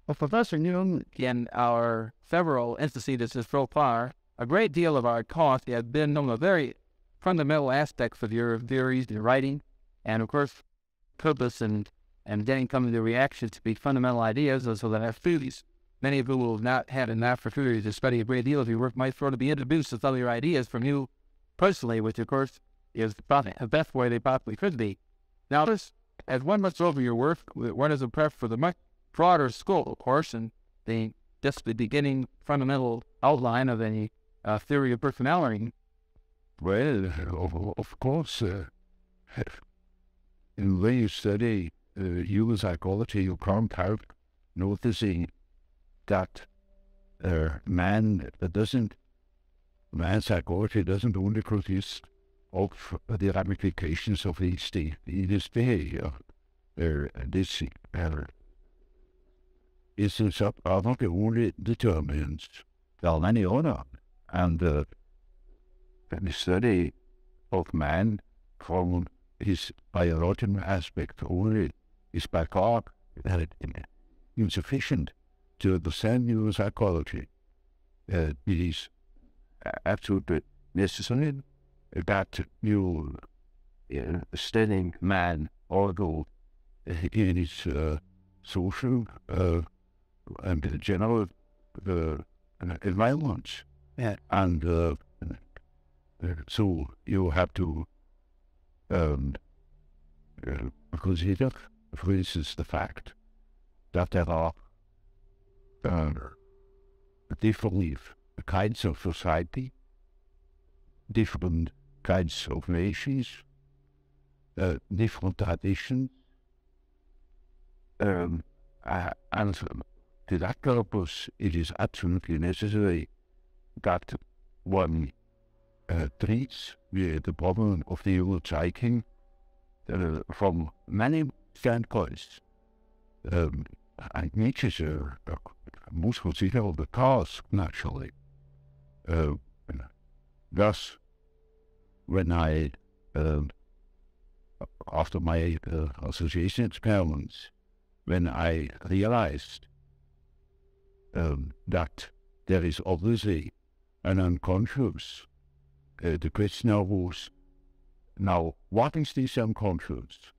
Speaker 2: Well, Professor Jung, in our several instances so far, a great deal of our talk has been on the very fundamental aspects of your theories, your writing, and of course, purpose and and then coming to reactions to be fundamental ideas, so that activities, many of whom will have not had an opportunity to study a great deal of your work, might sort of be introduced to some of your ideas from you personally, which of course is the best way they possibly could be. Now, this, as one looks over your work, one is impressed for the much broader scope, of course, and just the beginning fundamental outline of any theory of personality.
Speaker 4: Well, of course, in the way you study human psychology, you can't help noticing that man psychology doesn't only consist of the ramifications of his behavior. This is are not the only determinants. There are many other, and the study of man from his biological aspect only is by far insufficient to understand human psychology. It is absolutely necessary that you study man also in his social and general environment.
Speaker 2: Yeah.
Speaker 4: And so you have to consider, for instance, the fact that there are different kinds of society, different kinds of nations, different traditions, and to that purpose it is absolutely necessary that one treats the problem of the human psyche from many standpoints. And which is a most considerable task, naturally. Thus, when I, after my association experiments, when I realized that there is obviously an unconscious, the question now was, now, what is this unconscious?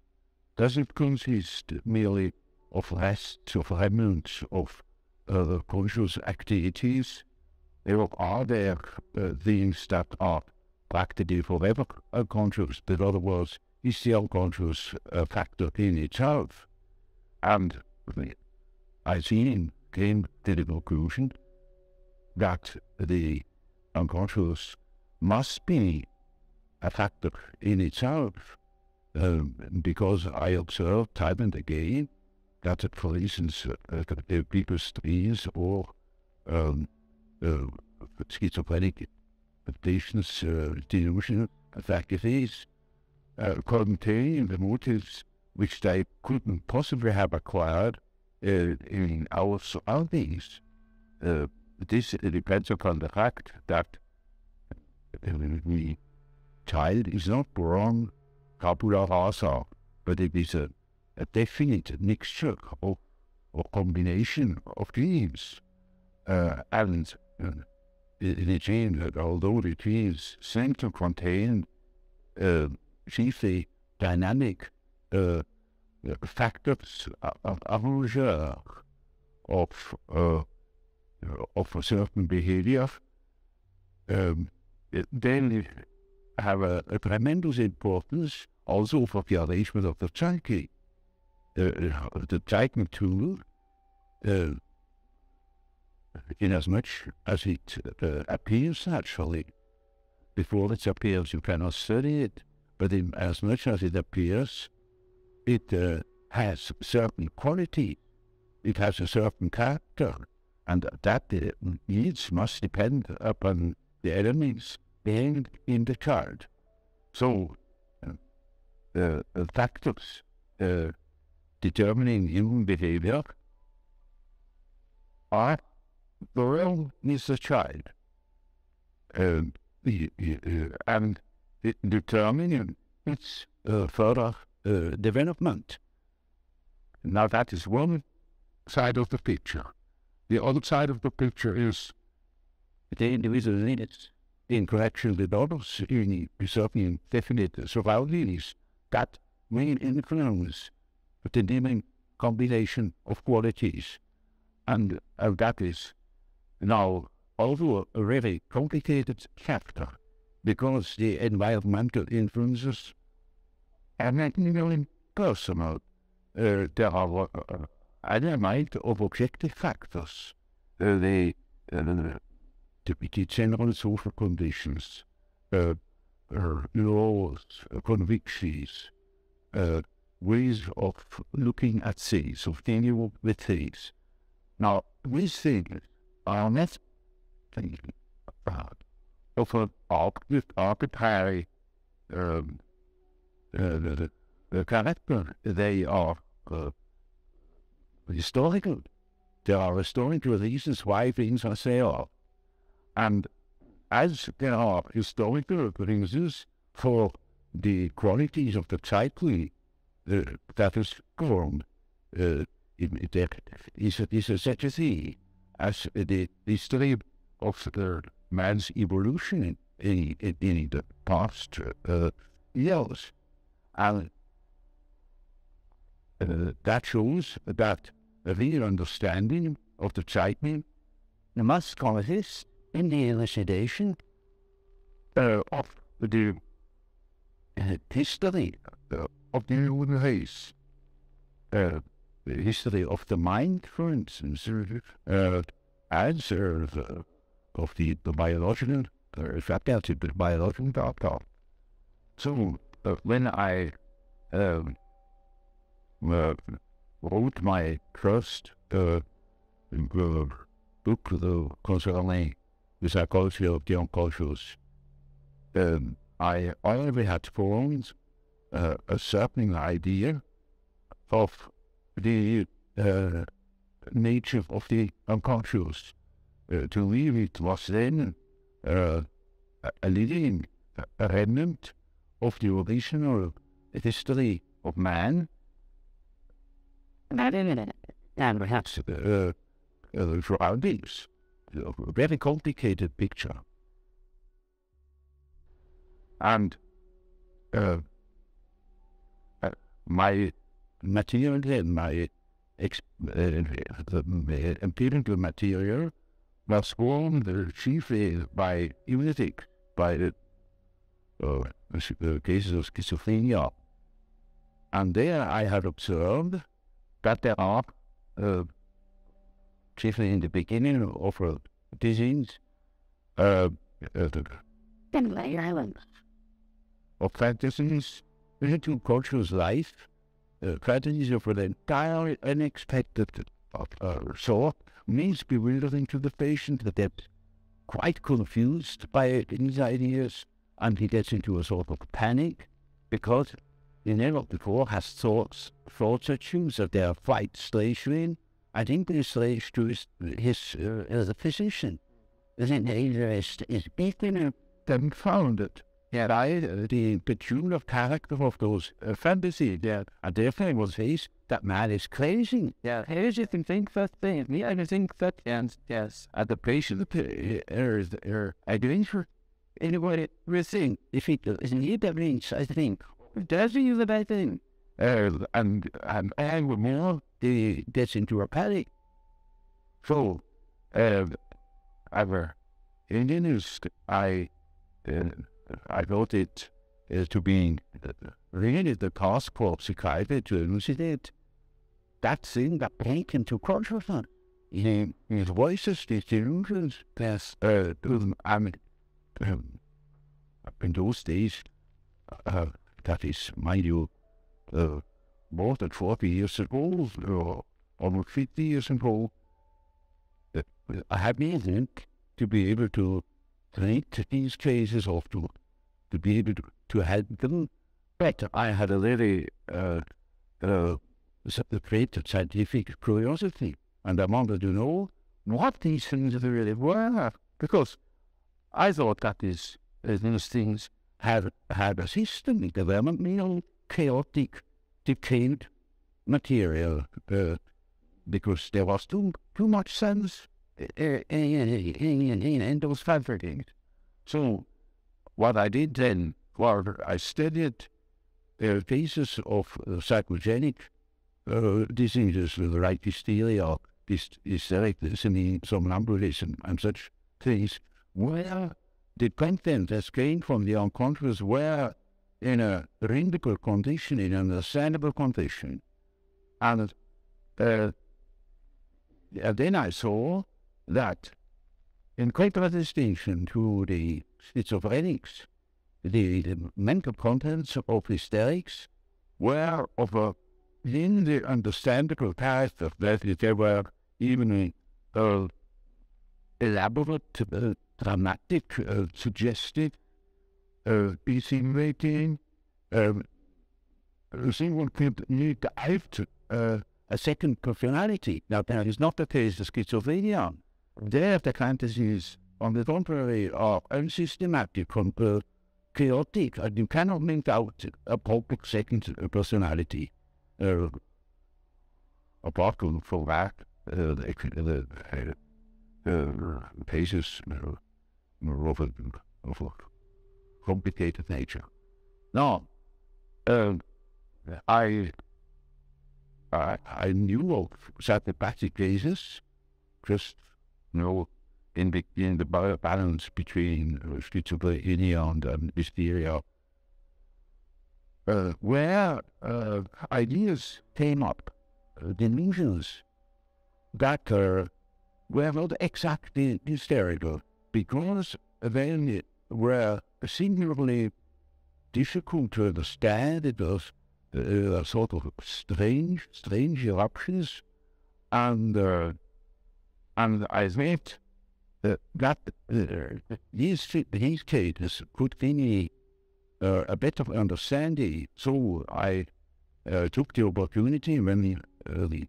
Speaker 4: Does it consist merely of rests, of remnants of conscious activities? Or are there things that are practically forever unconscious? In other words, is the unconscious a factor in itself? And I came to the conclusion that the unconscious must be a factor in itself, because I observed time and again that, for instance, people's dreams or schizophrenic patients' delusional faculties contain the motives which they couldn't possibly have acquired in our surroundings. This depends upon the fact that the child is not born tabula rasa, but it is a definite mixture or combination of genes. And the gene, although the genes seem to contain chiefly dynamic factors of a certain behavior, then have a tremendous importance also for the arrangement of the psyche. The psyche tool, inasmuch as it appears naturally, before it appears you cannot study it, but as much as it appears, it has certain quality, it has a certain character, and that needs must depend upon the elements being in the child. So, the factors determining human behavior are the realm is the child, and determining its further development. Now that is one side of the picture. The other side of the picture is the individual needs in connection with others in certain definite surroundings that may influence the living combination of qualities. And that is now also a very complicated chapter, because the environmental influences are not really personal. There are element of objective factors. The general social conditions, laws, convictions, ways of looking at things, of dealing with things. Now, these things are not thinking about of an arbitrary character. They are historical. There are historical reasons why things are as they are. And as there are historical reasons for the qualities of the psyche that is formed, there is such a thing as the history of the man's evolution in the past years. And that shows that a real understanding of the psyche must consist in the elucidation of the history of the human race, the history of the mind, for instance, as of the biological faculty, the biological doctor. So when I wrote my first book concerning the psychology of the unconscious, I already had formed a certain idea of the nature of the unconscious. To me, it was then a living remnant of the original history of man, and perhaps surroundings. A very complicated picture. And my material then, my empirical material was formed chiefly by eugenetic, by the cases of schizophrenia. And there I had observed that there are, chiefly in the beginning of a disease, of fantasies into conscious life, fantasies of an entirely unexpected sort, means bewildering to the patient, that they're quite confused by these ideas, and he gets into a sort of panic, because he never before has thoughts such things that they are quite strange to him. I think they're strange to his as a physician. His interest is beaten and founded by the peculiar character of those fantasies. And therefore it was says that man is crazy.
Speaker 2: Yeah, how do you think that thing? Yeah, I think that, yes.
Speaker 4: And the patient is adventure.
Speaker 3: Anybody will think, if it isn't here, that means, I think, does he the bad thing?
Speaker 4: And more,
Speaker 3: He gets into a panic.
Speaker 4: so, our Indianist, I wrote it to being really the task for psychiatry to elucidate that thing that break into consciousness. His voices, these illusions,
Speaker 3: Yes.
Speaker 4: in those days, that is, mind you, more than 40 years ago, or almost 50 years ago, I had been to be able to treat these cases, or to be able to help them better. I had a very great scientific curiosity, and I wanted to know what these things really were, because I thought that these things had a system, developmental, chaotic, decayed material, because there was too much sense in those fabrications. So what I did then was I studied cases of psychogenic diseases like hysteria, hysteric listening, somnambulism, and such things, where the content that's gained from the unconscious were in a readable condition, in an understandable condition. And then I saw that, in contradistinction to the schizophrenics, the mental contents of hysterics were of a in the understandable character, that they were even elaborate, dramatic, suggestive, insinuating. Someone could need a second personality. Now, that is not the case of schizophrenia. There, the fantasies, on the contrary, are unsystematic, chaotic, and you cannot make out a proper second personality. Apart from that, the cases of a complicated nature. Now, I knew of psychopathic cases, just in the balance between schizophrenia and hysteria, where ideas came up, delusions that were not exactly hysterical, because they were singularly difficult to understand. It was a sort of strange eruptions, and I thought that these cases could give me a better understanding. So I took the opportunity when the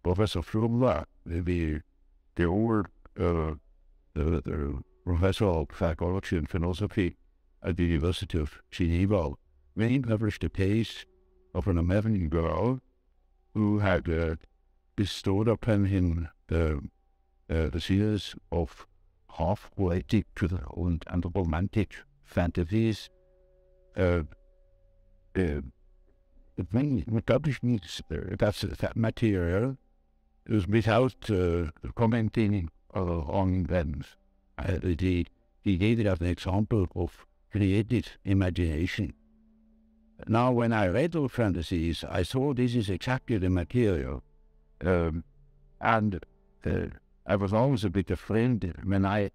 Speaker 4: Professor Furler, the old the professor of psychology and philosophy at the University of Geneva, when he published a case of an American girl who had bestowed upon him the series of half poetic and romantic fantasies. When he published that material, it was without commenting on them. He gave it as an example of creative imagination. Now, when I read those fantasies, I saw this is exactly the material. And I was always a bit afraid when I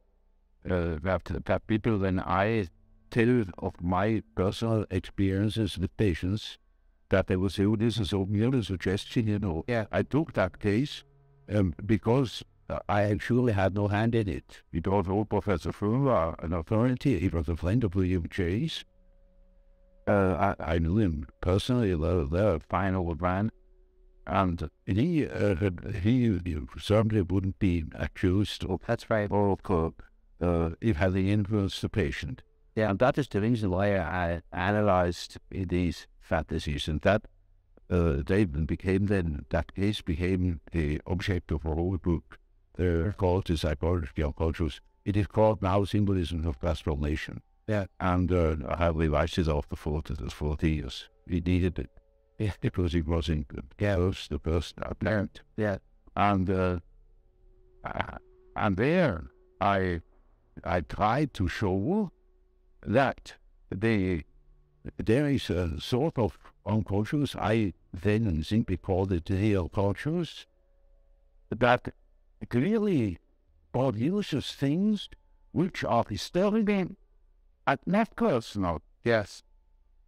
Speaker 4: that people, when I tell of my personal experiences with patients, that they will say, oh, this is so merely a suggestion,
Speaker 2: Yeah.
Speaker 4: I took that case because I actually had no hand in it. It was old Professor Furler, an authority. He was a friend of William Chase. I knew him personally, a fine old man. And he certainly wouldn't be accused of
Speaker 2: That's right.
Speaker 4: if having influenced the patient.
Speaker 2: Yeah.
Speaker 4: And that is the reason why I analyzed these fantasies, and that that case became the object of a whole book called The Psychology of Cultures. It is called now Symbolism of Transformation.
Speaker 2: Yeah.
Speaker 4: And I have revised it after 40 years. We needed it.
Speaker 2: Yeah.
Speaker 4: Because it was in the first attempt.
Speaker 2: Yeah.
Speaker 4: And there I tried to show that there is a sort of unconscious, I then simply called it real conscious, that clearly produces things which are historical and not personal.
Speaker 2: Yes.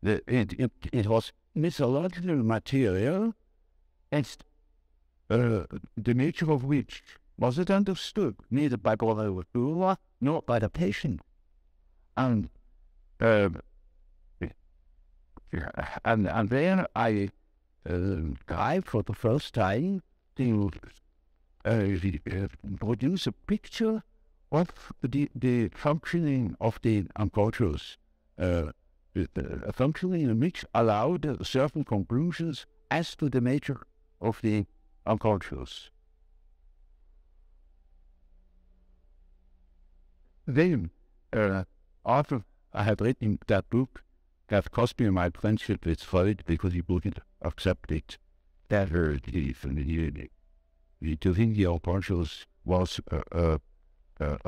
Speaker 4: It was mythological material, and the nature of which wasn't understood neither by Professor Furler nor by the patient. And then I tried for the first time to produce a picture of the functioning of the unconscious, a functioning which allowed certain conclusions as to the nature of the unconscious. Then, after I had written that book, that cost me my friendship with Freud because he wouldn't accept it. that are definitely to think the unconscious was a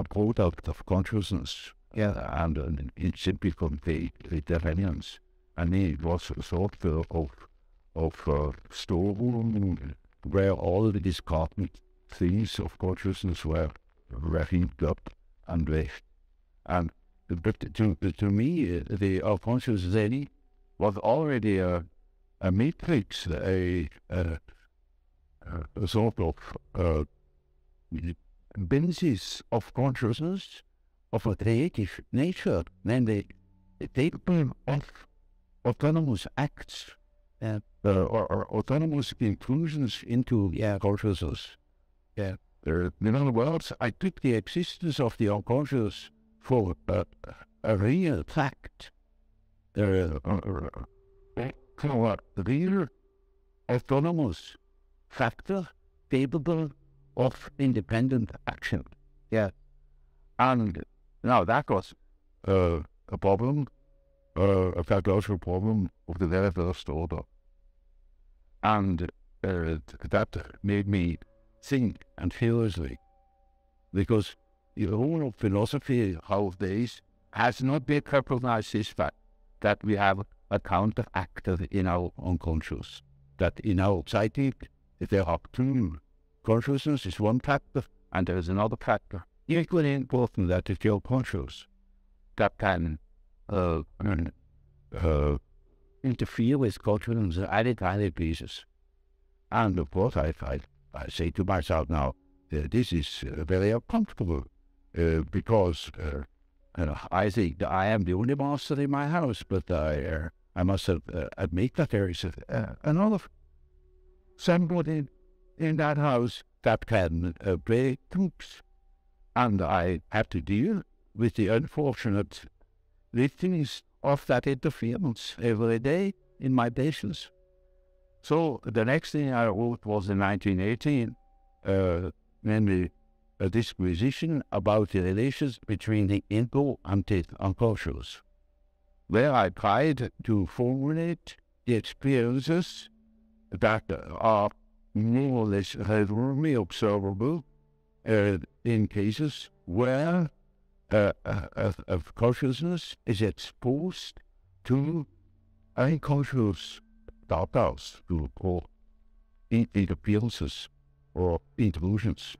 Speaker 4: product of consciousness, and it simply conveyed definitions, and it was a sort of storeroom where all the discarded things of consciousness were heaped up and left. And but to me, the unconscious then was already a matrix, a sort of basis of consciousness of a creative nature, namely the capable of autonomous acts or autonomous inclusions into consciousness. In other words, I took the existence of the unconscious for a real fact, for a real autonomous factor capable of independent action. And now that was a problem, a psychological problem of the very first order. And that made me think and seriously, because the whole philosophy of days has not been recognized this fact that we have a counter actor in our unconscious, that in our psyche there are two. Consciousness is one factor, and there is another factor equally important, that is your conscious, that can interfere with consciousness on any tiny basis. And of course, I say to myself now, this is very uncomfortable, because I think that I am the only master in my house, but I must admit that there is another somebody in that house that can play tricks, and I have to deal with the unfortunate victims of that interference every day in my patients. So the next thing I wrote was in 1918, namely a disquisition about the relations between the ego and the unconscious, where I tried to formulate the experiences that are more or less regularly observable in cases where consciousness is exposed to unconscious data, or interferences or intrusions,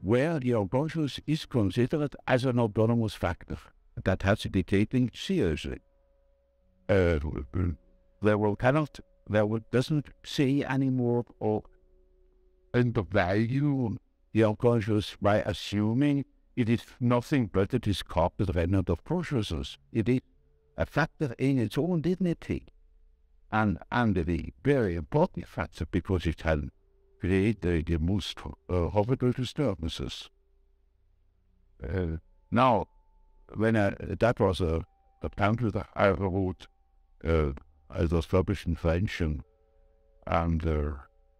Speaker 4: where the unconscious is considered as an autonomous factor that has to be taken seriously. Doesn't say anymore or undervalue the unconscious by assuming it is nothing but a discarded remnant of consciousness. It is a factor in its own dignity, and the very important factor, because it can create the most horrible disturbances. Now, when that was a pamphlet I wrote, it was published in French, and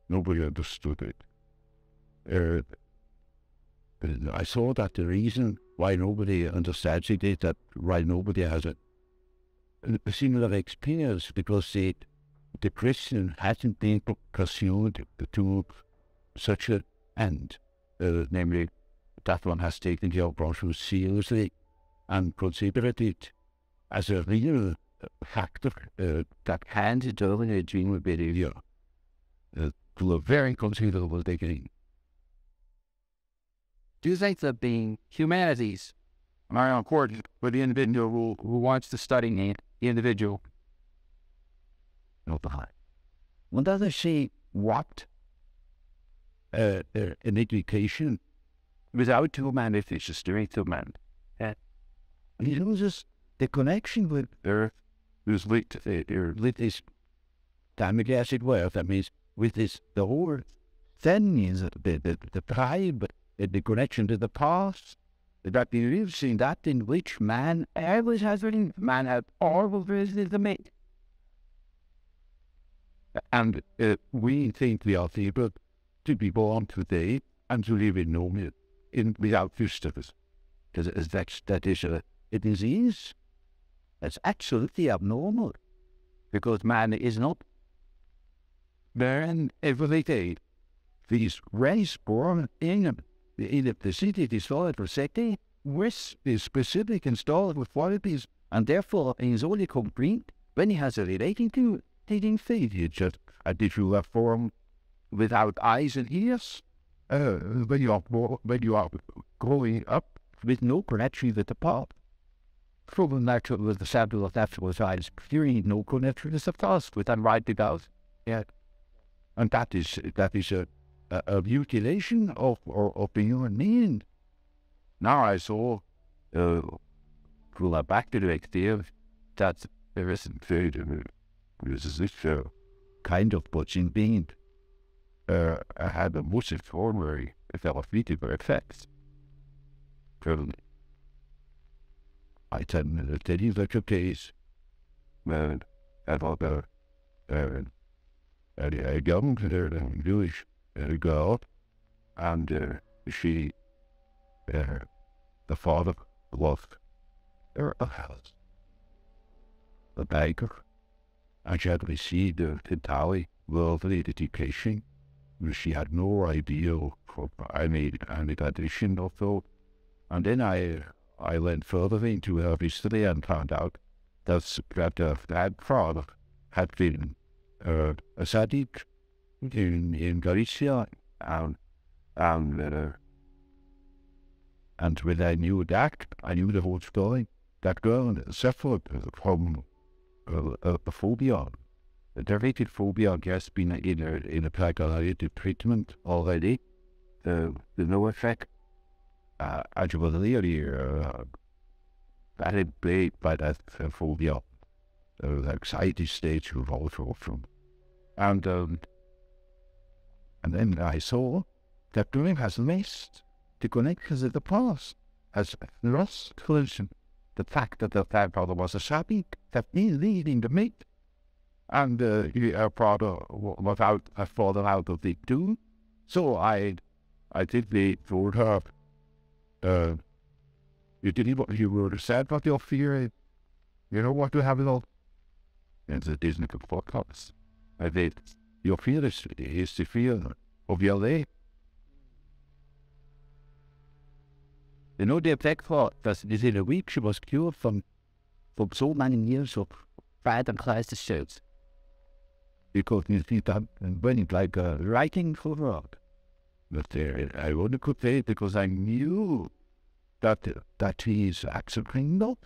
Speaker 4: nobody understood it. I saw that the reason why nobody understands it is that why nobody has a similar experience, because the question hasn't been pursued to such an end, namely that one has taken the unconscious seriously and considered it as a real factor that can determine a human behavior to a very considerable degree.
Speaker 2: Do you think that the humanities are important for the individual who wants to study the individual?
Speaker 3: Well, does it say what an education
Speaker 2: Without humanity, it's just straight human.
Speaker 3: it loses the connection with
Speaker 2: Earth is linked
Speaker 3: with this dynamic, as it were. That means with this, the whole thing is the tribe, the connection to the past, that believes in that in which man always has been, man has always been the mate.
Speaker 4: And we think we are able to be born today and to live in normal, without disturbance.
Speaker 3: That is a disease. That's absolutely abnormal, because man is not
Speaker 4: then every day, these race born in the city installed for city with the specific installed with qualities, and therefore he is only complete when he has a relating to leading feet. It's just a digital form without eyes and ears. When you are growing up with no connection with the past. From with the sample of natural science, clearly no connection with the past, with them right about. Yeah. And that is a mutilation of the human being. Now I saw, back to the idea that there isn't this kind of butching being had a most extraordinary therapeutic effects. I tell you that your case about a young Jewish girl, and she, the father was a house, a baker, and she had received a entirely worldly education. She had no idea of any tradition or so. And then I went further into her history and found out that her grandfather had been a tzaddik in Galicia, and when I knew that, I knew the whole story. That girl suffered from a phobia. The rated phobia has been in a psychological treatment already. The no effect. And she was really very plagued by that phobia. The anxiety stage was also from. And then I saw that Jung has missed the connections of the past, has lost collision. The fact that the grandfather was a tzaddik, that is leading the meat. And her father was out of the too. So I simply told her, you were sad about your fear. You know what to have it all. And it isn't a podcast. I said, your fear is the fear of your life. You know, the effect for that is in a week she was cured from so many years of bad and crisis shows. Because you see that and burning like writing for work. But I only could say it because I knew that he is accepting not.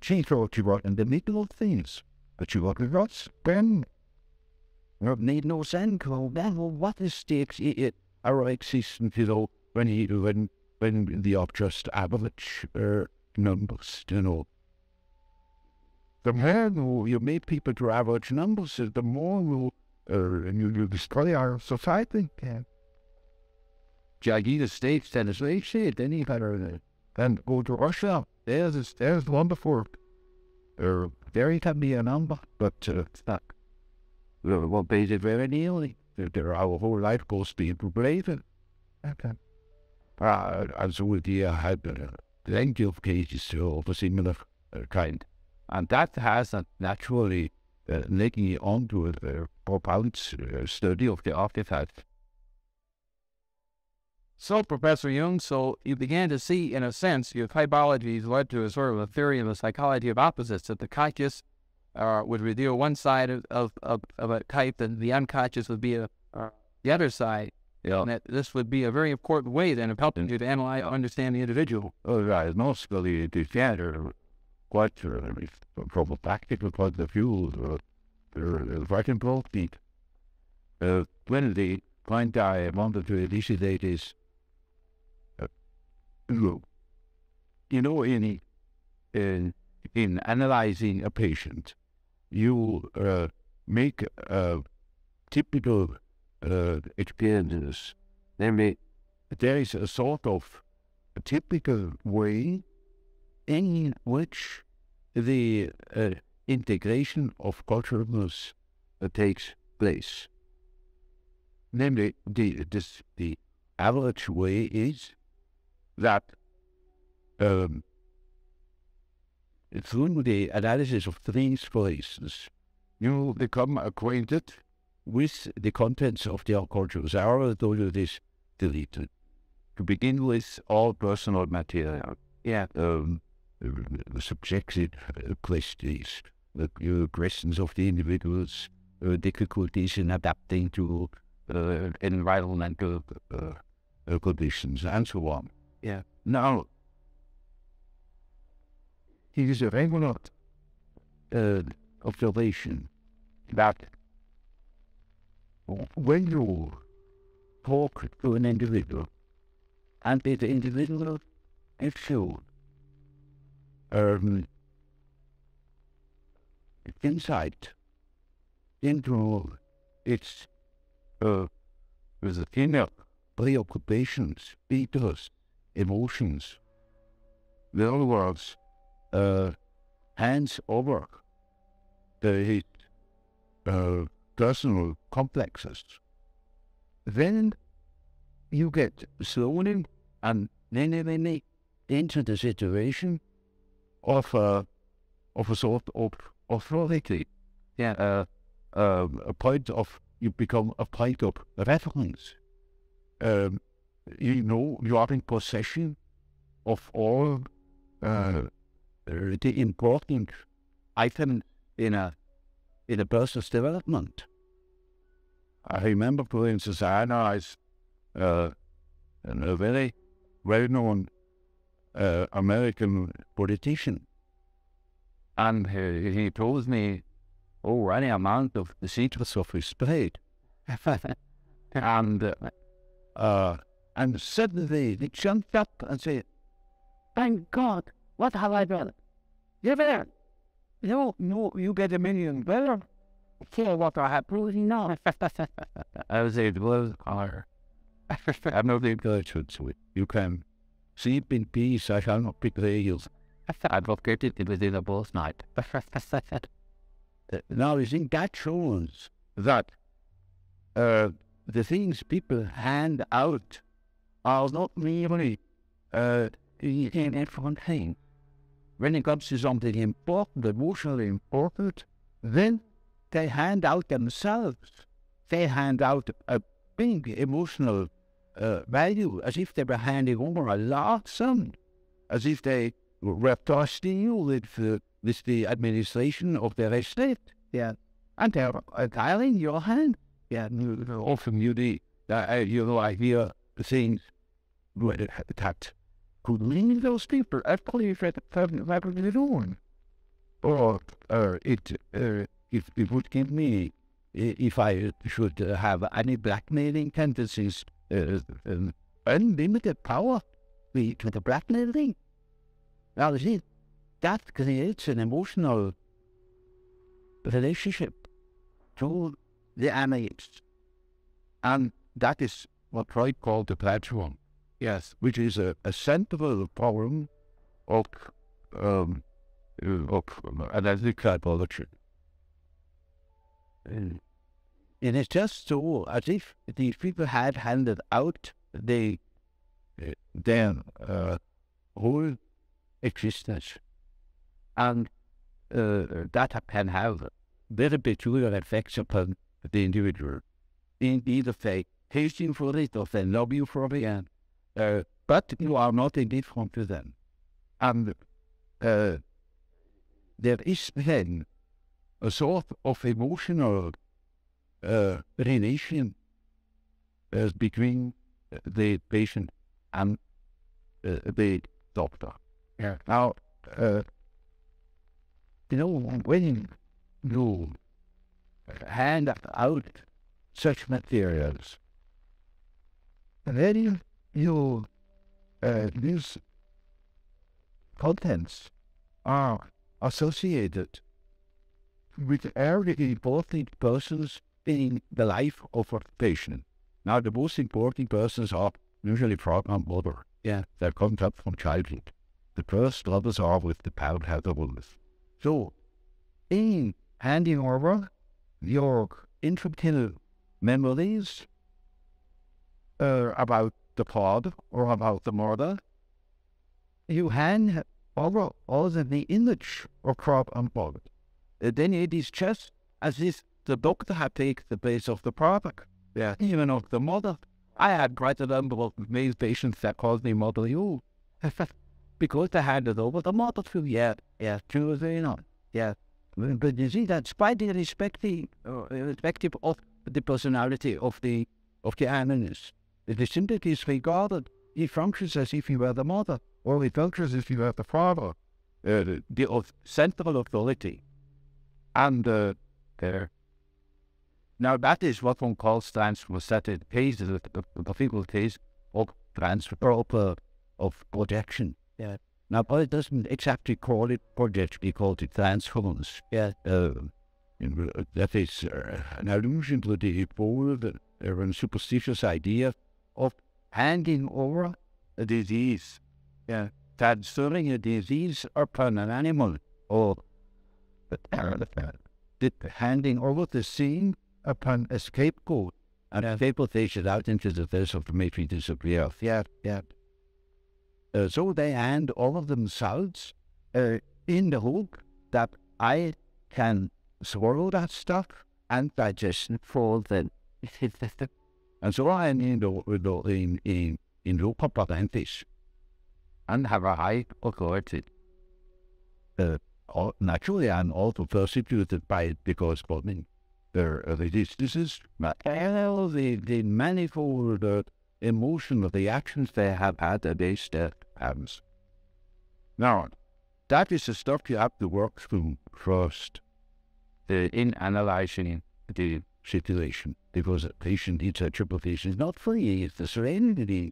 Speaker 4: She thought she was in the middle of things, but she was not then. It made no sense. Well, what is our existence, you know, when the object average numbers, you know. The more you make people to average numbers, the more you destroy our society. United States, then as they say, then you better then go to Russia. There's wonderful. There can be a number, but it's not. Well, based very nearly. Our whole life goes to be brave. Okay. And so we had plenty of cases of a similar kind. And that has naturally leading me on to a profound study of the artifact.
Speaker 2: So, Professor Jung, so you began to see, in a sense, your typologies led to a sort of a theory of the psychology of opposites, that the conscious would reveal one side of a type, and the unconscious would be the other side. Yeah. And that this would be a very important way, then, of helping you to analyze, understand the individual.
Speaker 4: Oh, right. Mostly the theater, quite from a practical point of view, quite important. When the point I wanted to elucidate is, you know, in analyzing a patient, you make typical experiences. Namely, there is a sort of a typical way in which the integration of culturalness takes place. Namely, the average way is that through the analysis of things, for instance, you become acquainted with the contents of the unconscious. I already told you this deleted. To begin with, all personal material.
Speaker 2: Yeah.
Speaker 4: Subjective questions, the questions of the individuals, difficulties in adapting to environmental conditions, and so on.
Speaker 2: Yeah.
Speaker 4: Now, it is a regular observation that when you talk to an individual, and the individual is shown insight into its inner preoccupations, fears, emotions. In other words, hands over his personal complexes. Then you get slowly and many into the situation of a sort of authority.
Speaker 2: Yeah.
Speaker 4: A point of, you become a point of reference. You know, you are in possession of all the important items in a person's development. I remember, for instance, I analyzed a very well-known American politician, and he told me, any amount of the secrets of his trade. And suddenly he jumped up and said, "Thank God, what have I done? You there? No, you get $1 million better for what I have proven now." I was a blow higher. I have no encouragement to it. You can sleep in peace, I shall not betray you. Advocated it within a both night. Now, you think that shows that the things people hand out are not really in everyone thing. When it comes to something important, emotionally important, then they hand out themselves. They hand out a big emotional value, as if they were handing over a large sum, as if they were trusting you with the administration of their estate.
Speaker 2: Yeah.
Speaker 4: And they're entirely in your hand.
Speaker 2: Yeah.
Speaker 4: Often I hear things that could leave those people actually alone. Or it would give me, if I should have any blackmailing tendencies, unlimited power to the blackmailing. Now, you see, that creates an emotional relationship to the analyst. And that is what Freud called the platform.
Speaker 2: Yes.
Speaker 4: Which is a central problem of analytic psychology. And it's just so as if these people had handed out their whole existence. And that can have very peculiar effects upon the individual. Indeed, if they hate you for it, or they love you for it, but you are not indifferent to them. And there is then a sort of emotional relation between the patient and the doctor.
Speaker 2: Yeah.
Speaker 4: Now, when you hand out such materials, then these contents are associated with very important persons in the life of a patient. Now, the most important persons are usually father and mother.
Speaker 2: Yeah.
Speaker 4: They come up from childhood. The first troubles are with the parent health of illness. So, in handing over your infantile memories about the father or about the mother, you hand over also the image of father and mother. Then it is just as if
Speaker 3: the doctor had taken the place of the father, even of the mother. I had quite a number of male patients that called me Mother You, because they handed over the mother to, to But you see, that's quite irrespective of the personality of the analyst. It is simply disregarded. He functions as if he were the mother, or he functions as if he were the father, the central authority. And now that is what one calls transversal cases, the particular case of transfer of projection. Now, but it doesn't exactly call it projection, he calls it transference. That is an allusion to the old and superstitious idea of handing over a disease, transferring a disease upon an animal, or handing over the scene upon a scapegoat, and a scapegoat takes it out into the face of the matrix of the earth. So they hand over themselves in the hope that I can swallow that stuff and digest it for them. And so I am in local parentis and have a high authority. Naturally, I'm also persecuted by it because this is the manifold emotion of the actions they have had against their parents. Now, that is the stuff you have to work through first in analyzing the situation, because a patient in such a position is not free, it's the serenity.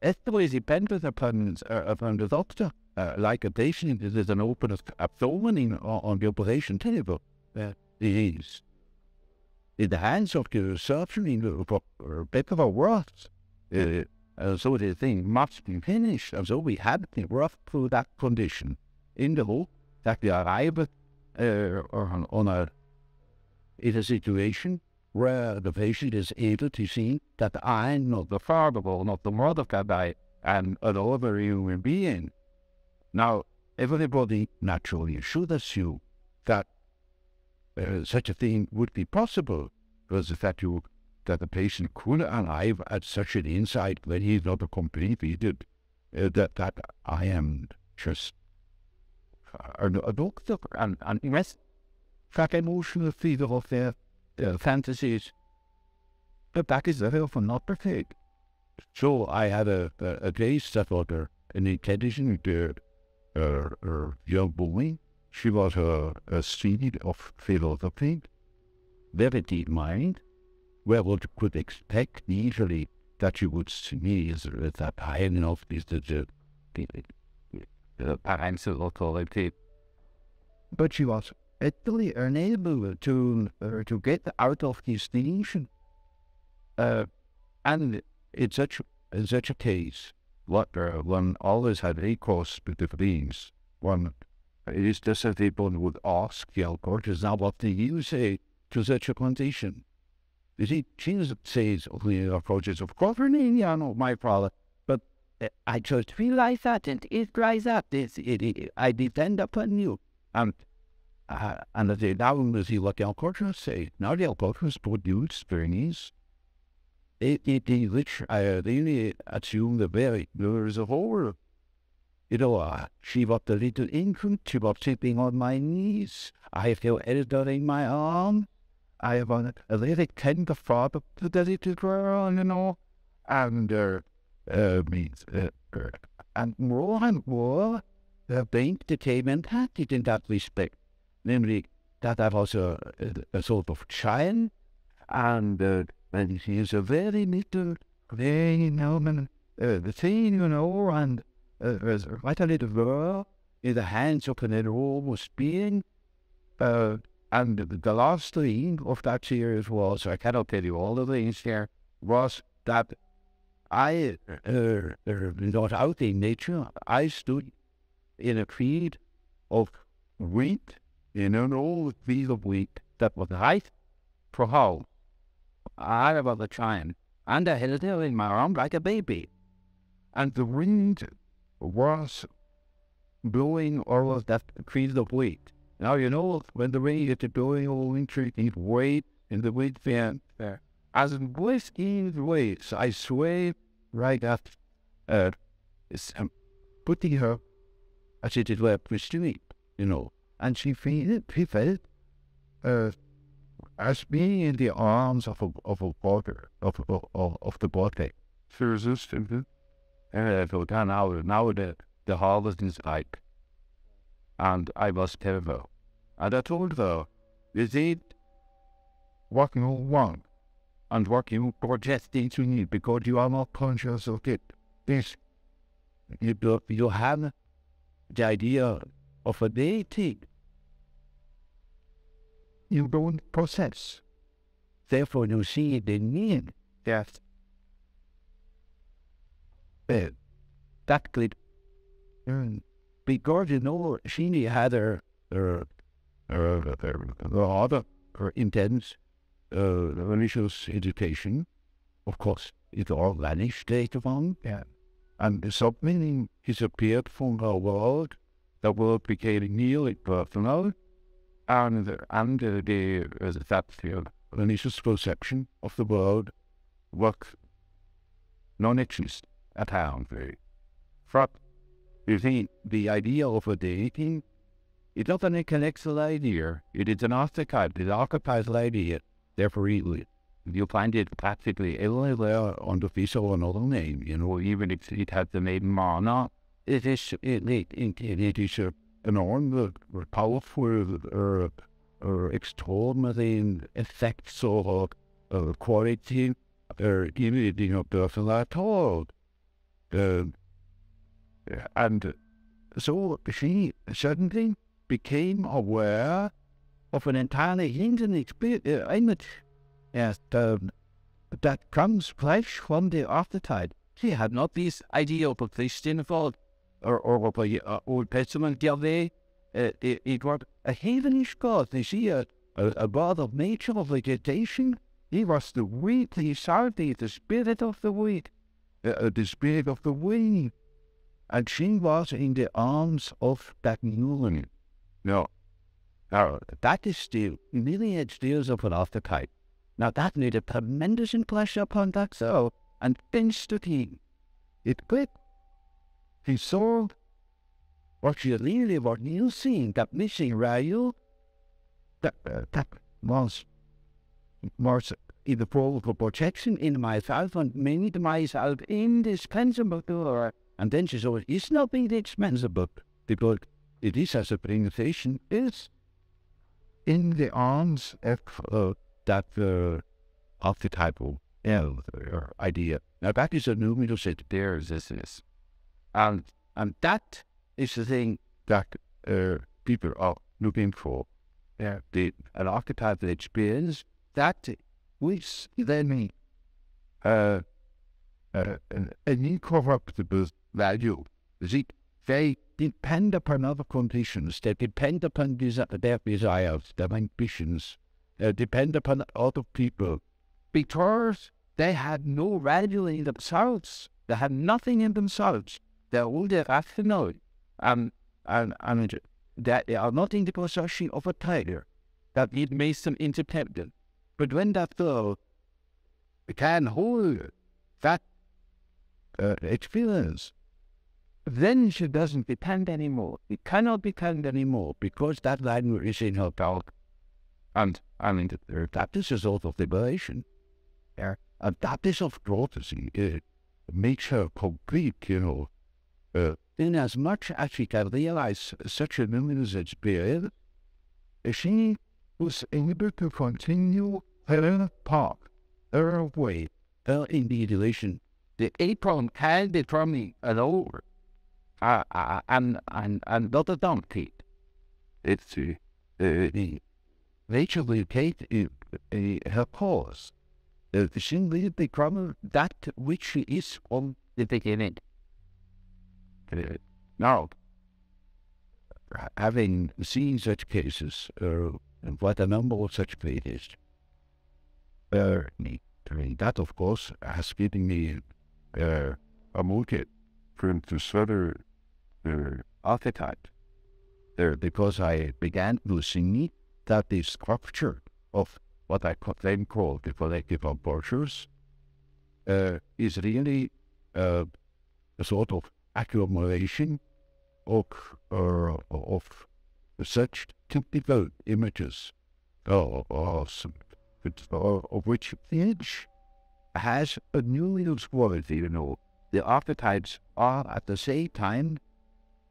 Speaker 3: It always dependent upon the doctor. Like a patient, it is an open abdomen on the operation table. It is in the hands of the surgeon, or better worse. So the thing must be finished, and so we have to work through that condition in the hope that we arrive in a situation where the patient is able to see that I'm not the father or not the mother, that I am another human being. Now, everybody naturally should assume that such a thing would be possible, because the fact that the patient could arrive at such an insight when he is not a complete idiot, that I am just a doctor, and rest that emotional feeder of their fantasies. But that is very often not perfect. So I had a case that was an intelligent young woman. She was a student of philosophy, very deep mind, where one could expect easily that you would see that high enough is the parental authority. But she was actually unable to get out of distinction. And in such a case, what one always had recourse to the beings. One is just that people would ask the unconscious, now what do you say to such a condition? You see, Jesus says the approaches of governing, my father, but I just realize that, and it dries up. I depend upon you. And I say, now we see what the unconscious say. Now the unconscious produce experience. Which I really assume there is a whole, she was a little infant, she was sitting on my knees, I feel elder in my arm, I have a little tender father to the little girl, and more, the thing became impacted in that respect, namely that I was a sort of child, and he is a very little, very normal thing, and quite a little girl in the hands of an enormous being. And the last thing of that series was, I cannot tell you all the things here, was that I, not out in nature, I stood in a field of wheat, in an old field of wheat that was right for how I was a child, and I held her in my arm like a baby. And the wind was blowing over that field of wheat.
Speaker 4: Now, you know, when the way it's going all into it weight in the weight van, as in within the weights, I sway right at, it's putting her, as it were, to sleep, you know, and she felt, as being in the arms of a water, of the body. She resisted it. And so now the harvest is ripe. And I must tell her. And I told her, is it working on one and working projecting to me because you are not conscious of it. This, you have the idea of a deity. You don't process. Therefore, you see the need that that could, because you know she had her intense religious education. Of course, it all vanished later on. Yeah. And something disappeared from her world. The world became nearly personal, and that religious perception of the world was non-existent at hand. But you see, the idea of a deity, it's not an intellectual idea. It is an archetype, an archetypal idea. Therefore, you find it practically everywhere on the face of another name. You know, even if it has the name Mana, it is an enormous, powerful, extraordinary effects or quality, in a person at all. And so she suddenly became aware of an entirely hidden image, yes, that comes fresh from the aftertide. She had not this idea of a Christian God or of a Old Testament Yahweh. It was a heathenish God. You see, a God of nature, of vegetation. He was the wheat, the spirit of the wheat, the spirit of the wind. And she was in the arms of that union. Now, that is still myriad years of an aftertype. Now that made a tremendous impression upon that soul, and instantly it quit. He saw what she really was using, that missing value, that was in the form of a projection in myself and made myself indispensable to her. And then she saw it's not indispensable, because it is as a presentation is in the arms of that archetypal idea. Now that is a numinous set there existence. And that is the thing that people are looking for. An archetypal experience that which then an incorruptible value. They depend upon other conditions. They depend upon their desires, their ambitions. They depend upon other people. Because they had no value in themselves. They had nothing in themselves. They're only rational. And they are not in the possession of a title. That it makes them independent. But when that girl can hold that experience, then she doesn't depend anymore. It cannot depend anymore because that value is in her power. And that is a sort of liberation. Yeah. And that is of courtesy. It makes her complete, you know. In as much as she can realize such a luminous experience, she was able to continue her path, her way, her individuation. The apron can determine an over, and not a donkey. It's nature will take her course. She will become that which she is from the beginning. Now, having seen such cases, and what a number of such cases, that of course has given me a motive to further archetype.
Speaker 3: because I began to see that the structure of what I could then call the collective unconscious is really a sort of accumulation of such typical images, of which each has a nuanced quality. The archetypes are at the same time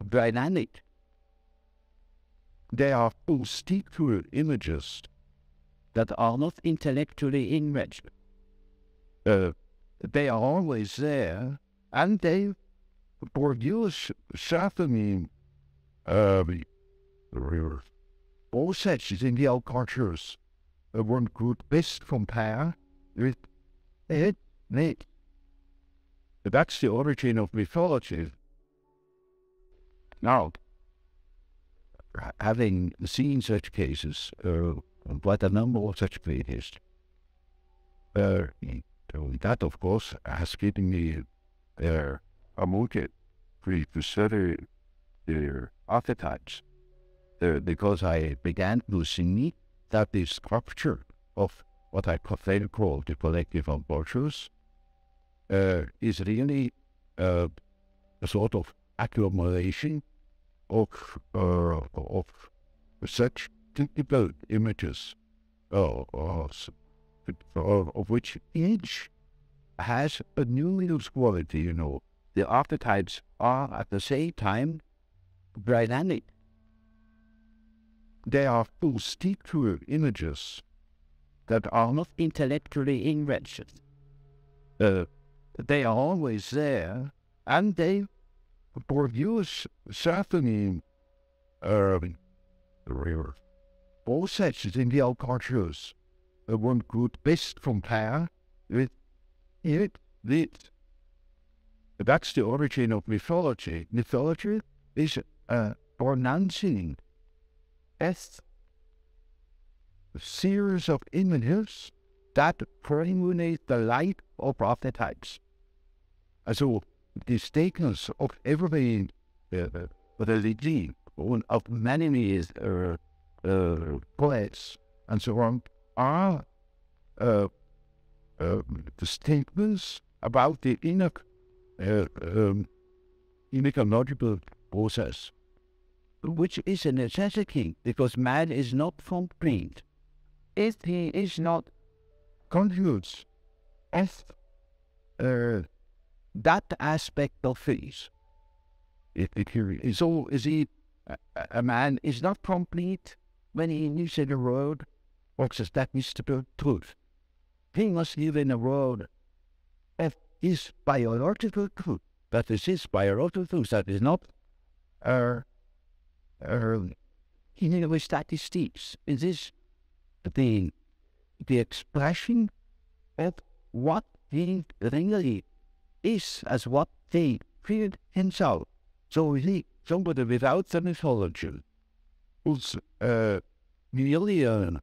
Speaker 3: dynamic. They are constitutional images that are not intellectually enriched. They are always there, and they produce certain processes in the unconscious. One could best compare with it. That's the origin of mythology. Now, having seen such cases, quite a number of such cases, that of course has given me a motive to study their archetypes, because I began to see that the structure of what I could then call the collective unconscious is really a sort of accumulation of such typical images, of which each has a nuanced quality. The archetypes are at the same time dynamic. They are constitutional images that are not intellectually enriched. They are always there, and they produce certain processes in the unconscious. One could best compare with it. That's the origin of mythology. Mythology is pronouncing as a series of images that premoniate the light of archetypes. So the statements of every religion, of many poets and so on, are the statements about the inner ecological process, which is a necessity because man is not complete if he is not confused as that aspect of his. So is he a man is not complete when he lives in a world which is that mystical truth. He must live in a world of his biological truth. That is his biological truth. That is not statistics. It is the expression of what he really is as what he created himself. So he, somebody without the mythology, was merely an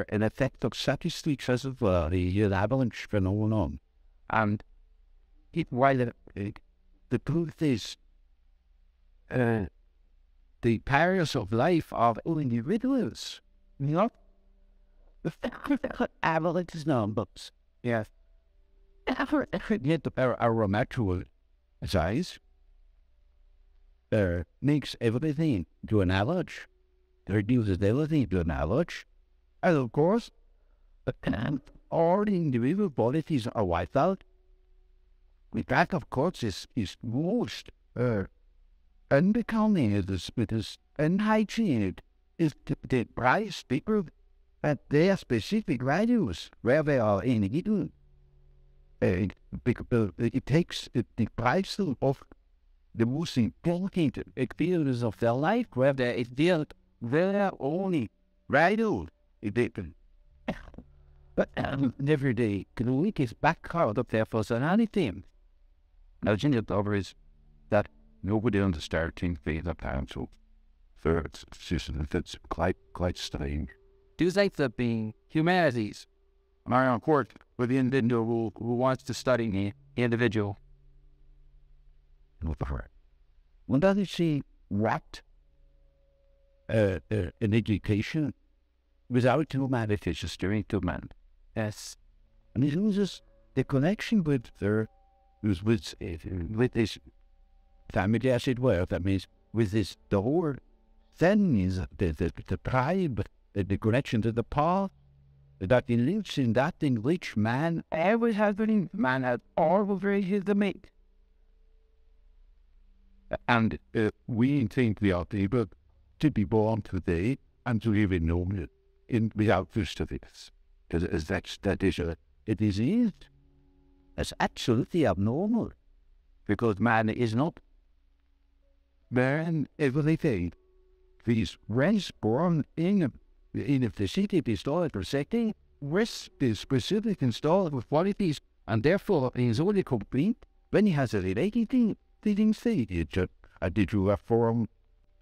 Speaker 3: effect of statistics as it were, the avalanche phenomenon. And while the truth is, the perils of life are individuals, not the avalanche numbers. Yes. Yet our natural size makes everything to an avalanche, reduces everything to an avalanche, and of course, all the individual qualities are wiped out. That, of course, is most unbecoming. It is unhygienic. Is to deprive people at their specific values where they are in hidden. It deprives them of the most important experience of their life, where they is their only value. But every day, can we get back out of their personality? Now, the other is that nobody understands the council. Third system that's quite strange.
Speaker 2: Do you think that being humanities are on court with the individual who wants to study the individual?
Speaker 3: One doesn't see what an education without humanity, just straight to man. Yes. And it loses the connection with his family, as it were. That means with his the whole thing is the tribe, the connection to the past, that he lives in that in which man ever has been. Man has always the mate.
Speaker 4: And we think we are able to be born today and to live without this.
Speaker 3: It is. It's absolutely abnormal, because man is not born everything. He's born in the city historical setting with the specific installed qualities, and therefore he is only complete when he has a relating state.
Speaker 4: Did you have form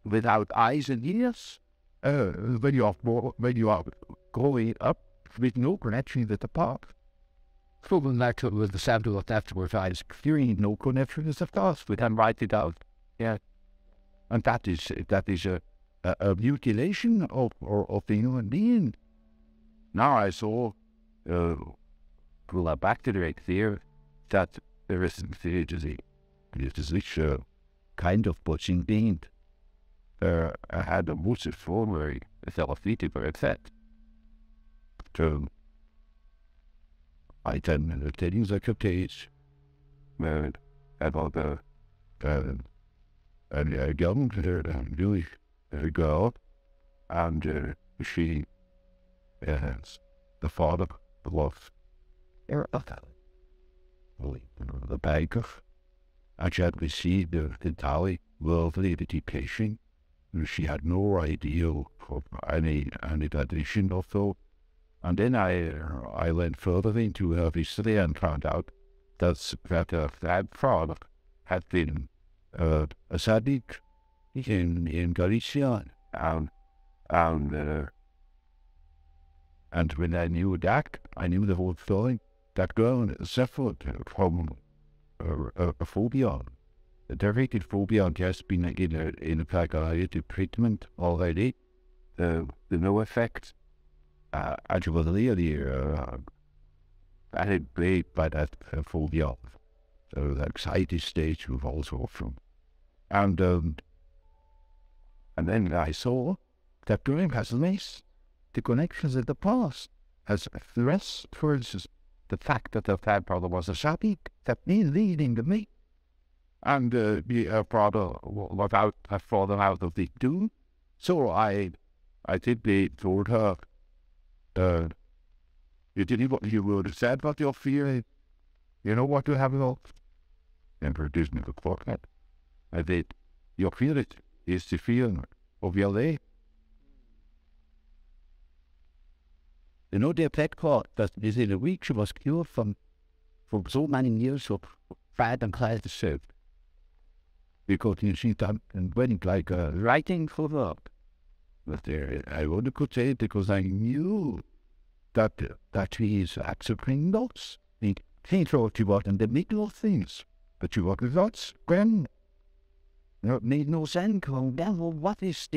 Speaker 3: Without eyes and ears,
Speaker 4: when you are growing up with no connection with the past?
Speaker 3: Going back to with the sample of afterwards, I was fearing no connection with the past. We can write it out. Yeah,
Speaker 4: And that is a mutilation of the human being. Now I saw,
Speaker 3: pull back to the right there,
Speaker 4: that there is this
Speaker 3: kind of butching being.
Speaker 4: I had a massive phone where I fell asleep for a set. So I then tell you the case about a young really girl, and she the father was the banker, and she had received the entire worldly education. She had no idea of any tradition or so. And then I went further into her history and found out that her grandfather had been a Sadiq in Galicia, and when I knew that, I knew the whole story. That girl suffered from a phobia. A directed phobia, and has been in a psychiatric treatment already. The no effect. And she was really plagued by that phobia. So the anxiety stage was also from. And then I saw that girl has missed the connections in the past. Has rest, for instance, the fact that her grandfather was a Sadiq, that means leading to me. And her father was out, her father out of the too. So I simply told her, you didn't what you would have said what you're feeling. You know what you have about? And produced me the format. I did. Your feeling is the feeling of your day.
Speaker 3: You know, the effect called that is in a week she was cured from so many years of bad and class to serve. Because she done and went like writing for work. But I only could say it because I knew that she is accepting notes. He thought she was in the middle of things, but she was not when it made no sense. What is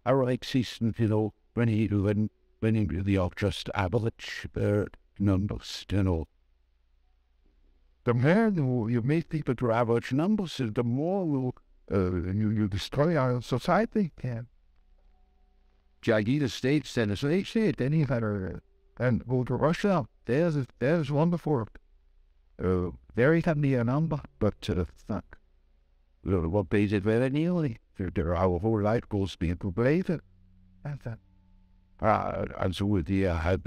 Speaker 3: our existence? You know, when they are just average numbers. You know, the more you make people to average numbers, the more you destroy our society. Yeah. The United States and the slave state, then you had and go to Russia. There's wonderful. Very can be a number, but what pays it very nearly. Our whole life goes being completed. And so I had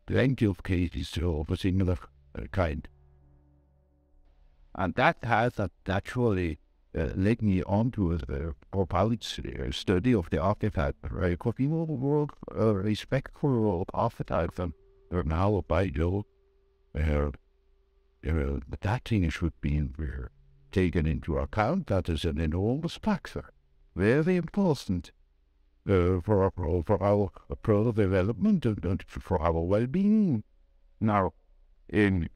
Speaker 3: plenty of cases of a similar kind. And that has naturally led me on to a profound study of the archetype. Right? Because people work respectful of archetypes, and they're now by Joe, that thing should be taken into account. That is an enormous factor, very important for our further development and for our well-being. Now, in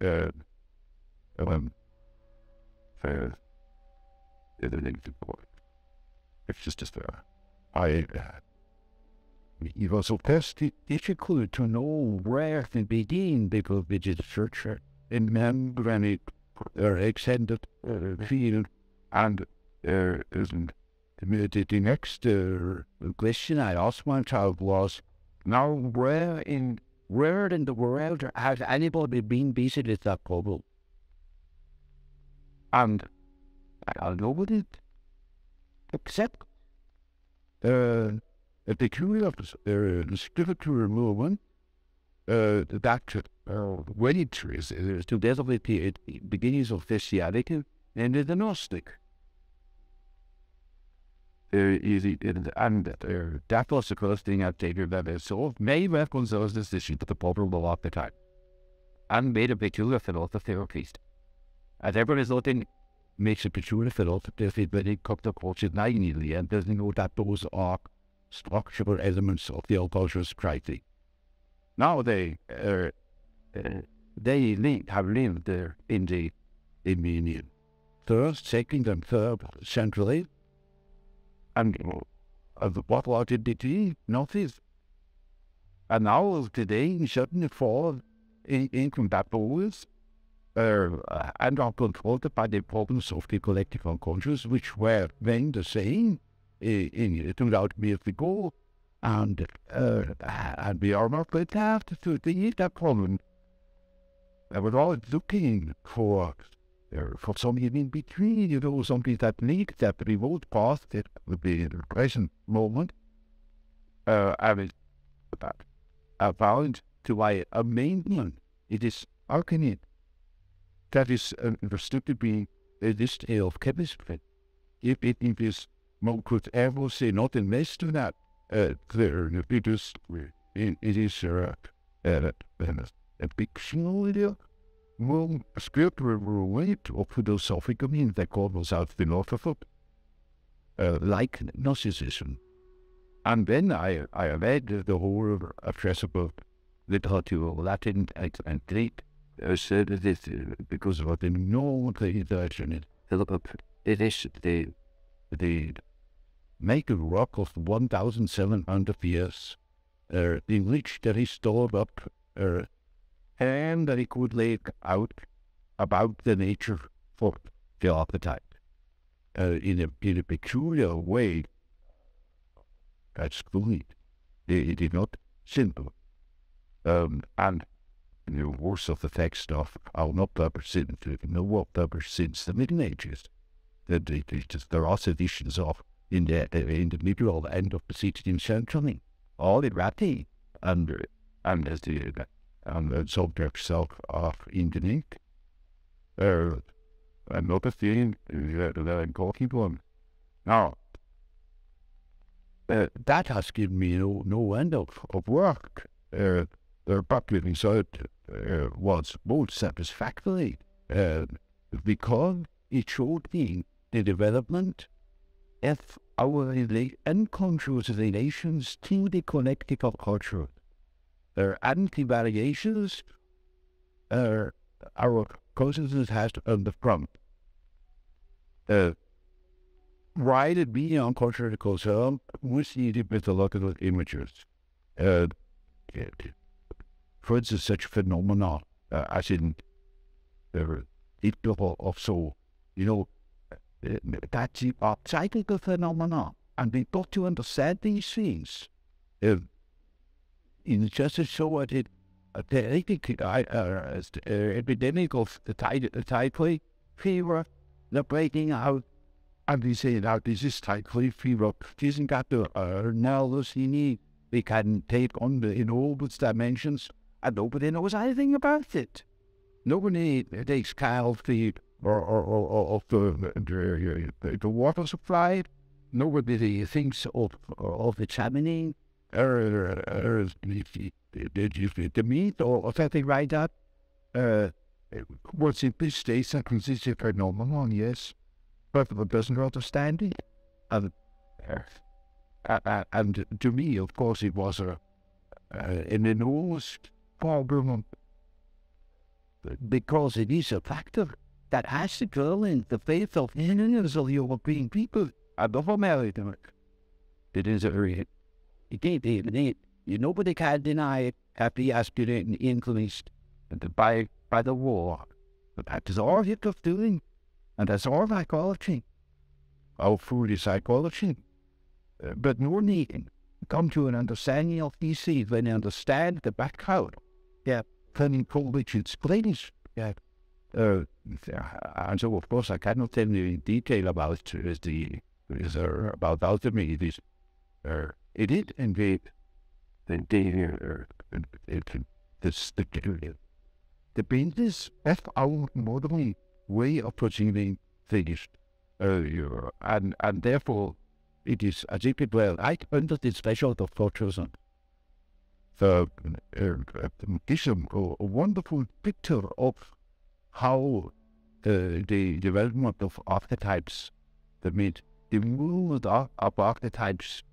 Speaker 3: it's just
Speaker 4: it was so difficult to know where to begin because it is such a membrane extended field, and the next question I asked myself was, now where in the world has anybody been busy with that problem? And I know what it, except a peculiar spiritual movement that when it is together with the beginnings of Christianity and the Gnostic. And that was the first thing I figured that I saw. Many weapons those decisions to the problem a lot of the time. And made a peculiar philosophy of peace. And everyone is looking makes a peculiar philosophy when it comes to culture naively and doesn't know that those are structural elements of the unconscious crisis. Now they have lived there in the first, second, and third century, and what was it? Nothing. And now today, suddenly fall into that rules, and are controlled by the problems of the collective unconscious, which were then the same in 2000 years ago. And we are not prepared to deal with that problem. I was always looking for something in between, something that leads that remote path that would be in the present moment. I found to my amendment, it is alchemy. That is understood to be this tale of chemistry. If it is, one could ever say, not in less to that. It is a fictional, a spiritual way of philosophical means that calls out philosopher, like Gnosticism. And then I read the whole addressable literature, Latin and Greek, said that it, because of the enormous intelligence, it is the make a rock of 1,700 years, in which there is stored up, and that he could lay out about the nature of the archetype in a peculiar way. That's good. It is not simple, and the worst of the text stuff are not published since the Middle Ages. There are editions of in the middle or end of the 16th century, all erratic, and as the subject of Indian ink. Another thing that I'm talking about. Now, that has given me no end of work. The public result was both satisfactory because it showed me the development of our unconscious relations to the collective culture. Anti-variations our consciousness has to underfront. Why did we unconsciously concern with the mythological images? For instance, such phenomena as in the of soul, that's the psychical phenomena, and we got to understand these things. In just to show what the epidemic of the typhoid fever, the breaking out, and we say now this is typhoid fever, isn't got the nervous you need. We can take on the enormous dimensions, and nobody knows anything about it. Nobody takes care of the water supply. Nobody thinks of examining the meat or something like that. What simply states that consists of phenomenon, yes, but doesn't understand it. And to me, of course, it was an enormous problem, because it is a factor that has to go in the faith of millions of European people and of America.
Speaker 3: it is a very, nobody can deny happy aspirating influenced by the war. But that is all it of doing, and that's all psychology. Our food is psychology. But more needing come to an understanding of these things when you understand the background. Yeah, planning for which it's placed. Yeah. And so, of course, I cannot tell you in detail about about alchemy. It is indeed the business of our modern way of perceiving things, and therefore it is as if it were right under the threshold of culturism. The gives a wonderful picture of how the development of archetypes, the movement of archetypes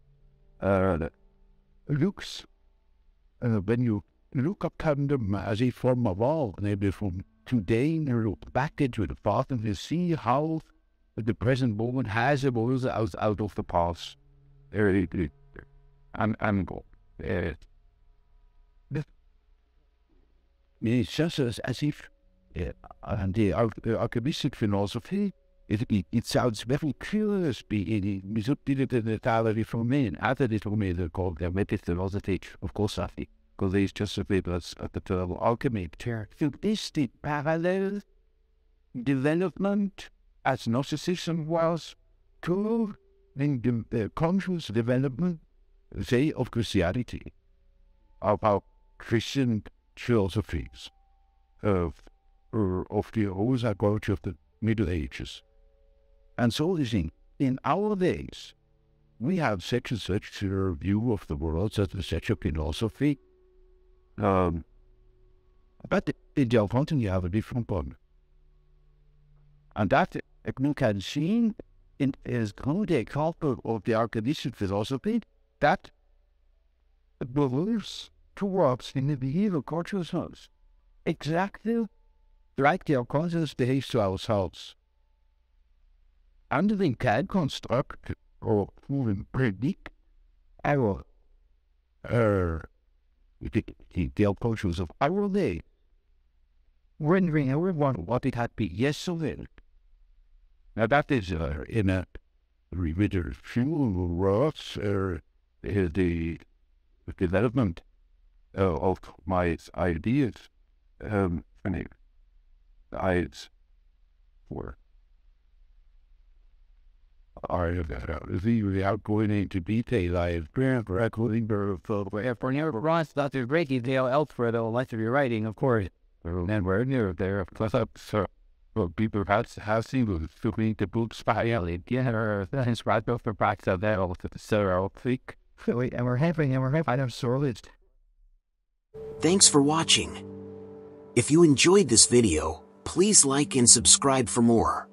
Speaker 3: looks when you look upon them as if from a wall, maybe from today, and look back into the past, and you see how the present moment has evolved out of the past. It's just as if, and the alchemistic philosophy, it sounds very curious, we should be the from men, other little men called their method philosophy, of course, because it's just a bit as the term alchemy. So this the parallel development as Gnosticism was to the conscious development, say, of Christianity, of our Christian philosophies, of the whole psychology of the Middle Ages. And so in our days, we have such and such a view of the world, such and such a philosophy, but in the content you have a different one. And that you can see is through the example of the alchemistic philosophy that believes towards in the behavior consciousness exactly like the unconscious behaves to ourselves. And we can construct or even predict our the unconscious of our day, rendering everyone what it had been yesterday. Now that is in a with few words the development of my ideas, without going into detail, I've for never runs that is great detail elsewhere though, unless you're writing, of course. And we're near there, plus up, so people have seen to read the books by Elliot, inspired both for practice of that also the cerebral freak. And we're having I'm sorry.
Speaker 1: Thanks for watching. If you enjoyed this video, please like and subscribe for more.